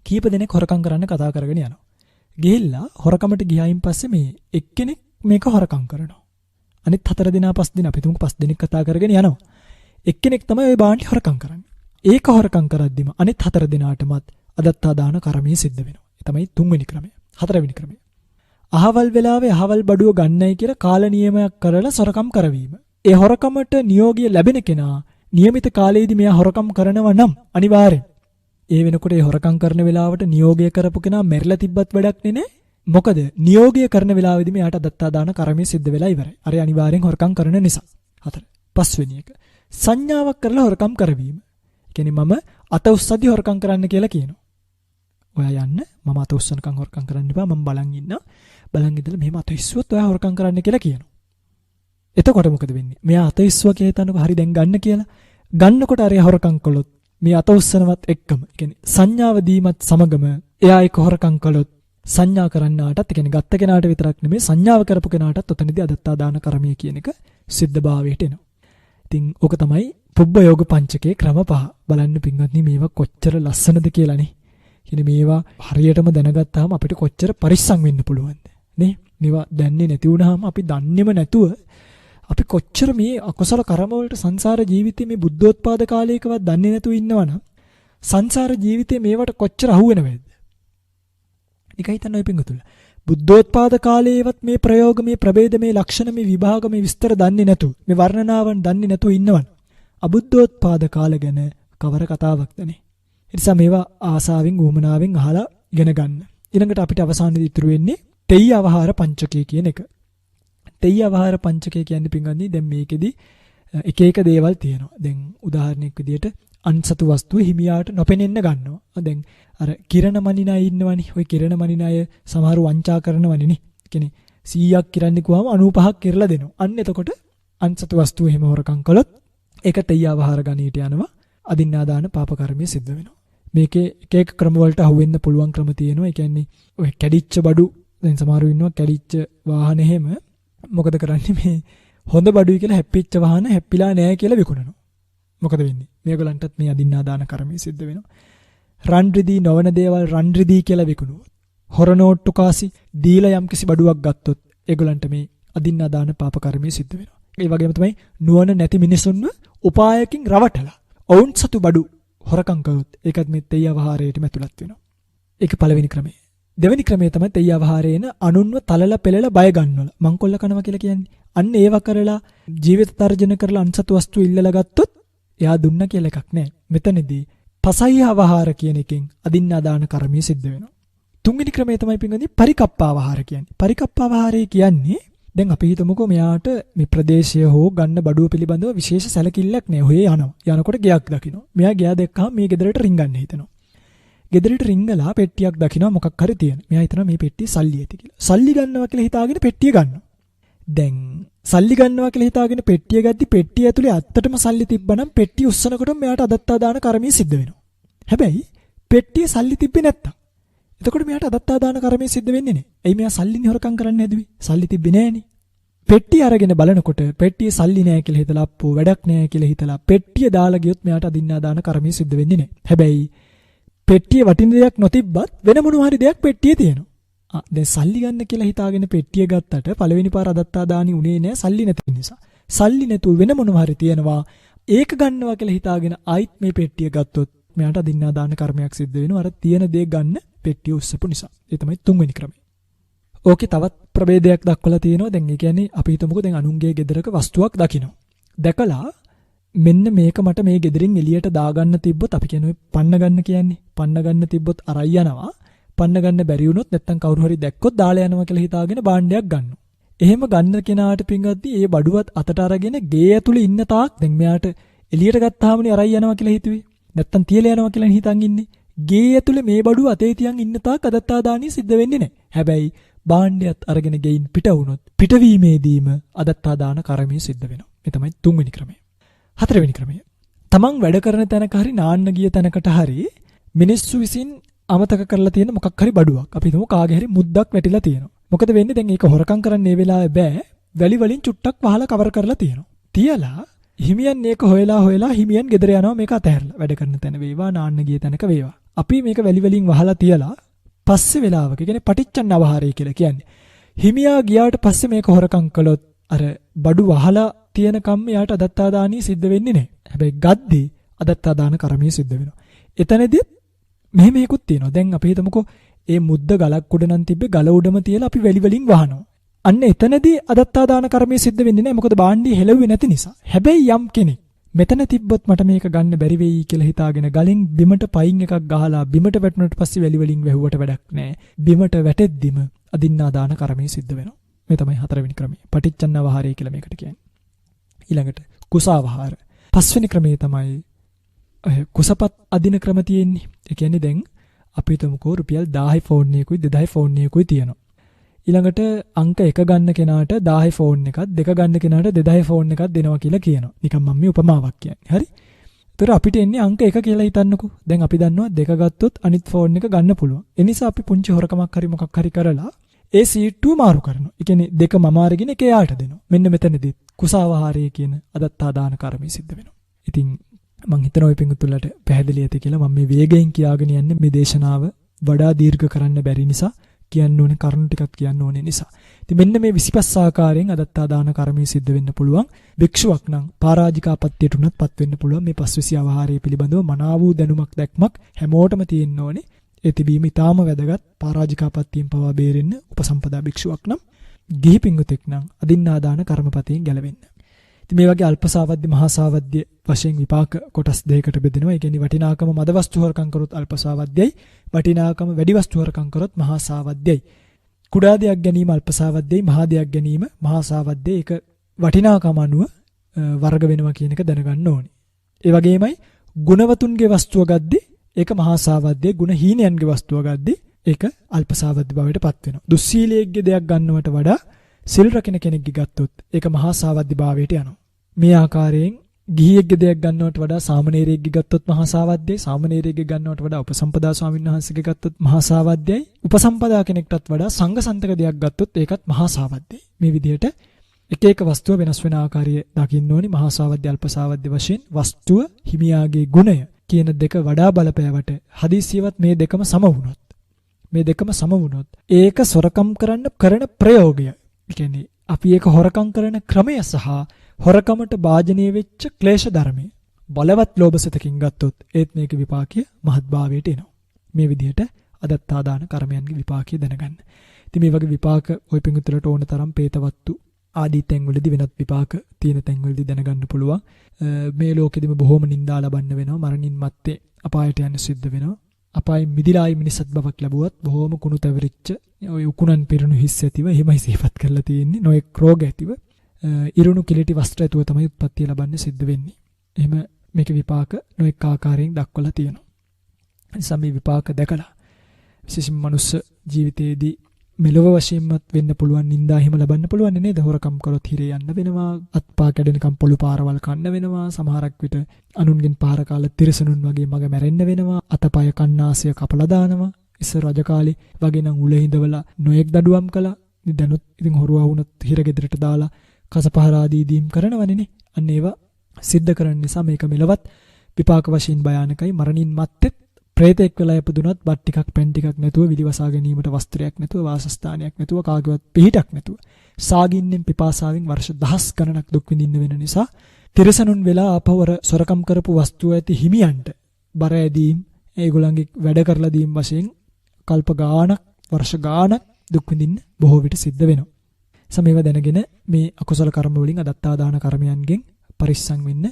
කීප දෙනෙක් හොරකම් කරන්න කතා කරගෙන යනවා. ගිහිල්ලා හොරකමට ගියායින් පස්සේ මේ එක්කෙනෙක් මේක හොරකම් කරනවා. අනිත් 4 දෙනා 5 දෙනා අපි තුමුක 5 දෙනෙක් කතා කරගෙන යනවා. එක්කෙනෙක් තමයි ওই බාණ්ඩි හොරකම් කරන්නේ. ඒක හොරකම් කරද්දිම අනිත් 4 දෙනාටමත් අදත්තා දාන කර්මය සිද්ධ වෙනවා. ඒ තමයි 3 වෙනි ක්‍රමය. 4 වෙනි ක්‍රමය. අහවල් වෙලාවේ අහවල් බඩුව ගන්නයි කියලා කාල නියමයක් කරලා සොරකම් කරවීම. ඒ හොරකමට නියෝගය ලැබෙන කෙනා નિયમિત කාලයේදී මෙයා හොරකම් කරනවා නම් අනිවාර්යෙන් ඒ වෙනකොට ඒ හොරකම් කරන වෙලාවට නියෝගය කරපු කෙනා මැරිලා තිබ්බත් වැඩක් නේ. මොකද නියෝගය කරන වෙලාවෙදී මෙයාට අදත්තා දාන කර්මය සිද්ධ වෙලා ඉවරයි. අර අනිවාර්යෙන් හොරකම් කරන නිසා. 4. 5 වෙනි එක. සංඥාවක් කරලා හොරකම් කරවීම. කියන්නේ මම අත උස්සද්දි හොරකම් කරන්න කියලා කියනවා. ඔයා යන්න මම අත උස්සනකම් හොරකම් කරන්න එපා මම බලන් ඉන්නවා. බලන් ඉඳලා මෙහෙම අත ඉස්සුවොත් ඔයා හොරකම් කරන්න කියලා කියනවා. එතකොට මොකද වෙන්නේ? මෙයා අත ඉස්සුවා කියලා හිතනකො හරි දැන් ගන්න කියලා. ගන්නකොට අර හොරකම් කළොත් මේ අත උස්සනවත් එක්කම කියන්නේ සංඥාව දීමත් සමගම එයා ඒක හොරකම් කළොත් සංඥා කරන්නාටත් කියන්නේ ගත්ත කෙනාට විතරක් නෙමෙයි සංඥාව කරපු කෙනාටත් ඔතනදී අදත්තා දාන කර්මය කියන එක සිද්ධභාවයට එනවා. ඉතින් ඕක තමයි පුබ්බ යෝග පංචකේ ක්‍රම 5. බලන්න පින්වත්නි මේවා කොච්චර ලස්සනද කියලානේ. කියන්නේ මේවා හරියටම දැනගත්තාම අපිට කොච්චර පරිස්සම් වෙන්න පුළුවන්ද නේ? මේවා දැන්නේ නැති වුනහම අපි දන්නේම නැතුව අපි කොච්චර මේ අකුසල කර්ම වලට සංසාර ජීවිතේ මේ බුද්ධෝත්පාද කාලයකවත් දන්නේ නැතුව ඉන්නවනම් සංසාර ජීවිතේ මේවට කොච්චර අහු වෙනවද? නිකන් හිතන්න ඔය පිංගුතුල. බුද්ධෝත්පාද කාලයේවත් මේ ප්‍රයෝග මේ ප්‍රභේද මේ ලක්ෂණ මේ විභාග මේ විස්තර දන්නේ නැතුව මේ වර්ණනාවන් දන්නේ නැතුව ඉන්නවනම් අබුද්ධෝත්පාද කාල ගැන කවර කතාවක්ද නේ? ඒ නිසා මේවා ආසාවෙන් උමනාවෙන් අහලා ඉගෙන ගන්න. ඊළඟට අපිට අවසානයේදී ඉතුරු වෙන්නේ තෙය්‍ය අවහාර පංචකය කියන එක. තෙය්‍ය අවහාර පංචකය කියන්නේ පින්වත්නි දැන් මේකෙදි එක එක දේවල් තියෙනවා. දැන් උදාහරණයක් විදියට අන්සතු වස්තුව හිමියාට නොපෙනෙන්න ගන්නවා. දැන් අර කිරණ මනින අය ඉන්නවනේ. ওই කිරණ මනින අය සමහරව වංචා කරනවනේ නේ. කියන්නේ 100ක් කිරන්නේ කිව්වම 95ක් කිරලා දෙනවා. අන්න එතකොට අන්සතු වස්තුව එහෙම හොරකම් කළොත් ඒක තෙය්‍ය අවහාර ගණීට යනවා. අදින්නාදාන පාප කර්මය සිද්ධ වෙනවා. මේකේ එක එක ක්‍රම වලට අහු වෙන්න පුළුවන් ක්‍රම තියෙනවා. ඒ කියන්නේ ඔය කැඩිච්ච බඩු දැන් සමහරව ඉන්නවා කැඩිච්ච වාහන එහෙම මොකද කරන්නේ මේ හොඳ බඩුයි කියලා හැප්පිච්ච වාහන හැප්පිලා නැහැ කියලා විකුණනවා. මොකද වෙන්නේ? මේගොල්ලන්ටත් මේ අදින්නාදාන කර්මය සිද්ධ වෙනවා. රන් රිදී නොවන දේවල් රන් රිදී කියලා විකුණුවොත් හොර නෝට්ටු කාසි දීලා යම්කිසි බඩුවක් ගත්තොත් ඒගොල්ලන්ට මේ අදින්නාදාන පාප කර්මය සිද්ධ වෙනවා. ඒ වගේම තමයි නුවණ නැති මිනිසුන්ව උපායකින් රවටලා ඔවුන් සතු බඩු හොරකම් කරොත් ඒකත් මේ තෙය්‍ය අවහාරයටම ඇතුළත් වෙනවා. ඒක පළවෙනි ක්‍රමය. දෙවෙනි ක්‍රමය තමයි තෙය්‍ය අවහාරේන අනුන්ව තලලා පෙලලා බය ගන්නවල. මංකොල්ල කනවා කියලා කියන්නේ. අන්න ඒව කරලා ජීවිත තර්ජන කරලා අන්සතු වස්තු ඉල්ලලා ගත්තොත් එයා දුන්න කියලා එකක් නැහැ. මෙතනදී පසය්‍ය අවහාර කියන එකෙන් අදින්නාදාන කර්මය සිද්ධ වෙනවා. තුන්වෙනි ක්‍රමය තමයි පින්වත්නි පරිකප්පාවහාර කියන්නේ. පරිකප්පාවහාරය කියන්නේ දැන් අපි හිතමුකෝ මෙයාට මේ ප්‍රදේශය හෝ ගන්න බඩුව පිළිබඳව විශේෂ සැලකිල්ලක් නැහැ. ඔහේ යනවා. යනකොට ගෙයක් දකිනවා. මෙයා ගෙය දැක්කම මේ ගෙදරට රින්ගන්න හිතනවා. ගෙදරට රින්ගලා පෙට්ටියක් දකිනවා මොකක් හරි තියෙන. මෙයා හිතනවා මේ පෙට්ටිය සල්ලි ඇති කියලා. සල්ලි ගන්නවා කියලා හිතාගෙන පෙට්ටිය ගන්නවා. දැන් සල්ලි ගන්නවා කියලා හිතාගෙන පෙට්ටිය ගද්දි පෙට්ටිය ඇතුලේ ඇත්තටම සල්ලි තිබ්බනම් පෙට්ටිය උස්සනකොට මෙයාට අදත්තා දාන කර්මය සිද්ධ වෙනවා. හැබැයි පෙට්ටියේ සල්ලි තිබ්බේ නැත්තම් එතකොට මෙයාට අදත්තා දාන කර්මය සිද්ධ වෙන්නේ නැහැ. එයි මෙයා සල්ලිනේ හොරකම් කරන්න හැදුවේ. සල්ලි තිබ්බේ නැහනේ. පෙට්ටිය අරගෙන බලනකොට පෙට්ටියේ සල්ලි නැහැ කියලා හිතලා අප්පෝ වැඩක් නැහැ කියලා හිතලා පෙට්ටිය දාලා ගියොත් මෙයාට අදින්නා දාන කර්මය සිද්ධ වෙන්නේ නැහැ. හැබැයි පෙට්ටියේ වටින දෙයක් නොතිබ්බත් වෙන මොනවා හරි දෙයක් පෙට්ටියේ තියෙනවා. දැන් සල්ලි ගන්න කියලා හිතාගෙන පෙට්ටිය ගත්තට පළවෙනි පාර අදත්තා දානි උනේ නැහැ සල්ලි නැති නිසා. සල්ලි නැතුව වෙන මොනවා හරි තියෙනවා. ඒක ගන්නවා කියලා හිතාගෙන ආයිත් මේ පෙට්ටිය ගත්තොත් මෙයාට අදින්නා දාන කර්මයක් සිද්ධ වෙනවා. අර තියෙන දේ ගන්න පෙට්ටිය උස්සපු නිසා. ඒ තමයි තුන්වෙනි ක්‍රමය. ඕකේ තවත් ප්‍රභේදයක් දක්වලා තියෙනවා. දැන් ඒ කියන්නේ අපි හිතමුකෝ දැන් අනුන්ගේ ගෙදරක වස්තුවක් දකිනවා. දැකලා මෙන්න මේක මට මේ ගෙදරින් එළියට දාගන්න තිබ්බොත් අපි කියන්නේ පන්න ගන්න කියන්නේ. පන්න ගන්න තිබ්බොත් අරයි යනවා. පන්න ගන්න බැරි වුණොත් නැත්තම් කවුරු හරි දැක්කොත් දාලා යනවා කියලා හිතාගෙන භාණ්ඩයක් ගන්නවා. එහෙම ගන්න කෙනාට පින්වත්නි මේ බඩුවත් අතට අරගෙන ගේ ඇතුලේ ඉන්න තාක් දැන් මෙයාට එළියට ගත්තාමනේ අරයි යනවා කියලා හිතුවේ. නැත්තම් තියලා යනවා කියලා හිතන් ඉන්නේ. ගේ ඇතුලේ මේ බඩුව අතේ තියන් ඉන්න තාක් අදත්තා දානිය සිද්ධ වෙන්නේ නැහැ. හැබැයි භාණ්ඩයත් අරගෙන ගෙයින් පිට වුණොත් පිටවීමේදීම අදත්තා දාන කර්මය සිද්ධ වෙනවා. මේ තමයි තුන්වෙනි ක්‍රමය. හතරවෙනි ක්‍රමය. තමන් වැඩ කරන තැනක හරි නාන්න ගිය තැනකට හරි මිනිස්සු විසින් අමතක කරලා තියෙන මොකක් හරි බඩුවක්. අපි හිතමු කාගේ හරි මුද්දක් වැටිලා තියෙනවා. මොකද වෙන්නේ දැන් ඒක හොරකම් කරන්න මේ වෙලාවේ බෑ. වැලි වලින් චුට්ටක් වහලා කවර් කරලා තියෙනවා. තියලා හිමියන් මේක හොයලා හිමියන් ගෙදර යනවා මේක අතහැරලා. වැඩ කරන තැන වේවා නාන්න ගිය තැනක වේවා. අපි මේක වැලි වලින් වහලා තියලා පස්සේ වෙලාවක කියන්නේ පටිච්චන් අවහාරය කියලා කියන්නේ. හිමියා ගියාට පස්සේ මේක හොරකම් කළොත් අර බඩු වහලා තියෙන කම් යාට අදත්තා දානිය සිද්ධ වෙන්නේ නැහැ. හැබැයි ගද්දී අදත්තා දාන කර්මය සිද්ධ වෙනවා. එතනදී මෙහෙම එකකුත් තියෙනවා. දැන් අපි හිතමුකෝ ඒ මුද්ද ගලක් උඩ නම් තිබ්බේ ගල උඩම තියලා අපි වැලි වලින් වහනවා. අන්න එතනදී අදත්තා දාන කර්මය සිද්ධ වෙන්නේ නැහැ. මොකද භාණ්ඩය හෙලුවේ නැති නිසා. හැබැයි යම් කෙනෙක් මෙතන තිබ්බොත් මට මේක ගන්න බැරි වෙයි කියලා හිතාගෙන ගලෙන් බිමට පයින් එකක් ගහලා බිමට වැටුණට පස්සේ වැලි වලින් වැහුවට වැඩක් නැහැ. බිමට වැටෙද්දිම අදින්නා දාන කර්මය සිද්ධ වෙනවා. මේ තමයි හතරවෙනි ක්‍රමය. පටිච්චන්නවහාරය කියලා මේකට කියන්නේ. ඊළඟට කුසාවහාර. පස්වෙනි ක්‍රමය තමයි කුසපත් අදින ක්‍රම තියෙන්නේ. ඒ කියන්නේ දැන් අපි හිතමුකෝ රුපියල් 1000 ෆෝන් එකකුයි 2000 ෆෝන් එකකුයි තියෙනවා. ඊළඟට අංක 1 ගන්න කෙනාට 1000 ෆෝන් එකක් 2 ගන්න කෙනාට 2000 ෆෝන් එකක් දෙනවා කියලා කියනවා. නිකන් මම මේ උපමාවක් කියන්නේ. හරි? ඒතර අපිට එන්නේ අංක 1 කියලා හිතන්නකෝ. දැන් අපි දන්නවා 2 ගත්තොත් අනිත් ෆෝන් එක ගන්න පුළුවන්. ඒ නිසා අපි පුංචි හොරකමක් හරි මොකක් හරි කරලා ඒ සීට්ටුව මාරු කරනවා. ඒ කියන්නේ 2 මම අරගෙන 1 යාට දෙනවා. මෙන්න මෙතනදී කුසාවහාරය කියන අදත්තා දාන කර්මය සිද්ධ වෙනවා. ඉතින් මම හිතනවා මේ පිඟුතුලට පැහැදිලි ඇති කියලා. මම මේ වේගයෙන් කියාගෙන යන්නේ මේ දේශනාව වඩා දීර්ඝ කරන්න බැරි නිසා, කියන්න ඕනේ කරුණු ටිකක් කියන්න ඕනේ නිසා. ඉතින් මෙන්න මේ 25 ආකාරයෙන් අදත්තා දාන කර්මය සිද්ධ වෙන්න පුළුවන්. භික්ෂුවක් නම් පරාජිකාපත්තියට උනත්පත් වෙන්න පුළුවන්. මේ පස්විසි අවහාරය පිළිබඳව මනාව වූ දැනුමක් දැක්මක් හැමෝටම තියෙන්න ඕනේ. ඒ තිබීම ඊටාම වැදගත්. පරාජිකාපත්තියෙන් පවා බේරෙන්න උපසම්පදා භික්ෂුවක් නම්, ගිහි පිංගුතෙක් නම් අදින්නා දාන කර්මපතයෙන් ගැලවෙන්න. ඉතින් මේ වගේ අල්පසාවද්‍ය මහාසාවද්‍ය වශයෙන් විපාක කොටස් දෙකකට බෙදෙනවා. ඒ කියන්නේ වටිනාකම මද වස්තු හොරකම් කරොත් අල්පසාවද්‍යයි, වටිනාකම වැඩි වස්තු හොරකම් කරොත් මහාසාවද්‍යයි. කුඩා දෙයක් ගැනීම අල්පසාවද්‍යයි, මහා දෙයක් ගැනීම මහාසාවද්‍යයි. ඒක වටිනාකම අනුව වර්ග වෙනවා කියන එක දැනගන්න ඕනේ. ඒ වගේමයි ගුණවතුන්ගේ වස්තුව ගද්දී ඒක මහාසාවද්‍යයි, ගුණහීනයන්ගේ වස්තුව ගද්දී ඒක අල්පසාවද්‍ය බවට පත් වෙනවා. දුස්සීලයේගේ දෙයක් ගන්නවට වඩා සිල් රකින්න කෙනෙක්ගේ ගත්තොත් ඒක මහාසාවද්‍ය භාවයට යනවා. මේ ආකාරයෙන් ගිහියෙක්ගේ දෙයක් ගන්නවට වඩා සාමණේරයෙක්ගේ ගත්තොත් මහාසාවද්‍යයි, සාමණේරයෙක්ගේ ගන්නවට වඩා උපසම්පදා ස්වාමීන් වහන්සේගේ ගත්තොත් මහාසාවද්‍යයි, උපසම්පදා කෙනෙක්ටත් වඩා සංඝසන්තක දෙයක් ගත්තොත් ඒකත් මහාසාවද්‍යයි. මේ විදිහට එක එක වස්තුව වෙනස් වෙන ආකාරය දකින්න ඕනි. මහාසාවද්‍ය අල්පසාවද්‍ය වශයෙන් වස්තුව හිමියාගේ ගුණය කියන දෙක වඩා බලපෑවට හදිසියවත් මේ දෙකම සම වුණොත් ඒක සොරකම් කරන්න කරන ප්‍රයෝගය. ඒ කියන්නේ අපි ඒක හොරකම් කරන ක්‍රමය සහ හොරකමට භාජනය වෙච්ච ක්ලේශ ධර්මය බලවත් ලෝභසතකින් ගත්තොත් ඒත් මේක විපාකය මහත්භාවයට එනවා. මේ විදිහට අදත්තා දාන කර්මයන්ගේ විපාකය දැනගන්න. ඉතින් මේ වගේ විපාක ওই පිඟුතුලට ඕන තරම් പ്രേතවත්තු ආදී තැන්වලදී වෙනත් විපාක තියෙන තැන්වලදී දැනගන්න පුළුවන්. මේ ලෝකෙදිම බොහොම නිന്ദා ලබන්න වෙනවා. මරණින් මත්තේ අපායට යන්න සිද්ධ වෙනවා. අපායෙන් මිදිලායි මිනිසත් බවක් ලැබුවත් බොහොම කුණු තැවරිච්ච ඔය උකුණන් පිරුණු හිස් ඇතිව එහෙමයි සිහිපත් කරලා තියෙන්නේ. නොඑක් රෝග ඇතිව ඉරුණු කිලිටි වස්ත්‍ර ඇතුව තමයි උත්පත්ති ලබන්න සිද්ධ වෙන්නේ. එහෙම මේක විපාක නොඑක් ආකාරයෙන් දක්වලා තියෙනවා. නිසා මේ විපාක දැකලා විශේෂයෙන්ම මනුස්ස ජීවිතයේදී මෙලොව වශයෙන්මත් වෙන්න පුළුවන් නිന്ദා හිම ලබන්න පුළුවන් නේද? හොරකම් කරොත් හිරේ යන්න වෙනවා, අත්පා කැඩෙනකම් පොළු පාරවල් කන්න වෙනවා, සමහරක් විට අනුන්ගෙන් පාර කාලා තිරසනුන් වගේ මග මැරෙන්න වෙනවා, අතපය කන්නාසය කපලා දානවා. ඉස්සර රජ කාලේ වගේ නම් උල හිඳවලා නොයෙක් දඩුවම් කළා. දැනුත් ඉතින් හොරුවා වුණත් හිර ගෙදරට දාලා කසපහර ආදී දීම් කරනවනේ. අන්න ඒවා සිද්ධ කරන්න නිසා මේක මෙලවත් විපාක වශයෙන් භයානකයි. මරණින් මත්තේ ප්‍රේතෙක් වෙලා ඉපදුනත් බත් ටිකක් පෙන් ටිකක් නැතුව විලිවසා ගැනීමට වස්ත්‍රයක් නැතුව වාසස්ථානයක් නැතුව කාගේවත් පිහිටක් නැතුව සාගින්නෙන් පිපාසාවෙන් වර්ෂ දහස් ගණනක් දුක් විඳින්න වෙන නිසා තිරසනුන් වෙලා අපවර සොරකම් කරපු වස්තුව ඇති හිමියන්ට බර ඇදීම් ඒගොල්ලන්ගේ වැඩ කරලා දීම් වශයෙන් කල්ප ගාණක් වර්ෂ ගාණක් දුක් විඳින්න බොහෝ විට සිද්ධ වෙනවා. සමේව දැනගෙන මේ අකුසල කර්ම වලින් අදත්තා දාන කර්මයන්ගෙන් පරිස්සම් වෙන්න.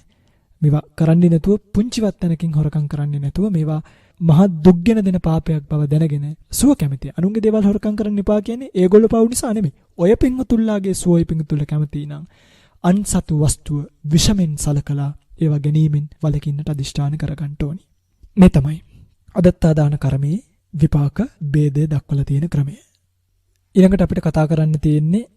මේවා කරන්නේ නැතුව පුංචිවත් තැනකින් හොරකම් කරන්නේ නැතුව මේවා මහා දුක්ගෙන දෙන පාපයක් බව දැනගෙන සුව කැමති. අනුන්ගේ දේවල් හොරකම් කරන්න එපා කියන්නේ ඒගොල්ලෝ පවු නිසා නෙමෙයි. ඔය පිංගුතුල්ලාගේ සුවයි පිංගුතුල්ල කැමති නම් අන්සතු වස්තුව විෂමෙන් සලකලා ඒවා ගැනීමෙන් වළකින්නට අදිෂ්ඨාන කරගන්න ඕනි. මේ තමයි අදත්තා දාන කර්මයේ විපාක ભેදය දක්වලා තියෙන ක්‍රමය. ඊළඟට අපිට කතා කරන්න තියෙන්නේ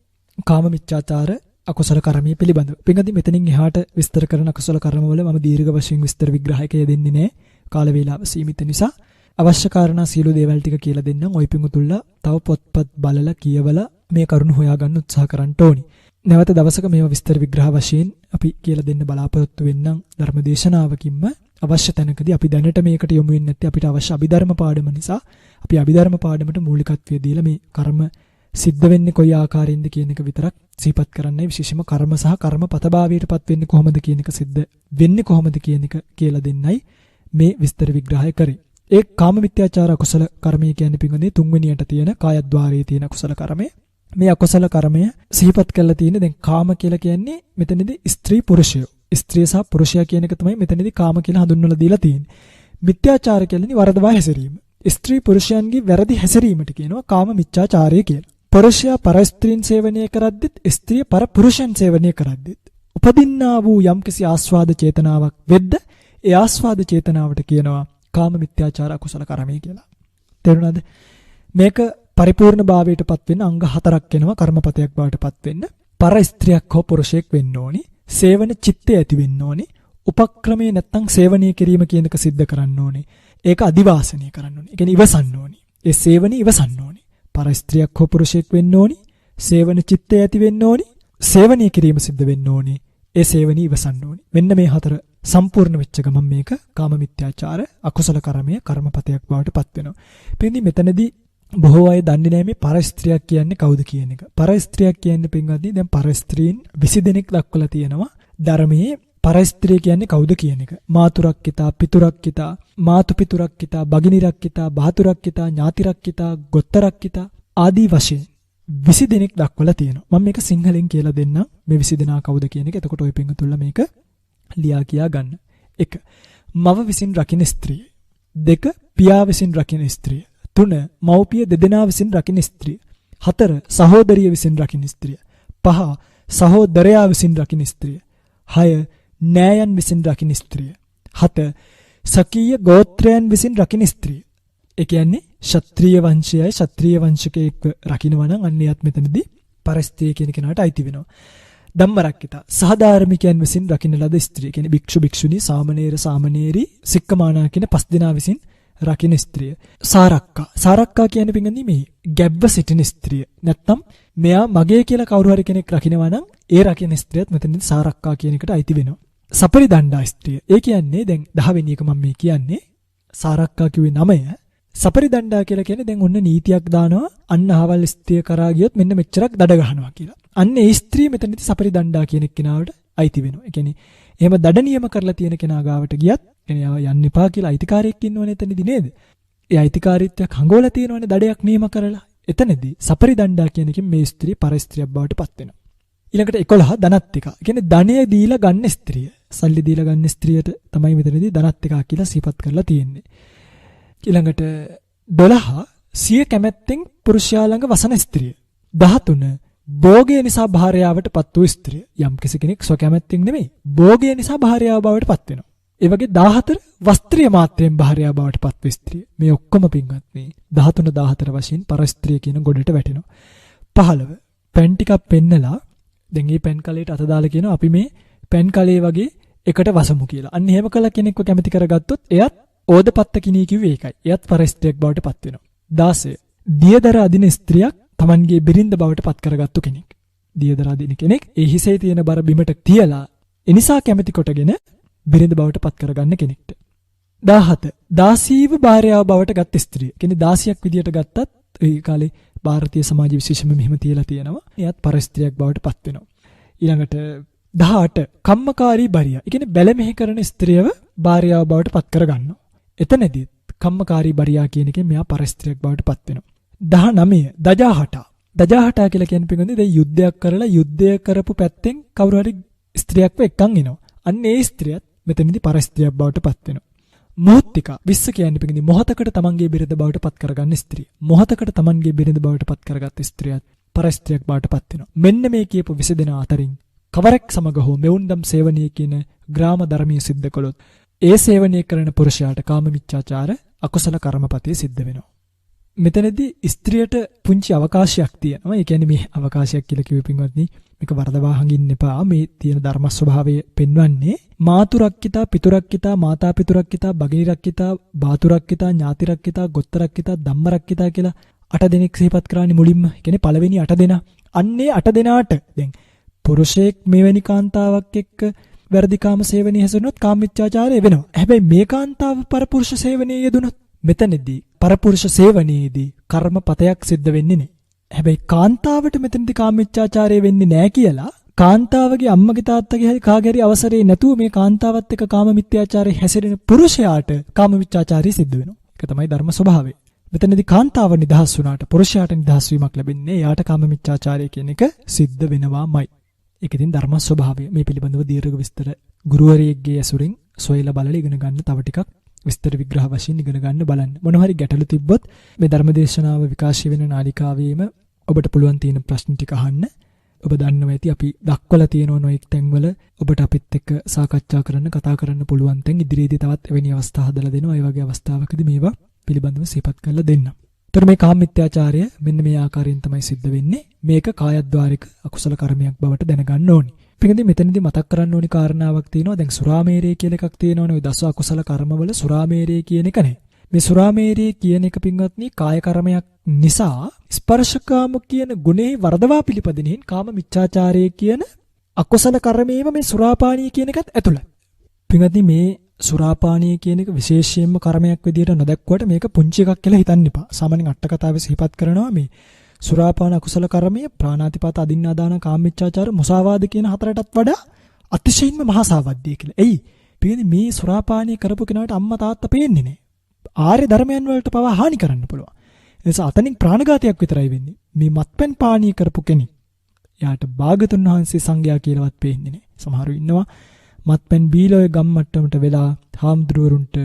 කාම මිච්ඡාචාර අකුසල කර්මයේ පිළිබඳව. පින්වත්නි මෙතනින් එහාට විස්තර කරන අකුසල කර්මවල මම දීර්ඝ වශයෙන් විස්තර විග්‍රහයක යෙදෙන්නේ නැහැ. කාල වේලාව සීමිත නිසා අවශ්‍ය කාරණා සියලු දේවල් ටික කියලා දෙන්නම්. ඔය පිඟුතුල්ලා තව පොත්පත් බලලා කියවලා මේ කරුණ හොයාගන්න උත්සාහ කරන්න ඕනි. නැවත දවසක මේවා විස්තර විග්‍රහ වශයෙන් අපි කියලා දෙන්න බලාපොරොත්තු වෙන්නම්. ධර්මදේශනාවකින්ම අවශ්‍ය තැනකදී අපි දැනට මේකට යොමු වෙන්නේ නැත්නම් අපිට අවශ්‍ය අභිධර්ම පාඩම නිසා අපි අභිධර්ම පාඩමට මූලිකත්වය දීලා මේ කර්ම සිද්ධ වෙන්නේ කොයි ආකාරයෙන්ද කියන එක විතරක් සිහිපත් කරන්නයි විශේෂම කර්ම සහ කර්මපතභාවයටපත් වෙන්නේ කොහොමද කියන එක සිද්ධ වෙන්නේ කොහොමද කියන එක කියලා දෙන්නයි මේ විස්තර විග්‍රහය කරේ. ඒ කාම මිත්‍යාචාර අකුසල කර්මය කියන්නේ පින්වදින තුන්වෙනියට තියෙන කායද්්වාරයේ තියෙන අකුසල කර්මය. මේ අකුසල කර්මය සිහිපත් කරලා තියෙන්නේ දැන් කාම කියලා කියන්නේ මෙතනදී ස්ත්‍රී පුරුෂය. ස්ත්‍රිය සහ පුරුෂයා කියන එක තමයි මෙතනදී කාම කියලා හඳුන්වලා දීලා තියෙන්නේ. මිත්‍යාචාර කියන්නේ වරදවා හැසිරීම. ස්ත්‍රී පුරුෂයන්ගේ වැරදි හැසිරීමට කියනවා කාම මිත්‍යාචාරය කියලා. පුරුෂයා පර ස්ත්‍රීන් සේවනය කරද්දිත් ස්ත්‍රිය පර පුරුෂයන් සේවනය කරද්දිත් උපදින්නා වූ යම්කිසි ආස්වාද චේතනාවක් වෙද්ද ඒ ආස්වාද චේතනාවට කියනවා කාම මිත්‍යාචාර අකුසල කර්මය කියලා. තේරුණාද? මේක පරිපූර්ණ භාවයටපත් වෙන්න අංග 4ක් වෙනවා කර්මපතයක් බවටපත් වෙන්න. පර ස්ත්‍රියක් හෝ පුරුෂයෙක් වෙන්න ඕනි. සේවන චිත්තය ඇති වෙන්න ඕනි. උපක්‍රමයේ නැත්තම් සේවනීය කිරීම කියන එක සිද්ධ කරන්න ඕනි. ඒක අදිවාසනීය කරන්න ඕනි. ඒ කියන්නේ ඉවසන්න ඕනි. ඒ සේවනීය ඉවසන්න ඕනි. පර ස්ත්‍රියක් හෝ පුරුෂයෙක් වෙන්න ඕනි. සේවන චිත්තය ඇති වෙන්න ඕනි. සේවනීය කිරීම සිද්ධ වෙන්න ඕනි. ඒ සේවනීය ඉවසන්න ඕනි. මෙන්න මේ 4 සම්පූර්ණ වෙච්ච ගමන් මේක කාම මිත්‍යාචාර අකුසල කර්මය කර්මපතයක් බවට පත් වෙනවා. පින්දී මෙතනදී බොහෝ අය දන්නේ නැහැ මේ පර ස්ත්‍රියක් කියන්නේ කවුද කියන එක. පර ස්ත්‍රියක් කියන්නේ පින්වත්නි දැන් පර ස්ත්‍රීන් 20 දෙනෙක් දක්වලා තියෙනවා ධර්මයේ පර ස්ත්‍රිය කියන්නේ කවුද කියන එක. මාතුරක්කිතා, පිතුරක්කිතා, මාතු පිතුරක්කිතා, බගිනිරක්කිතා, බාතුරක්කිතා, ඥාතිරක්කිතා, ගොත්තරක්කිතා ආදී වශයෙන් 20 දෙනෙක් දක්වලා තියෙනවා. මම මේක සිංහලෙන් කියලා දෙන්නම් මේ 20 දෙනා කවුද කියන එක. එතකොට ඔය පින්තුල්ලා මේක ලියා කියා ගන්න. 1. මව විසින් රකින්න ස්ත්‍රිය. 2. පියා විසින් රකින්න ස්ත්‍රිය. 3. මව්පිය දෙදෙනා විසින් රකින්න ස්ත්‍රිය. 4. සහෝදරිය විසින් රකින්න ස්ත්‍රිය. 5. සහෝදරයා විසින් රකින්න ස්ත්‍රිය. 6. නෑයන් විසින් රකින්න ස්ත්‍රිය. 7. සකීය ගෝත්‍රයන් විසින් රකින්න ස්ත්‍රිය. ඒ කියන්නේ ක්ෂත්‍රීය වංශයයි ක්ෂත්‍රීය වංශකයෙක් රකින්නවා නම් අන්න එයත් මෙතනදී පරස්ත්‍රිය කියන කෙනාට අයිති වෙනවා. ධම්මරක්කිතා සහධාර්මිකයන් විසින් රකින්න ලද ස්ත්‍රිය. කියන්නේ භික්ෂු භික්ෂුණී සාමණේර සාමණේරි සික්කමානා කියන 5 දෙනා විසින් රකින්න ස්ත්‍රිය. සාරක්කා කියන්නේ පින්ගන්නේ මේ ගැබ්ව සිටින ස්ත්‍රිය. නැත්නම් මෙයා මගේ කියලා කවුරු හරි කෙනෙක් රකින්නවා නම් ඒ රකින්න ස්ත්‍රියත් මෙතනදී සාරක්කා කියන එකට අයිති වෙනවා. සපරිදණ්ඩා ස්ත්‍රිය. ඒ කියන්නේ දැන් 10 වෙනි එක මම මේ කියන්නේ සාරක්කා කිව්වේ නමය. සපරිදණ්ඩා කියලා කියන්නේ දැන් ඔන්න නීතියක් දානවා අන්න අහවල් ස්ත්‍රිය කරා ගියොත් මෙන්න මෙච්චරක් දඩ ගහනවා කියලා. අන්න ඒ ස්ත්‍රිය මෙතනදී සපරිදණ්ඩා කියන කෙනාට අයිති වෙනවා. ඒ කියන්නේ එහෙම දඩ නියම කරලා තියෙන කෙනා ගාවට ගියත් එනවා යන්න එපා කියලා අයිතිකාරයෙක් ඉන්නවනේ එතනදී නේද? ඒ අයිතිකාරීත්වයක් හංගවලා තියෙනවනේ දඩයක් නියම කරලා. එතනදී සපරිදණ්ඩා කියන එකෙන් මේ ස්ත්‍රිය පරස්ත්‍රියක් බවට පත් වෙනවා. ඊළඟට 11 ධනත්තිකා. කියන්නේ ධනය දීලා ගන්න ස්ත්‍රිය. සල්ලි දීලා ගන්න ස්ත්‍රියට තමයි මෙතනදී ධනත්තිකා කියලා සිහිපත් කරලා තියෙන්නේ. ඊළඟට 12 සිය කැමැත්තෙන් පුරුෂයා ළඟ වසන ස්ත්‍රිය. 13 භෝගය නිසා භාර්යාවට පත් වූ ස්ත්‍රිය. යම් කෙනෙක් ස්වකැමැත්තෙන් නෙමෙයි භෝගය නිසා භාර්යාව බවට පත් වෙනවා. ඒ වගේ 14 වස්ත්‍රීය මාත්‍රයෙන් භාර්යාව බවට පත් වූ ස්ත්‍රිය. මේ ඔක්කොම පින්වත්නි 13 14 වශයෙන් පරස්ත්‍රිය කියන ගොඩට වැටෙනවා. 15 පෙන් ටිකක් පෙන්නලා දැන් මේ පෙන් කලයට අත දාලා කියනවා අපි මේ පෙන් කලේ වගේ එකට වසමු කියලා. අන්න එහෙම කළා කෙනෙක්ව කැමති කරගත්තොත් එයත් ඕදපත්ත කිනී කිව්වේ ඒකයි. එයත් පරස්ත්‍රියක් බවට පත් වෙනවා. 16 දියදර අදින ස්ත්‍රියක් Tamanගේ බිරිඳ බවට පත් කරගත්තු කෙනෙක්. දියදර අදින කෙනෙක් ඒ හිසේ තියෙන බර බිමට තියලා එනිසා කැමති කොටගෙන බිරිඳ බවට පත් කරගන්න කෙනෙක්ට. 17 දාසීව භාර්යාව බවට ගත් ස්ත්‍රිය. කියන්නේ දාසියක් විදියට ගත්තත් ඒ කාලේ ಭಾರತೀಯ සමාජ විශේෂම මෙහෙම තියලා තියෙනවා. එයත් පරස්ත්‍රියක් බවට පත් වෙනවා. ඊළඟට 18 කම්මකාරී භාර්යා. ඒ කියන්නේ බැල මෙහෙ කරන ස්ත්‍රියව භාර්යාව බවට පත් කරගන්නවා. එතනදී කම්මකාරී භාර්යා කියන එකෙන් මෙයා පරස්ත්‍රියක් බවට පත් වෙනවා. 19 දජාහටා. දජාහටා කියලා කියන්නේ පිටින් දැන් යුද්ධයක් කරලා යුද්ධය කරපු පැත්තෙන් කවුරු හරි ස්ත්‍රියක්ව එක්කන් එනවා. අන්න ඒ ස්ත්‍රියත් මෙතනදී පරස්ත්‍රියක් බවට පත් වෙනවා. මොහොත්තිකා 20 කියන්නේ පිටින් මොහතකට තමන්ගේ බිරිඳ බවට පත් කරගන්න ස්ත්‍රිය. මොහතකට තමන්ගේ බිරිඳ බවට පත් කරගත් ස්ත්‍රියත් පරස්ත්‍රියක් බවට පත් වෙනවා. මෙන්න මේ කියපු 20 දෙනා අතරින් කවරෙක් සමග හෝ මෙවුන්දම් සේවනීය කියන ග්‍රාම ධර්මයේ සිද්ධ කළොත් ඒ සේවනය කරන පුරුෂයාට කාම මිච්ඡාචාර අකුසල කර්මපතේ සිද්ධ වෙනවා. මෙතනදී ස්ත්‍රියට පුංචි අවකාශයක් තියෙනවා. ඒ කියන්නේ මේ අවකාශයක් කියලා කිව්වෙ පින්වත්නි මේක වරදවා හංගින්න එපා. මේ තියෙන ධර්ම ස්වභාවය පෙන්වන්නේ මාතුරක්කිතා, පිතුරක්කිතා, මාතා පිතුරක්කිතා, භගිනිරක්කිතා, බාතුරක්කිතා, ඥාතිරක්කිතා, ගොත්තරක්කිතා, ධම්මරක්කිතා කියලා 8 දෙනෙක් සිහිපත් කරන්නේ මුලින්ම. ඒ කියන්නේ පළවෙනි 8 දෙනා. අන්නේ 8 දෙනාට දැන් පුරුෂයෙක් මෙවැනි කාන්තාවක් එක්ක වැරදිකාම සේවනයේ හැසුනොත් කාමීච්ඡාචාරය වෙනවා. හැබැයි මේ කාන්තාව පරපුරුෂ සේවනයේ යෙදුනොත් මෙතනදී පරපුරුෂ සේවනයේදී කර්මපතයක් සිද්ධ වෙන්නේ නැහැ. හැබැයි කාන්තාවට මෙතනදී කාමමිච්ඡාචාරය වෙන්නේ නැහැ කියලා කාන්තාවගේ අම්මගේ තාත්තගේ හරි කාගේ හරි අවසරේ නැතුව මේ කාන්තාවත් එක්ක කාමමිත්‍යාචාරයේ හැසිරෙන පුරුෂයාට කාමමිච්ඡාචාරය සිද්ධ වෙනවා. ඒක තමයි ධර්ම ස්වභාවය. මෙතනදී කාන්තාව නිදහස් වුණාට පුරුෂයාට නිදහස් වීමක් ලැබෙන්නේ යාට කාමමිච්ඡාචාරය කියන එක සිද්ධ වෙනවාමයි. ඒක ඉතින් ධර්ම ස්වභාවය. මේ පිළිබඳව දීර්ඝ විස්තර ගුරුවරයෙක්ගේ ඇසුරින් සොයලා බලලා ඉගෙන ගන්න තව ටිකක් විස්තර විග්‍රහ වශයෙන් ඉගෙන ගන්න බලන්න. මොන හරි ගැටලු තිබ්බොත් මේ ධර්මදේශනාව විකාශය වෙන නාලිකාවේම ඔබට පුළුවන් තියෙන ප්‍රශ්න ටික අහන්න. ඔබ දන්නවා ඇති අපි දක්වලා තියෙන නොඑක් තැන්වල ඔබට අපිත් එක්ක සාකච්ඡා කරන්න කතා කරන්න පුළුවන් තැන් ඉදිරියේදී තවත් එවැනි අවස්ථා හදලා දෙනවා. ඒ වගේ අවස්ථාවකදී මේවා පිළිබඳව සිහිපත් කරලා දෙන්න. ඒතර මේ කාමමිත්‍යාචාරය මෙන්න මේ ආකාරයෙන් තමයි සිද්ධ වෙන්නේ. මේක කායද්්වාරික අකුසල කර්මයක් බවට දැනගන්න ඕනි. පිටින්දී මෙතනදී මතක් කරන්න ඕනි කාරණාවක් තියෙනවා. දැන් සුරාමේරය කියලා එකක් තියෙනවනේ. ඔය දස අකුසල කර්මවල සුරාමේරය කියන එක නැහැ. මේ සුරාමේරය කියන එක පින්වත්නි කාය කර්මයක් නිසා ස්පර්ශකාම කියන ගුණේ වර්ධවා පිළිපදිනින් කාමමිච්ඡාචාරය කියන අකුසල කර්මයේම මේ සුරාපානීය කියන එකත් ඇතුළත්. පින්වත්නි මේ සුරාපානීය කියන එක විශේෂයෙන්ම කර්මයක් විදියට නොදැක්කුවට මේක පුංචි එකක් කියලා හිතන්න එපා. සාමාන්‍යයෙන් අට කතාවේ සිහිපත් කරනවා මේ සුරාපාන අකුසල කර්මය ප්‍රාණාතිපාත අදින්නාදාන කාමමිච්ඡාචාර මුසාවාද කියන හතරටත් වඩා අතිශයින්ම මහා සාවද්දී කියලා. එයි මේ සුරාපානීය කරපු කෙනාට අම්මා තාත්තා පේන්නේ නැහැ. ආර්ය ධර්මයන් වලට පවා හානි කරන්න පුළුවන්. ඒ නිසා අතනින් ප්‍රාණඝාතයක් විතරයි වෙන්නේ. මේ මත්පැන් පානීය කරපු කෙනෙක් යාට භාගතුන් වහන්සේ සංඝයා කියලාවත් පේන්නේ නැහැ. සමහරව ඉන්නවා මත්පැන් බීලා ඔය ගම් මට්ටමට වෙලා හාමුදුරුවරුන්ට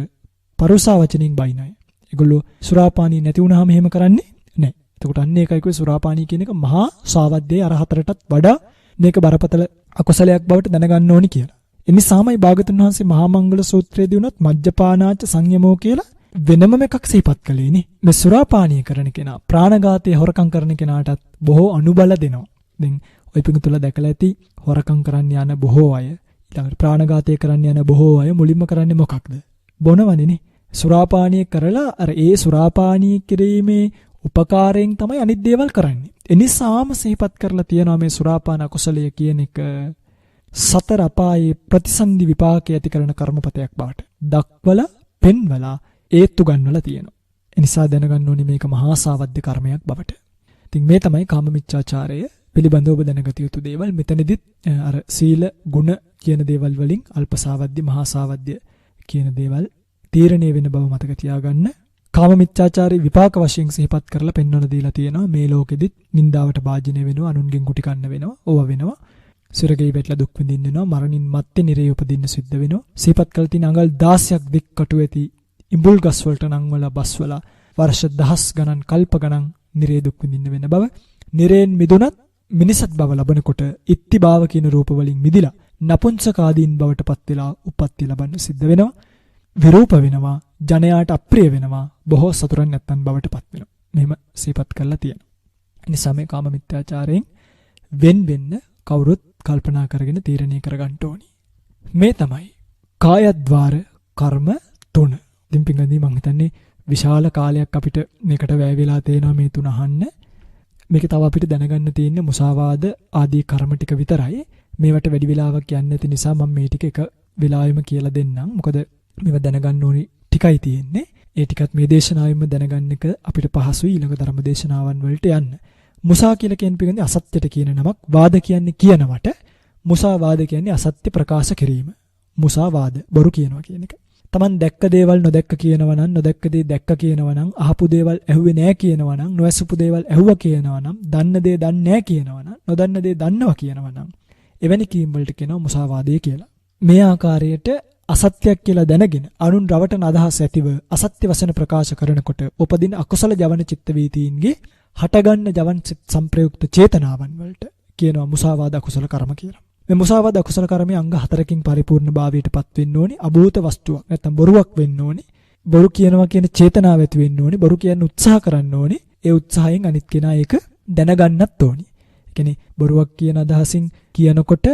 පරුසා වචනින් බයින අය. ඒගොල්ලෝ සුරාපානීය නැති වුණාම එහෙම කරන්නේ නැහැ. එතකොට අන්න ඒකයි කිව්වේ සුරාපානීය කියන එක මහා සාවද්දේ අර හතරටත් වඩා මේක බරපතල අකුසලයක් බවට දැනගන්න ඕනි කියලා. එනිසාමයි භාගතුන් වහන්සේ මහා මංගල සූත්‍රයේදී උනත් මජ්ජපානාච සංයමෝ කියලා වෙනම එකක් සිහිපත් කළේ නේ. මේ සුරාපානීය කරන කෙනා ප්‍රාණඝාතයේ හොරකම් කරන කෙනාටත් බොහෝ අනුබල දෙනවා. දැන් ඔය පිටුතුල දැකලා ඇති හොරකම් කරන්න යන බොහෝ අය ඊළඟට ප්‍රාණඝාතය කරන්න යන බොහෝ අය මුලින්ම කරන්නේ මොකක්ද? බොනවනේ. සුරාපානීය කරලා අර ඒ සුරාපානීය කිරීමේ උපකාරයෙන් තමයි අනිත් දේවල් කරන්නේ. එනිසාම සිහිපත් කරලා තියෙනවා මේ සුරාපාන අකුසලය කියන එක සතර අපායේ ප්‍රතිසන්දි විපාකය ඇති කරන කර්මපතයක් බවට දක්වලා පෙන්වලා ඒත්තු ගන්නවලා තියෙනවා. එනිසා දැනගන්න ඕනේ මේක මහා සාවද්ද කර්මයක් බවට. ඉතින් මේ තමයි කාමමිච්ඡාචාරය පිළිබඳව ඔබ දැනගත යුතු දේවල්. මෙතනදිත් අර සීල ගුණ කියන දේවල් වලින් අල්පසාවද්ද මහා සාවද්ද කියන දේවල් තීරණය වෙන බව මතක තියාගන්න. කාමමිච්ඡාචාරී විපාක වශයෙන් සිහිපත් කරලා පෙන්වන දීලා තියෙනවා. මේ ලෝකෙදිත් නින්දාවට භාජනය වෙනවා, අනුන්ගෙන් කුටි කන්න වෙනවා, ඕවා වෙනවා. සිරගෙයි වැටලා දුක් විඳින්න වෙනවා, මරණින් මත්තේ නිරේ උපදින්න සිද්ධ වෙනවා. සිහිපත් කරලා තියෙන අඟල් 16ක් දික් කටු ඇති ඉඹුල් ගස් වලට නංවලා බස්වලා වර්ෂ දහස් ගණන් කල්ප ගණන් නිරේ දුක් විඳින්න වෙන බව. නිරේන් මිදුණත් මිනිසත් බව ලබනකොට ඉත්තිභාව කියන රූප වලින් මිදිලා නපුංසකාදීන් බවට පත් වෙලා උප්පත්ති ලබන්න සිද්ධ වෙනවා. විරූප වෙනවා, ජනයාට අප්‍රිය වෙනවා, බොහෝ සතුරන් නැත්තන් බවට පත් වෙනවා. මෙහෙම සිහිපත් කරලා තියෙනවා. නිසා මේ කාමමිත්‍යාචාරයෙන් වෙන් වෙන්න කවුරුත් කල්පනා කරගෙන තීරණය කරගන්න ඕනි. මේ තමයි කායද්්වාර කර්ම 3. ඉතින් පින්ගදී මම හිතන්නේ විශාල කාලයක් අපිට මේකට වැය වෙලා තේනවා මේ තුන අහන්න. මේක තව අපිට දැනගන්න තියෙන්නේ මුසාවාද ආදී කර්ම ටික විතරයි. මේවට වැඩි වෙලාවක් යන්නේ නැති නිසා මම මේ ටික එක වෙලාවෙම කියලා දෙන්නම්. මොකද මේව දැනගන්න ඕනි ටිකයි තියෙන්නේ. ඒ ටිකත් මේ දේශනාවෙම දැනගන්න එක අපිට පහසුයි ඊළඟ ධර්ම දේශනාවන් වලට යන්න. මුසා කියලා කියන පිළිගන්නේ අසත්‍යයට කියන නමක්. වාද කියන්නේ කියනවට. මුසා වාද කියන්නේ අසත්‍ය ප්‍රකාශ කිරීම. මුසා වාද බොරු කියනවා කියන එක. Taman දැක්ක දේවල් නොදැක්ක කියනවා නම්, නොදැක්ක දේ දැක්ක කියනවා නම්, අහපු දේවල් ඇහුවේ නැහැ කියනවා නම්, නොඇසුපු දේවල් ඇහුවා කියනවා නම්, දන්න දේ දන්නේ නැහැ කියනවා නම්, නොදන්න දේ දන්නවා කියනවා නම්, එවැනි කීම් වලට කියනවා මුසාවාදය කියලා. මේ ආකාරයට අසත්‍යයක් කියලා දැනගෙන අනුන් රවටන අදහස් ඇතිව අසත්‍ය වචන ප්‍රකාශ කරනකොට උපදින අකුසල ජවන චිත්ත වීතීන්ගේ හටගන්න ජවන් සංප්‍රයුක්ත චේතනාවන් වලට කියනවා මුසාවාද අකුසල කර්ම කියලා. මේ මුසාවාද අකුසල කර්මයේ අංග 4කින් පරිපූර්ණ භාවයටපත් වෙන්න ඕනි. අභූත වස්තුවක් නැත්නම් බොරුවක් වෙන්න ඕනි. බොරු කියනවා කියන චේතනාව ඇති වෙන්න ඕනි. බොරු කියන්න උත්සාහ කරන්න ඕනි. ඒ උත්සාහයෙන් අනිත් කෙනා ඒක දැනගන්නත් ඕනි. ඒ කියන්නේ බොරුවක් කියන අදහසින් කියනකොට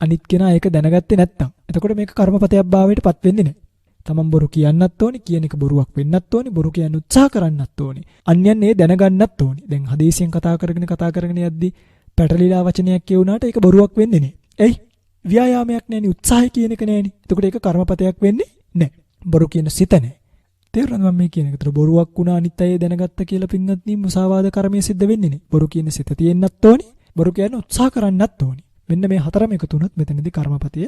අනිත් කෙනා ඒක දැනගත්තේ නැත්තම් එතකොට මේක කර්මපතයක් භාවයටපත් වෙන්නේ නැහැ. තමන් බොරු කියන්නත් ඕනි, කියන එක බොරුවක් වෙන්නත් ඕනි, බොරු කියන්න උත්සාහ කරන්නත් ඕනි. අන්‍යයන් ඒ දැනගන්නත් ඕනි. දැන් හදේසියෙන් කතා කරගෙන යද්දී පැටලිලා වචනයක් කියුණාට ඒක බොරුවක් වෙන්නේ නැහැ. එයි ව්‍යායාමයක් නැහෙනි, උත්සාහය කියන එක නැහෙනි. එතකොට ඒක කර්මපතයක් වෙන්නේ නැහැ. බොරු කියන සිත නැහැ. තේරුණාද මම මේ කියන එක? ඒතර බොරුවක් වුණා අනිත් අය දැනගත්ත කියලා පින්වත්නි මුසාවාද කර්මය සිද්ධ වෙන්නේ නේ. බොරු කියන සිත තියෙන්නත් ඕනි. බොරු කියන උත්සාහ කරන්නත් ඕනි. මෙන්න මේ හතරම එකතු වුණොත් මෙතනදී කර්මපතිය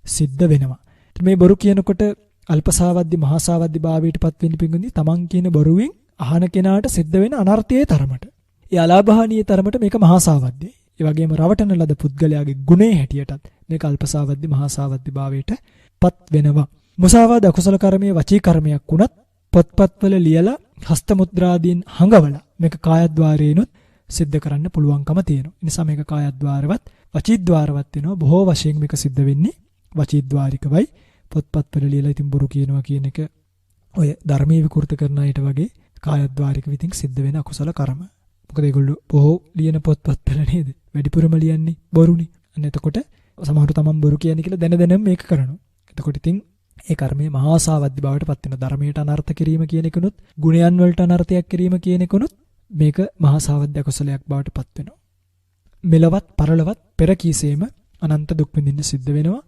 සිද්ධ වෙනවා. මේ බොරු කියනකොට අල්පසාවද්දි මහසාවද්දි භාවයටපත් වෙන්න පින්වත්නි තමන් කියන බොරුවෙන් අහන කෙනාට සිද්ධ වෙන අනර්ථයේ තරමට. ඒ අලාභහානියේ තරමට මේක මහසාවද්දේ. ඒ වගේම රවටන ලද පුද්ගලයාගේ ගුණේ හැටියටත් මේක අල්පසාවද්දි මහසාවද්දි භාවයටපත් වෙනවා. මුසාවාද අකුසල කර්මයේ වචී කර්මයක් වුණත් පොත්පත්වල ලියලා හස්ත මුද්‍රාදීන් හංගවලා මේක කායද්්වාරේනොත් සිද්ධ කරන්න පුළුවන්කම තියෙනවා. ඒ නිසා මේක කායද්්වාරවත් වචීද්්වාරවත් වෙනවා. බොහෝ වශයෙන් මේක සිද්ධ වෙන්නේ වචීද්්වාරිකවයි. පොත්පත්වල ලියලා ඉතින් බොරු කියනවා කියන එක ඔය ධර්මයේ විකෘත කරන අයට වගේ කායද්්වාරික විදිහින් සිද්ධ වෙන අකුසල කර්ම. මොකද ඒගොල්ලෝ බොහෝ ලියන පොත්පත්වල නේද වැඩිපුරම ලියන්නේ බොරුනේ. අන්න එතකොට සමහරව තමන් බොරු කියන්නේ කියලා දැන දැනම මේක කරනවා. එතකොට ඉතින් ඒ කර්මයේ මහාසාවද්දි බවට පත් වෙන ධර්මයට අනර්ථ කිරීම කියන එකනොත් ගුණයන් වලට අනර්ථයක් කිරීම කියන එකනොත් මේක මහාසාවද්දි අකුසලයක් බවට පත් වෙනවා. මෙලවත් පරලවත් පෙර කීසේම අනන්ත දුක් විඳින්න සිද්ධ වෙනවා.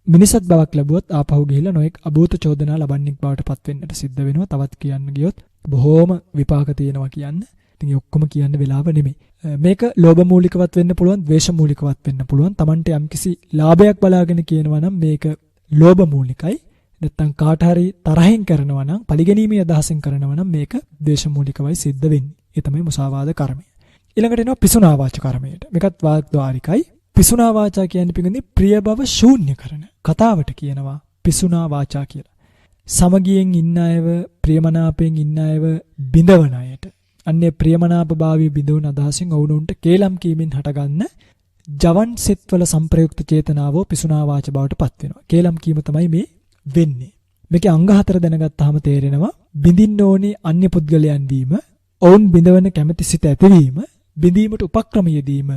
මිනිසත් බවක් ලැබුවොත් ආපහු ගිහිල්ලා නොඑක් අභූත චෝදනා ලබන්නෙක් බවට පත් වෙන්නට සිද්ධ වෙනවා. තවත් කියන්න ගියොත් බොහෝම විපාක තියෙනවා කියන්න. ඉතින් ඔක්කොම කියන්න වෙලාව නෙමෙයි. මේක ලෝභ මූලිකවත් වෙන්න පුළුවන්, ද්වේෂ මූලිකවත් වෙන්න පුළුවන්. Tamante යම්කිසි ලාභයක් බලාගෙන කියනවා නම් මේක ලෝභ මූලිකයි. නැත්තම් කාට හරි තරහින් කරනවා නම්, පරිගැනීමේ අදහසින් කරනවා නම් මේක ද්වේෂ මූලිකවයි සිද්ධ වෙන්නේ. ඒ තමයි මුසාවාද කර්මය. ඊළඟට එනවා පිසුනා වාච කර්මයට. මේකත් වාග්ද්වාරිකයි. පිසුනා වාචා කියන්නේ පිටින් ප්‍රිය බව ශූන්‍ය කරන කතාවට කියනවා පිසුනා වාචා කියලා. සමගියෙන් ඉන්න අයව, ප්‍රියමනාපයෙන් ඉන්න අයව බිඳවන අයට, අන්නේ ප්‍රියමනාප භාවී බිඳවන අදහසින් ඔවුන්ට කේලම් කීමෙන් හටගන්න ජවන් සිත්වල සංප්‍රයුක්ත චේතනාවෝ පිසුනා වාච බවට පත් වෙනවා. කේලම් කීම තමයි මේ වෙන්නේ. මේකේ අංග හතර දැනගත්තාම තේරෙනවා බිඳින්න ඕනේ අන්‍ය පුද්ගලයන් වීම, ඔවුන් බිඳවන කැමැති සිත ඇතිවීම, බිඳීමට උපක්‍රම යෙදීම,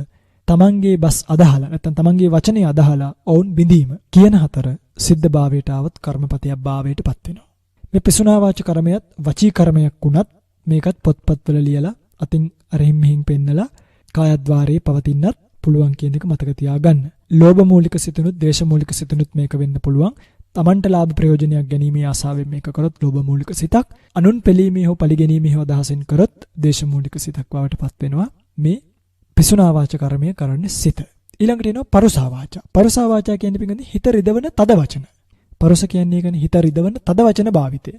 තමන්ගේ බස් අදහලා නැත්නම් තමන්ගේ වචනේ අදහලා ඔවුන් බිඳීම කියන හතර සිද්ධ භාවයට આવත් කර්මපතයක් භාවයටපත් වෙනවා. මේ පිසුනා වාච කර්මයක් වචී කර්මයක් වුණත් මේකත් පොත්පත්වල ලියලා අතින් අරහින් මෙහින් පෙන්නලා කායද්්වාරයේ පවතින්නත් පුළුවන් කියන එක මතක තියාගන්න. ලෝභ මූලික සිතුනුත්, ද්වේෂ මූලික සිතුනුත් මේක වෙන්න පුළුවන්. තමන්ට ලාභ ප්‍රයෝජනයක් ගැනීමේ ආසාවෙන් මේක කරොත් ලෝභ මූලික සිතක්, අනුන් පෙළීමේ හෝ පරිගැනීමේ හෝ අදහසෙන් කරොත් ද්වේෂ මූලික සිතක් බවට පත් වෙනවා. මේ පිසුනා වාච කර්මය කරන්නේ සිත. ඊළඟට එනවා පරුසා වාචා. පරුසා වාචා කියන්නේ පිටින් හිත රිදවන තද වචන. පරුස කියන්නේ කියන්නේ හිත රිදවන තද වචන භාවිතය.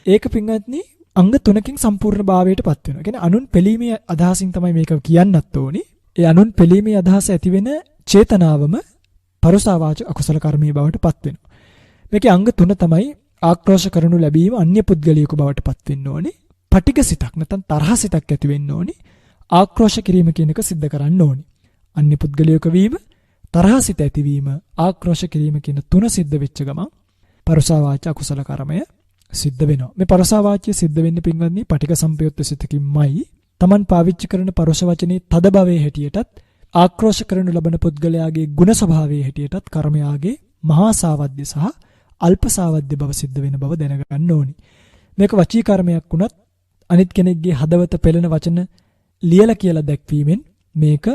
ඒක පින්වත්නි අංග තුනකින් සම්පූර්ණ භාවයට පත් වෙනවා. කියන්නේ අනුන් පෙළීමේ අදහසින් තමයි මේක කියන්නත් ඕනි. ඒ අනුන් පෙළීමේ අදහස ඇති වෙන චේතනාවම පරුසා වාච අකුසල කර්මයේ බවට පත් වෙනවා. මේකේ අංග තුන තමයි ආක්‍රෝෂ කරනු ලැබීම, අන්‍ය පුද්ගලයෙකු බවට පත් වෙන්න ඕනි, පටිඝ සිතක් නැත්නම් තරහ සිතක් ඇති වෙන්න ඕනි, ආක්‍රෝෂ කිරීම කියන එක සිද්ධ කරන්න ඕනි. අන්‍ය පුද්ගලයෙකු වීම, තරහ සිත ඇතිවීම, ආක්‍රෝෂ කිරීම කියන තුන සිද්ධ වෙච්ච ගමන් පරුසා වාච අකුසල කර්මය සිද්ධ වෙනවා. මේ පරුසා වාචය සිද්ධ වෙන්නේ පින්වත්නි පටිඝ සම්පයුක්ත සිතකින්මයි. Taman පාවිච්චි කරන පරුෂ වචනේ තද භවයේ හැටියටත්, ආක්‍රෝෂ කරනු ලබන පුද්ගලයාගේ ගුණ ස්වභාවයේ හැටියටත් කර්මයාගේ මහා සාවද්‍ය සහ අල්ප සාවද්‍ය බව සිද්ධ වෙන බව දැනගන්න ඕනි. මේක වචී කර්මයක් වුණත් අනිත් කෙනෙක්ගේ හදවත පෙළෙන වචන ලියලා කියලා දැක්වීමෙන් මේක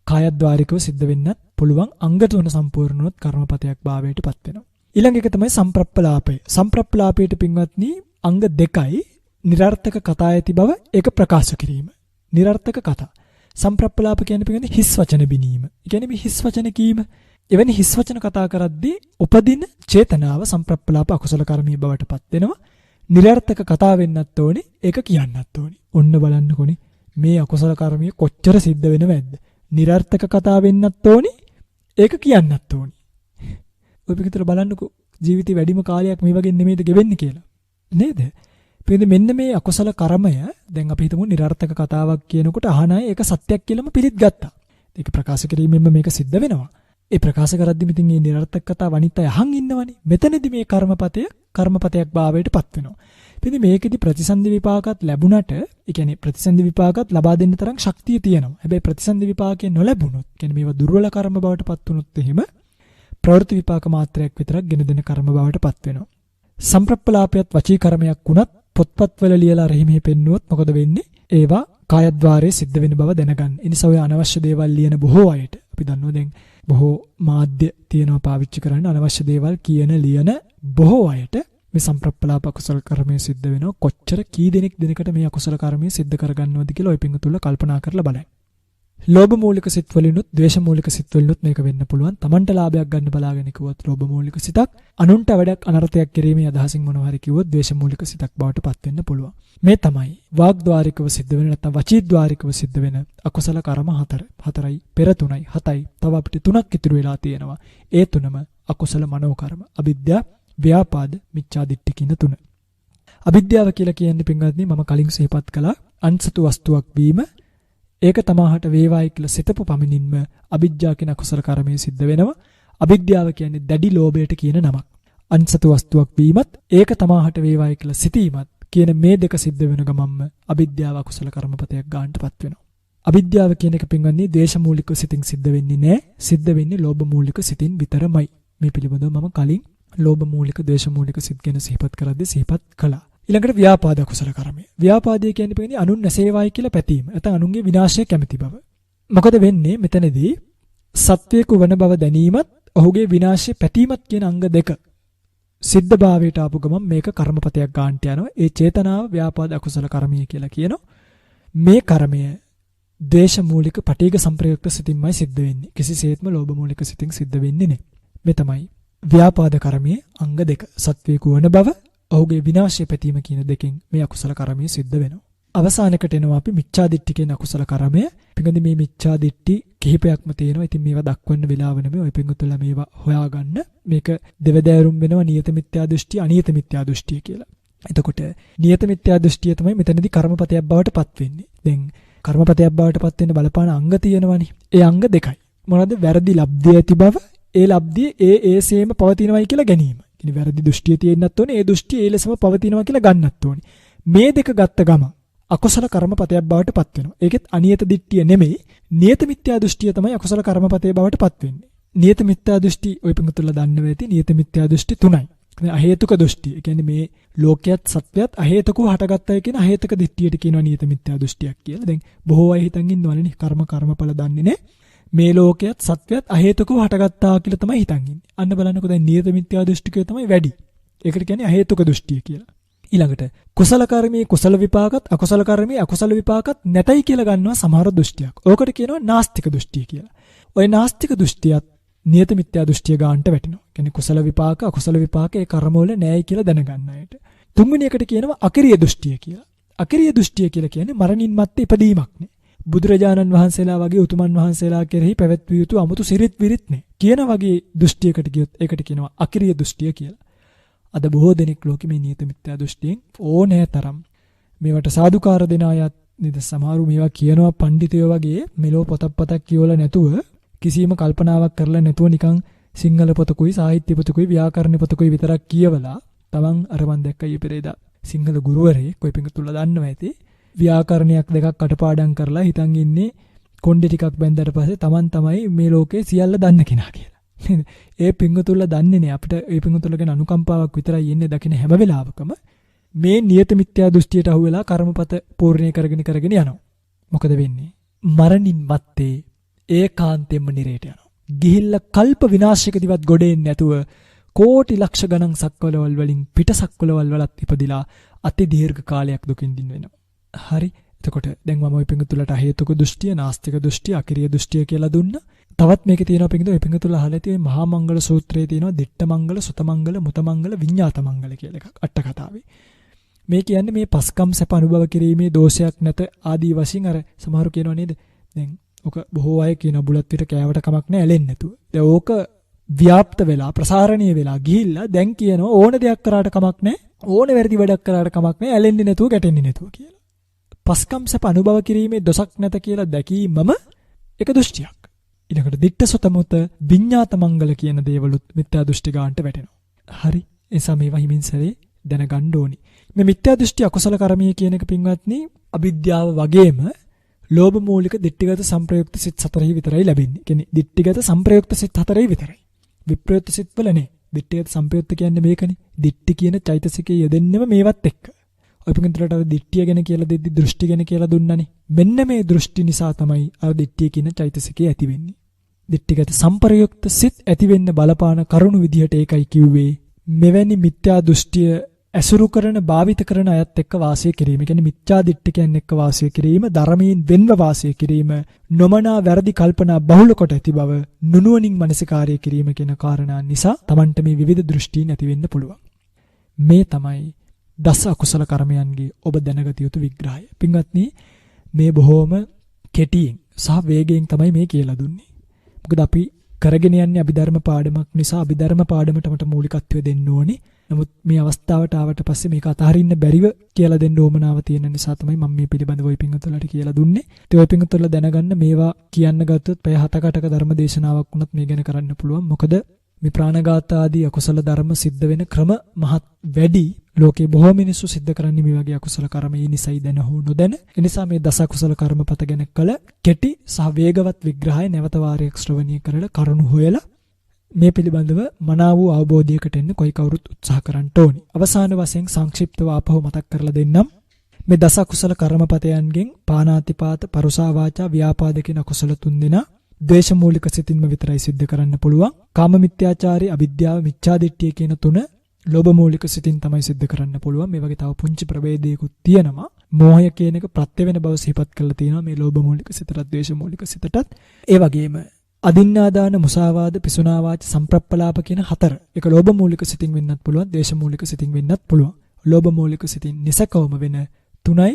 කායද්්වාරිකව සිද්ධ වෙන්නත් පුළුවන්. අංග තුන සම්පූර්ණ වුණොත් කර්මපතයක් භාවයට පත් වෙනවා. ඊළඟ එක තමයි සම්ප්‍රප්පලාපය. සම්ප්‍රප්පලාපයට පින්වත්නි අංග දෙකයි. නිරර්ථක කතා ඇති බව ඒක ප්‍රකාශ කිරීම. නිරර්ථක කතා. සම්ප්‍රප්පලාප කියන්නේ පින්වත්නි හිස් වචන බිනීම. ඒ කියන්නේ මේ හිස් වචන කීම. එවැනි හිස් වචන කතා කරද්දී උපදින චේතනාව සම්ප්‍රප්පලාප අකුසල කර්මී බවට පත් වෙනවා. නිරර්ථක කතා වෙන්නත් ඕනි, ඒක කියන්නත් ඕනි. ඔන්න බලන්නකොනේ මේ අකුසල කර්මී කොච්චර සිද්ධ වෙනවද? නිරර්ථක කතා වෙන්නත් ඕනි, ඒක කියන්නත් ඕනි. ඔය පිටතට බලන්නකෝ ජීවිතේ වැඩිම කාලයක් මේ වගේ නෙමෙයිද ගෙවෙන්නේ කියලා. නේද? මෙන්න මේ අකුසල කර්මය දැන් අපි හිතමු නිරර්ථක කතාවක් කියනකොට අහන අය ඒක සත්‍යයක් කියලාම පිළිගත්තා. ඒක ප්‍රකාශ කිරීමෙන්ම මේක සිද්ධ වෙනවා. ඒ ප්‍රකාශ කරද්දී මිතින් මේ නිරර්ථක කතාව අනිත් අය අහන් ඉන්නවනේ. මෙතනදී මේ කර්මපතයක් භාවයට පත් වෙනවා. ඉතින් මේකෙදි ප්‍රතිසන්දි විපාකات ලැබුණට, ඒ කියන්නේ ප්‍රතිසන්දි විපාකات ලබා දෙන්න තරම් ශක්තිය තියෙනවා. හැබැයි ප්‍රතිසන්දි විපාකේ නොලැබුණොත්, කියන්නේ මේවා දුර්වල කර්ම බවට පත් වුණොත් එහෙම ප්‍රවෘත්ති විපාක මාත්‍රයක් විතරක් ගෙන දෙන කර්ම බවට පත් වෙනවා. සම්ප්‍රප්පලාපයත් වචී කර්මයක් වුණත් පොත්පත්වල ලියලා රහිමේ පෙන්නුවොත් මොකද වෙන්නේ? ඒවා කායද්්වාරයේ සිද්ධ වෙන බව දැනගන්න. ඒ නිසා ඔය අනවශ්‍ය දේවල් ලියන බොහෝ අයට අපි දන්නවා දැන් බොහෝ මාධ්‍ය තියෙනවා පාවිච්චි කරන්න අනවශ්‍ය දේවල් කියන ලියන බොහෝ අයට මේ සම්ප්‍රප්පලාප අකුසල කර්මය සිද්ධ වෙනවා. කොච්චර කී දෙනෙක් දිනකට මේ අකුසල කර්මය සිද්ධ කරගන්නවද කියලා ඔය පිංගුතුල කල්පනා කරලා බලන්න. ලෝභ මූලික සිත් වලිනුත් ද්වේෂ මූලික සිත් වලිනුත් මේක වෙන්න පුළුවන්. Tamanට ලාභයක් ගන්න බලාගෙන කිව්වොත් ලෝභ මූලික සිතක්, අනුන්ට වැඩක් අනර්ථයක් කිරීමේ අදහසින් මොනවා හරි කිව්වොත් ද්වේෂ මූලික සිතක් බවට පත් වෙන්න පුළුවන්. මේ තමයි වාග්ද්වාරිකව සිද්ධ වෙන නැත්නම් වචීද්වාරිකව සිද්ධ වෙන අකුසල කර්ම 4. 4යි පෙර 3යි 7යි තව අපිට 3ක් ඉතුරු වෙලා තියෙනවා. ඒ තුනම අකුසල මනෝ කර්ම. අවිද්‍යාව, ව්‍යාපාද, මිච්ඡාදිට්ඨි කියන තුන. අවිද්‍යාව කියලා කියන්නේ පින්වත්නි මම කලින් සිහිපත් කළා අන්සතු වස්තුවක් වීම. ඒක තමාහට වේවායි කියලා සිතපු පමණින්ම අවිද්‍යාව කියන අකුසල කර්මය සිද්ධ වෙනවා. අවිද්‍යාව කියන්නේ දැඩි ලෝභයට කියන නමක්. අන්සතු වස්තුවක් වීමත් ඒක තමාහට වේවායි කියලා සිතීමත් කියන මේ දෙක සිද්ධ වෙන ගමන්ම අවිද්‍යාව අකුසල කර්මපතයක් ගන්නටපත් වෙනවා. අවිද්‍යාව කියන එක පින්වත්නි ද්වේෂ මූලික සිතින් සිද්ධ වෙන්නේ නැහැ. සිද්ධ වෙන්නේ ලෝභ මූලික සිතින් විතරමයි. මේ පිළිබඳව මම කලින් ලෝභ මූලික, ද්වේෂ මූලික සිත් ගැන සිහිපත් කරද්දී සිහිපත් කළා. ඊළඟට ව්‍යාපාද අකුසල කර්මය. ව්‍යාපාදය කියන්නේ පිටින් අනුන් නැසේවායි කියලා පැතීම. නැත්නම් අනුන්ගේ විනාශය කැමති බව. මොකද වෙන්නේ මෙතනදී සත්වයක වන බව දැනීමත් ඔහුගේ විනාශය පැතීමත් කියන අංග දෙක සිද්ධ භාවයට ආපු ගමන් මේක කර්මපතයක් ගන්නට යනවා. ඒ චේතනාව ව්‍යාපාද අකුසල කර්මය කියලා කියනවා. මේ කර්මය ද්වේෂ මූලික පටිඝ සම්ප්‍රයුක්ත සිතින්මයි සිද්ධ වෙන්නේ. කිසිසේත්ම ලෝභ මූලික සිතින් සිද්ධ වෙන්නේ නැහැ. මේ තමයි ව්‍යාපාද කර්මයේ අංග දෙක. සත්වයක වන බව ඔහුගේ විනාශය පැතීම කියන දෙකෙන් මේ අකුසල කර්මය සිද්ධ වෙනවා. අවසානයකට එනවා අපි මිච්ඡාදිට්ඨි කියන අකුසල කර්මය. පිඟුනි මේ මිච්ඡාදිට්ඨි කිහිපයක්ම තියෙනවා. ඉතින් මේවා දක්වන්න වෙලාව නෙමෙයි. ඔය පිඟුතුලා මේවා හොයාගන්න. මේක දෙවදෑරුම් වෙනවා නියත මිත්‍යා දෘෂ්ටි, අනියත මිත්‍යා දෘෂ්ටිය කියලා. එතකොට නියත මිත්‍යා දෘෂ්ටිය තමයි මෙතනදී කර්මපතයක් බවට පත් වෙන්නේ. දැන් කර්මපතයක් බවට පත් වෙන්න බලපාන අංග තියෙනවනේ. ඒ අංග දෙකයි. මොනවද? වැරදි ලබ්ධිය ඇති බව, ඒ ලබ්ධිය ඒසේම පවතිනවයි කියලා ගැනීම. ඉතින් වැරදි දෘෂ්ටිය තියෙන්නත් ඕනේ. ඒ දෘෂ්ටිය ඒ ලෙසම පවතිනවා කියලා ගන්නත් ඕනේ. මේ දෙක ගත්ත ගමන් අකුසල කර්මපතයක් බවට පත් වෙනවා. ඒකෙත් අනියත දිට්ඨිය නෙමෙයි, නියත මිත්‍යා දෘෂ්ටිය තමයි අකුසල කර්මපතේ බවට පත් වෙන්නේ. නියත මිත්‍යා දෘෂ්ටි ඔය පිටුතුලා දන්නව ඇති. නියත මිත්‍යා දෘෂ්ටි තුනයි. අහේතුක දෘෂ්ටි. ඒ කියන්නේ මේ ලෝකයේත් සත්‍යයත් අහේතුකව හටගත්තයි කියන අහේතුක දිට්ඨියට කියනවා නියත මිත්‍යා දෘෂ්ටියක් කියලා. දැන් බොහෝ අය හිතන් ඉන්නවනේ කර්මඵල දන්නේ නැහැ. මේ ලෝකයේත් සත්‍යයත් අහේතුකව හටගත්තා කියලා තමයි හිතන් ඉන්නේ. අන්න බලන්නකෝ දැන් නියත මිත්‍යා දෘෂ්ටිකය තමයි වැඩි. ඒකට කියන්නේ අහේතුක දෘෂ්ටිය කියලා. ඊළඟට කුසල කර්මයේ කුසල විපාකත් අකුසල කර්මයේ අකුසල විපාකත් නැතයි කියලා ගන්නවා සමහර දෘෂ්ටියක්. ඕකට කියනවා නාස්තික දෘෂ්ටිය කියලා. ওই නාස්තික දෘෂ්ටියත් නියත මිත්‍යා දෘෂ්ටිය ගන්නට වැටෙනවා. කියන්නේ කුසල විපාක අකුසල විපාක ඒ කර්මවල නැහැයි කියලා දැනගන්න අයට. තුන්වෙනි එකට කියනවා අකිරිය දෘෂ්ටිය කියලා. අකිරිය දෘෂ්ටිය කියලා කියන්නේ මරණින් මත්තේ ඉපදීමක් නේ. බුදුරජාණන් වහන්සේලා වගේ උතුමන් වහන්සේලා කෙරෙහි පැවැත්විය යුතු 아무තු සිරිත් විරිත් නේ. කියන වගේ දෘෂ්ටියකට ගියොත් ඒකට කියනවා අකිරිය දෘෂ්ටිය කියලා. අද බොහෝ දෙනෙක් ලෝකෙ මේ නියත මිත්‍යා දෘෂ්ටියෙන් ඕනෑ තරම් මේවට සාදුකාර දෙන අයත් නේද? සමහරු මේවා කියනවා පඬිතුයෝ වගේ මෙලෝ පොතක් කියවලා නැතුව කිසියම් කල්පනාවක් කරලා නැතුව නිකන් සිංහල පොතකුයි සාහිත්‍ය පොතකුයි ව්‍යාකරණ පොතකුයි විතරක් කියවලා තමන් අර මන් දැක්කයි පෙරේදා සිංහල ගුරුවරයෙක් කොයි පිඟුතුලා දන්නව ඇති ව්‍යාකරණයක් දෙකක් කටපාඩම් කරලා හිතන් ඉන්නේ කොණ්ඩේ ටිකක් බැන්දට පස්සේ තමන් තමයි මේ ලෝකේ සියල්ල දන්න කෙනා කියලා. නේද? ඒ පිඟුතුලා දන්නේ නේ අපිට ඒ පිඟුතුලා ගැන අනුකම්පාවක් විතරයි එන්නේ දකින හැම වෙලාවකම මේ නියත මිත්‍යා දෘෂ්ටියට අහු වෙලා කර්මපත පූර්ණේ කරගෙන යනවා. මොකද වෙන්නේ? මරණින් මත්තේ ඒකාන්තයෙන්ම නිරේට යනවා. ගිහිල්ලා කල්ප විනාශයකදීවත් ගොඩ එන්නේ නැතුව කෝටි ලක්ෂ ගණන් සක්වලවල් වලින් පිට සක්වලවල් වලත් ඉපදිලා අති දීර්ඝ කාලයක් දුකින් දින් වෙනවා. හරි. එතකොට දැන් මම ඔය පිඟුතුලට හේතුක දෘෂ්ටිය, නාස්තික දෘෂ්ටිය, අකිරිය දෘෂ්ටිය කියලා දුන්නා. තවත් මේකේ තියෙනවා පිඟුතු ඔය පිඟුතුල අහලා තියෙන මහා මංගල සූත්‍රයේ තියෙනවා දිට්ඨ මංගල, සුත මංගල, මුත මංගල, විඤ්ඤාත මංගල කියලා එකක් අට කතාවේ. මේ කියන්නේ මේ පස්කම් සැප අනුභව කිරීමේ දෝෂයක් නැත ආදී වශයෙන් අර සමහරු කියනවා නේද? දැන් ඔක බොහෝ අය කියන බුලත් පිට කෑවට කමක් නැහැ ඇලෙන්නේ නැතුව. දැන් ඕක ව්‍යාප්ත වෙලා ප්‍රසාරණීය වෙලා ගිහිල්ලා දැන් කියනවා ඕන දෙයක් කරාට කමක් නැහැ, ඕන වැරදි වැඩක් කරාට කමක් නැහැ, ඇලෙන්නේ නැතුව ගැටෙන්නේ නැතුව කියලා. පස්කම් සැප අනුභව කිරීමේ දොසක් නැත කියලා දැකීමම එක දෘෂ්ටියක්. ඊළඟට දිට්ඨ සුත මුත විඤ්ඤාත මංගල කියන දේවලුත් මිත්‍යා දෘෂ්ටි ගන්නට වැටෙනවා. හරි. ඒ සමේව හිමින් සැරේ දැනගන්න ඕනි. මේ මිත්‍යා දෘෂ්ටි අකුසල කර්මයේ කියන එක පින්වත්නි අවිද්‍යාව වගේම ලෝභ මූලික දිට්ඨිගත සංප්‍රයුක්ත සිත් 4 විතරයි ලැබෙන්නේ. කියන්නේ දිට්ඨිගත සංප්‍රයුක්ත සිත් 4 විතරයි. විප්‍රයුක්ත සිත් වල නේ. දිට්ඨිගත සංප්‍රයුක්ත කියන්නේ මේකනේ. දිට්ඨි කියන චෛතසිකයේ යෙදෙන්නෙම මේවත් එක්ක. ඔය පිටුන්තරට අර දිට්ඨිය ගැන කියලා දෙද්දි දෘෂ්ටි ගැන කියලා දුන්නානේ. මෙන්න මේ දෘෂ්ටි නිසා තමයි අර දිට්ඨිය කියන චෛතසිකය ඇති වෙන්නේ. දිට්ඨිගත සංප්‍රයුක්ත සිත් ඇති වෙන්න බලපාන කරුණු විදිහට ඒකයි කිව්වේ මෙවැනි මිත්‍යා දෘෂ්ටිය ඇසුරු කරන භාවිත කරන අයත් එක්ක වාසය කිරීම. කියන්නේ මිත්‍යා දිට්ඨිකයන් එක්ක වාසය කිරීම, ධර්මයෙන් වෙන්ව වාසය කිරීම, නොමනා වැරදි කල්පනා බහුල කොට ඇති බව, නුනුවණින් මනසිකාර්ය කිරීම කියන කාරණා නිසා Tamanට මේ විවිධ දෘෂ්ටි නැති වෙන්න පුළුවන්. මේ තමයි දස අකුසල කර්මයන්ගේ ඔබ දැනගත යුතු විග්‍රහය. පින්වත්නි, මේ බොහෝම කෙටියෙන් සහ වේගයෙන් තමයි මේ කියලා දුන්නේ. මොකද අපි කරගෙන යන්නේ අභිධර්ම පාඩමක් නිසා අභිධර්ම පාඩමට මූලිකත්වය දෙන්න ඕනේ. නමුත් මේ අවස්ථාවට ආවට පස්සේ මේක අතහරින්න බැරිව කියලා දෙන්න ඕමනාව තියෙන නිසා තමයි මම මේ පිළිබඳව ඔය පිංගුතුලට කියලා දුන්නේ. ඒ ඔය පිංගුතුල දැනගන්න මේවා කියන්න ගත්තොත් පැය 7-8ක ධර්ම දේශනාවක් වුණත් මේ ගැන කරන්න පුළුවන්. මොකද මේ ප්‍රාණඝාත ආදී අකුසල ධර්ම සිද්ධ වෙන ක්‍රම මහත් වැඩි. ලෝකේ බොහෝ මිනිස්සු සිද්ධ කරන්නේ මේ වගේ අකුසල කර්ම ඒ නිසයි දැන හෝ නොදැන. ඒ නිසා මේ දස අකුසල කර්මපත ගැන කළ කෙටි සහ වේගවත් විග්‍රහය නැවත වාරයක් ශ්‍රවණය කරලා කරුණු හොයලා මේ පිළිබඳව මනාව වූ අවබෝධයකට එන්න කොයි කවුරුත් උත්සාහ කරන්න ඕනි. අවසාන වශයෙන් සංක්ෂිප්තව ආපහු මතක් කරලා දෙන්නම්. මේ දස අකුසල කර්මපතයන්ගෙන් පාණාතිපාත, පරුසා වාචා, ව්‍යාපාද කියන අකුසල 3 දෙනා ද්වේෂ මූලික සිතින්ම විතරයි සිද්ධ කරන්න පුළුවන්. කාම මිත්‍යාචාරී, අවිද්‍යාව, මිච්ඡාදිට්ඨිය කියන 3 ලෝභ මූලික සිතින් තමයි සිද්ධ කරන්න පුළුවන්. මේ වගේ තව පුංචි ප්‍රභේදයකුත් තියෙනවා. මෝහය කියන එක ප්‍රත්‍ය වෙන බව සිහිපත් කරලා තියෙනවා මේ ලෝභ මූලික සිතටත් ද්වේෂ මූලික සිතටත්. ඒ වගේම අදින්නාදාන, මුසාවාද, පිසුනා වාච, සම්ප්‍රප්පලාප කියන 4. ඒක ලෝභ මූලික සිතින් වෙන්නත් පුළුවන්, ද්වේෂ මූලික සිතින් වෙන්නත් පුළුවන්. ලෝභ මූලික සිතින් නිසකවම වෙන 3යි,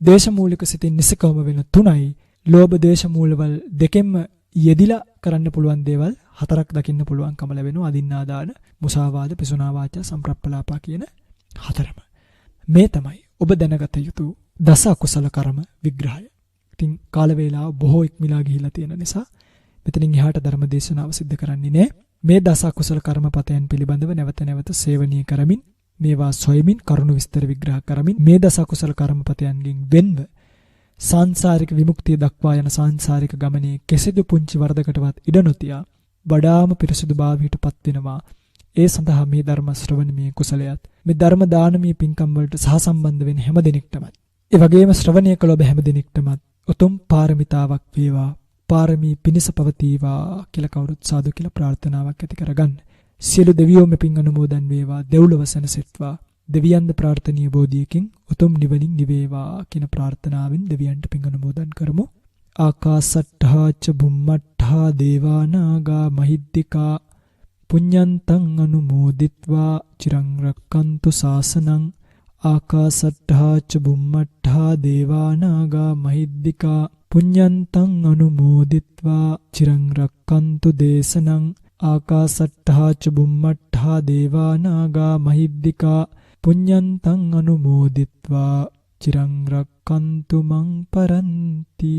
ද්වේෂ මූලික සිතින් නිසකවම වෙන 3යි. ලෝභ ද්වේෂ මූලවල දෙකෙන්ම යෙදිලා කරන්න පුළුවන් දේවල් 4ක් දකින්න පුළුවන්කම ලැබෙනවා. අදින්නාදාන, මුසාවාද, පිසුනා වාච, සම්ප්‍රප්පලාප කියන 4ම. මේ තමයි ඔබ දැනගත යුතු දස අකුසල කර්ම විග්‍රහය. ඉතින් කාල වේලාව බොහෝ ඉක්මලා ගිහිලා තියෙන නිසා මෙතනින් එහාට ධර්ම දේශනාව සිද්ධ කරන්නේ නැහැ. මේ දස අකුසල කර්මපතයන් පිළිබඳව නැවත නැවත සේවනීය කරමින්, මේවා සොයමින්, කරුණු විස්තර විග්‍රහ කරමින් මේ දස අකුසල කර්මපතයන්ගෙන් වෙන්ව සාංශාරික විමුක්තිය දක්වා යන සාංශාරික ගමනේ කෙසෙදු පුංචි වරදකටවත් ඉඩ නොතියා වඩාම පිරිසුදු භාවයටපත් වෙනවා. ඒ සඳහා මේ ධර්ම ශ්‍රවණමේ කුසලයත්, මේ ධර්ම දානමේ පින්කම් වලට සහසම්බන්ධ වෙන හැම දිනෙකටම, ඒ වගේම ශ්‍රවණය කළ ඔබ හැම දිනෙකටම උතුම් පාරමිතාවක් වේවා, පාරමී පිණිස පවතිවා කියලා කවුරුත් සාදු කියලා ප්‍රාර්ථනාවක් ඇති කරගන්න. සියලු දෙවියෝ මෙපින් අනුමෝදන් වේවා, දෙව්ලොව සැනසෙත්වා, දෙවියන්ද ප්‍රාර්ථනීය බෝධියකින් උතුම් නිවනින් නිවේවා කියන ප්‍රාර්ථනාවෙන් දෙවියන්ට පින් අනුමෝදන් කරමු. ආකාසට්ඨා ච බුම්මට්ඨා දේවා නාග මහිද්దికා පුඤ්ඤන්තං අනුමෝදිත්වා චිරං රක්칸තු ශාසනං. ආකාසට්ඨා ච බුම්මට්ඨා දේවා නාග මහිද්దికා පුඤ්ඤන්තං අනුමෝදිත්වා චිරං රක්칸තු දේශනං. ආකාසට්ඨා ච බුම්මට්ඨා දේවා නාග මහිද්దికා පුඤ්ඤන්තං අනුමෝදිත්වා චිරං රක්칸තු මං පරන්ති.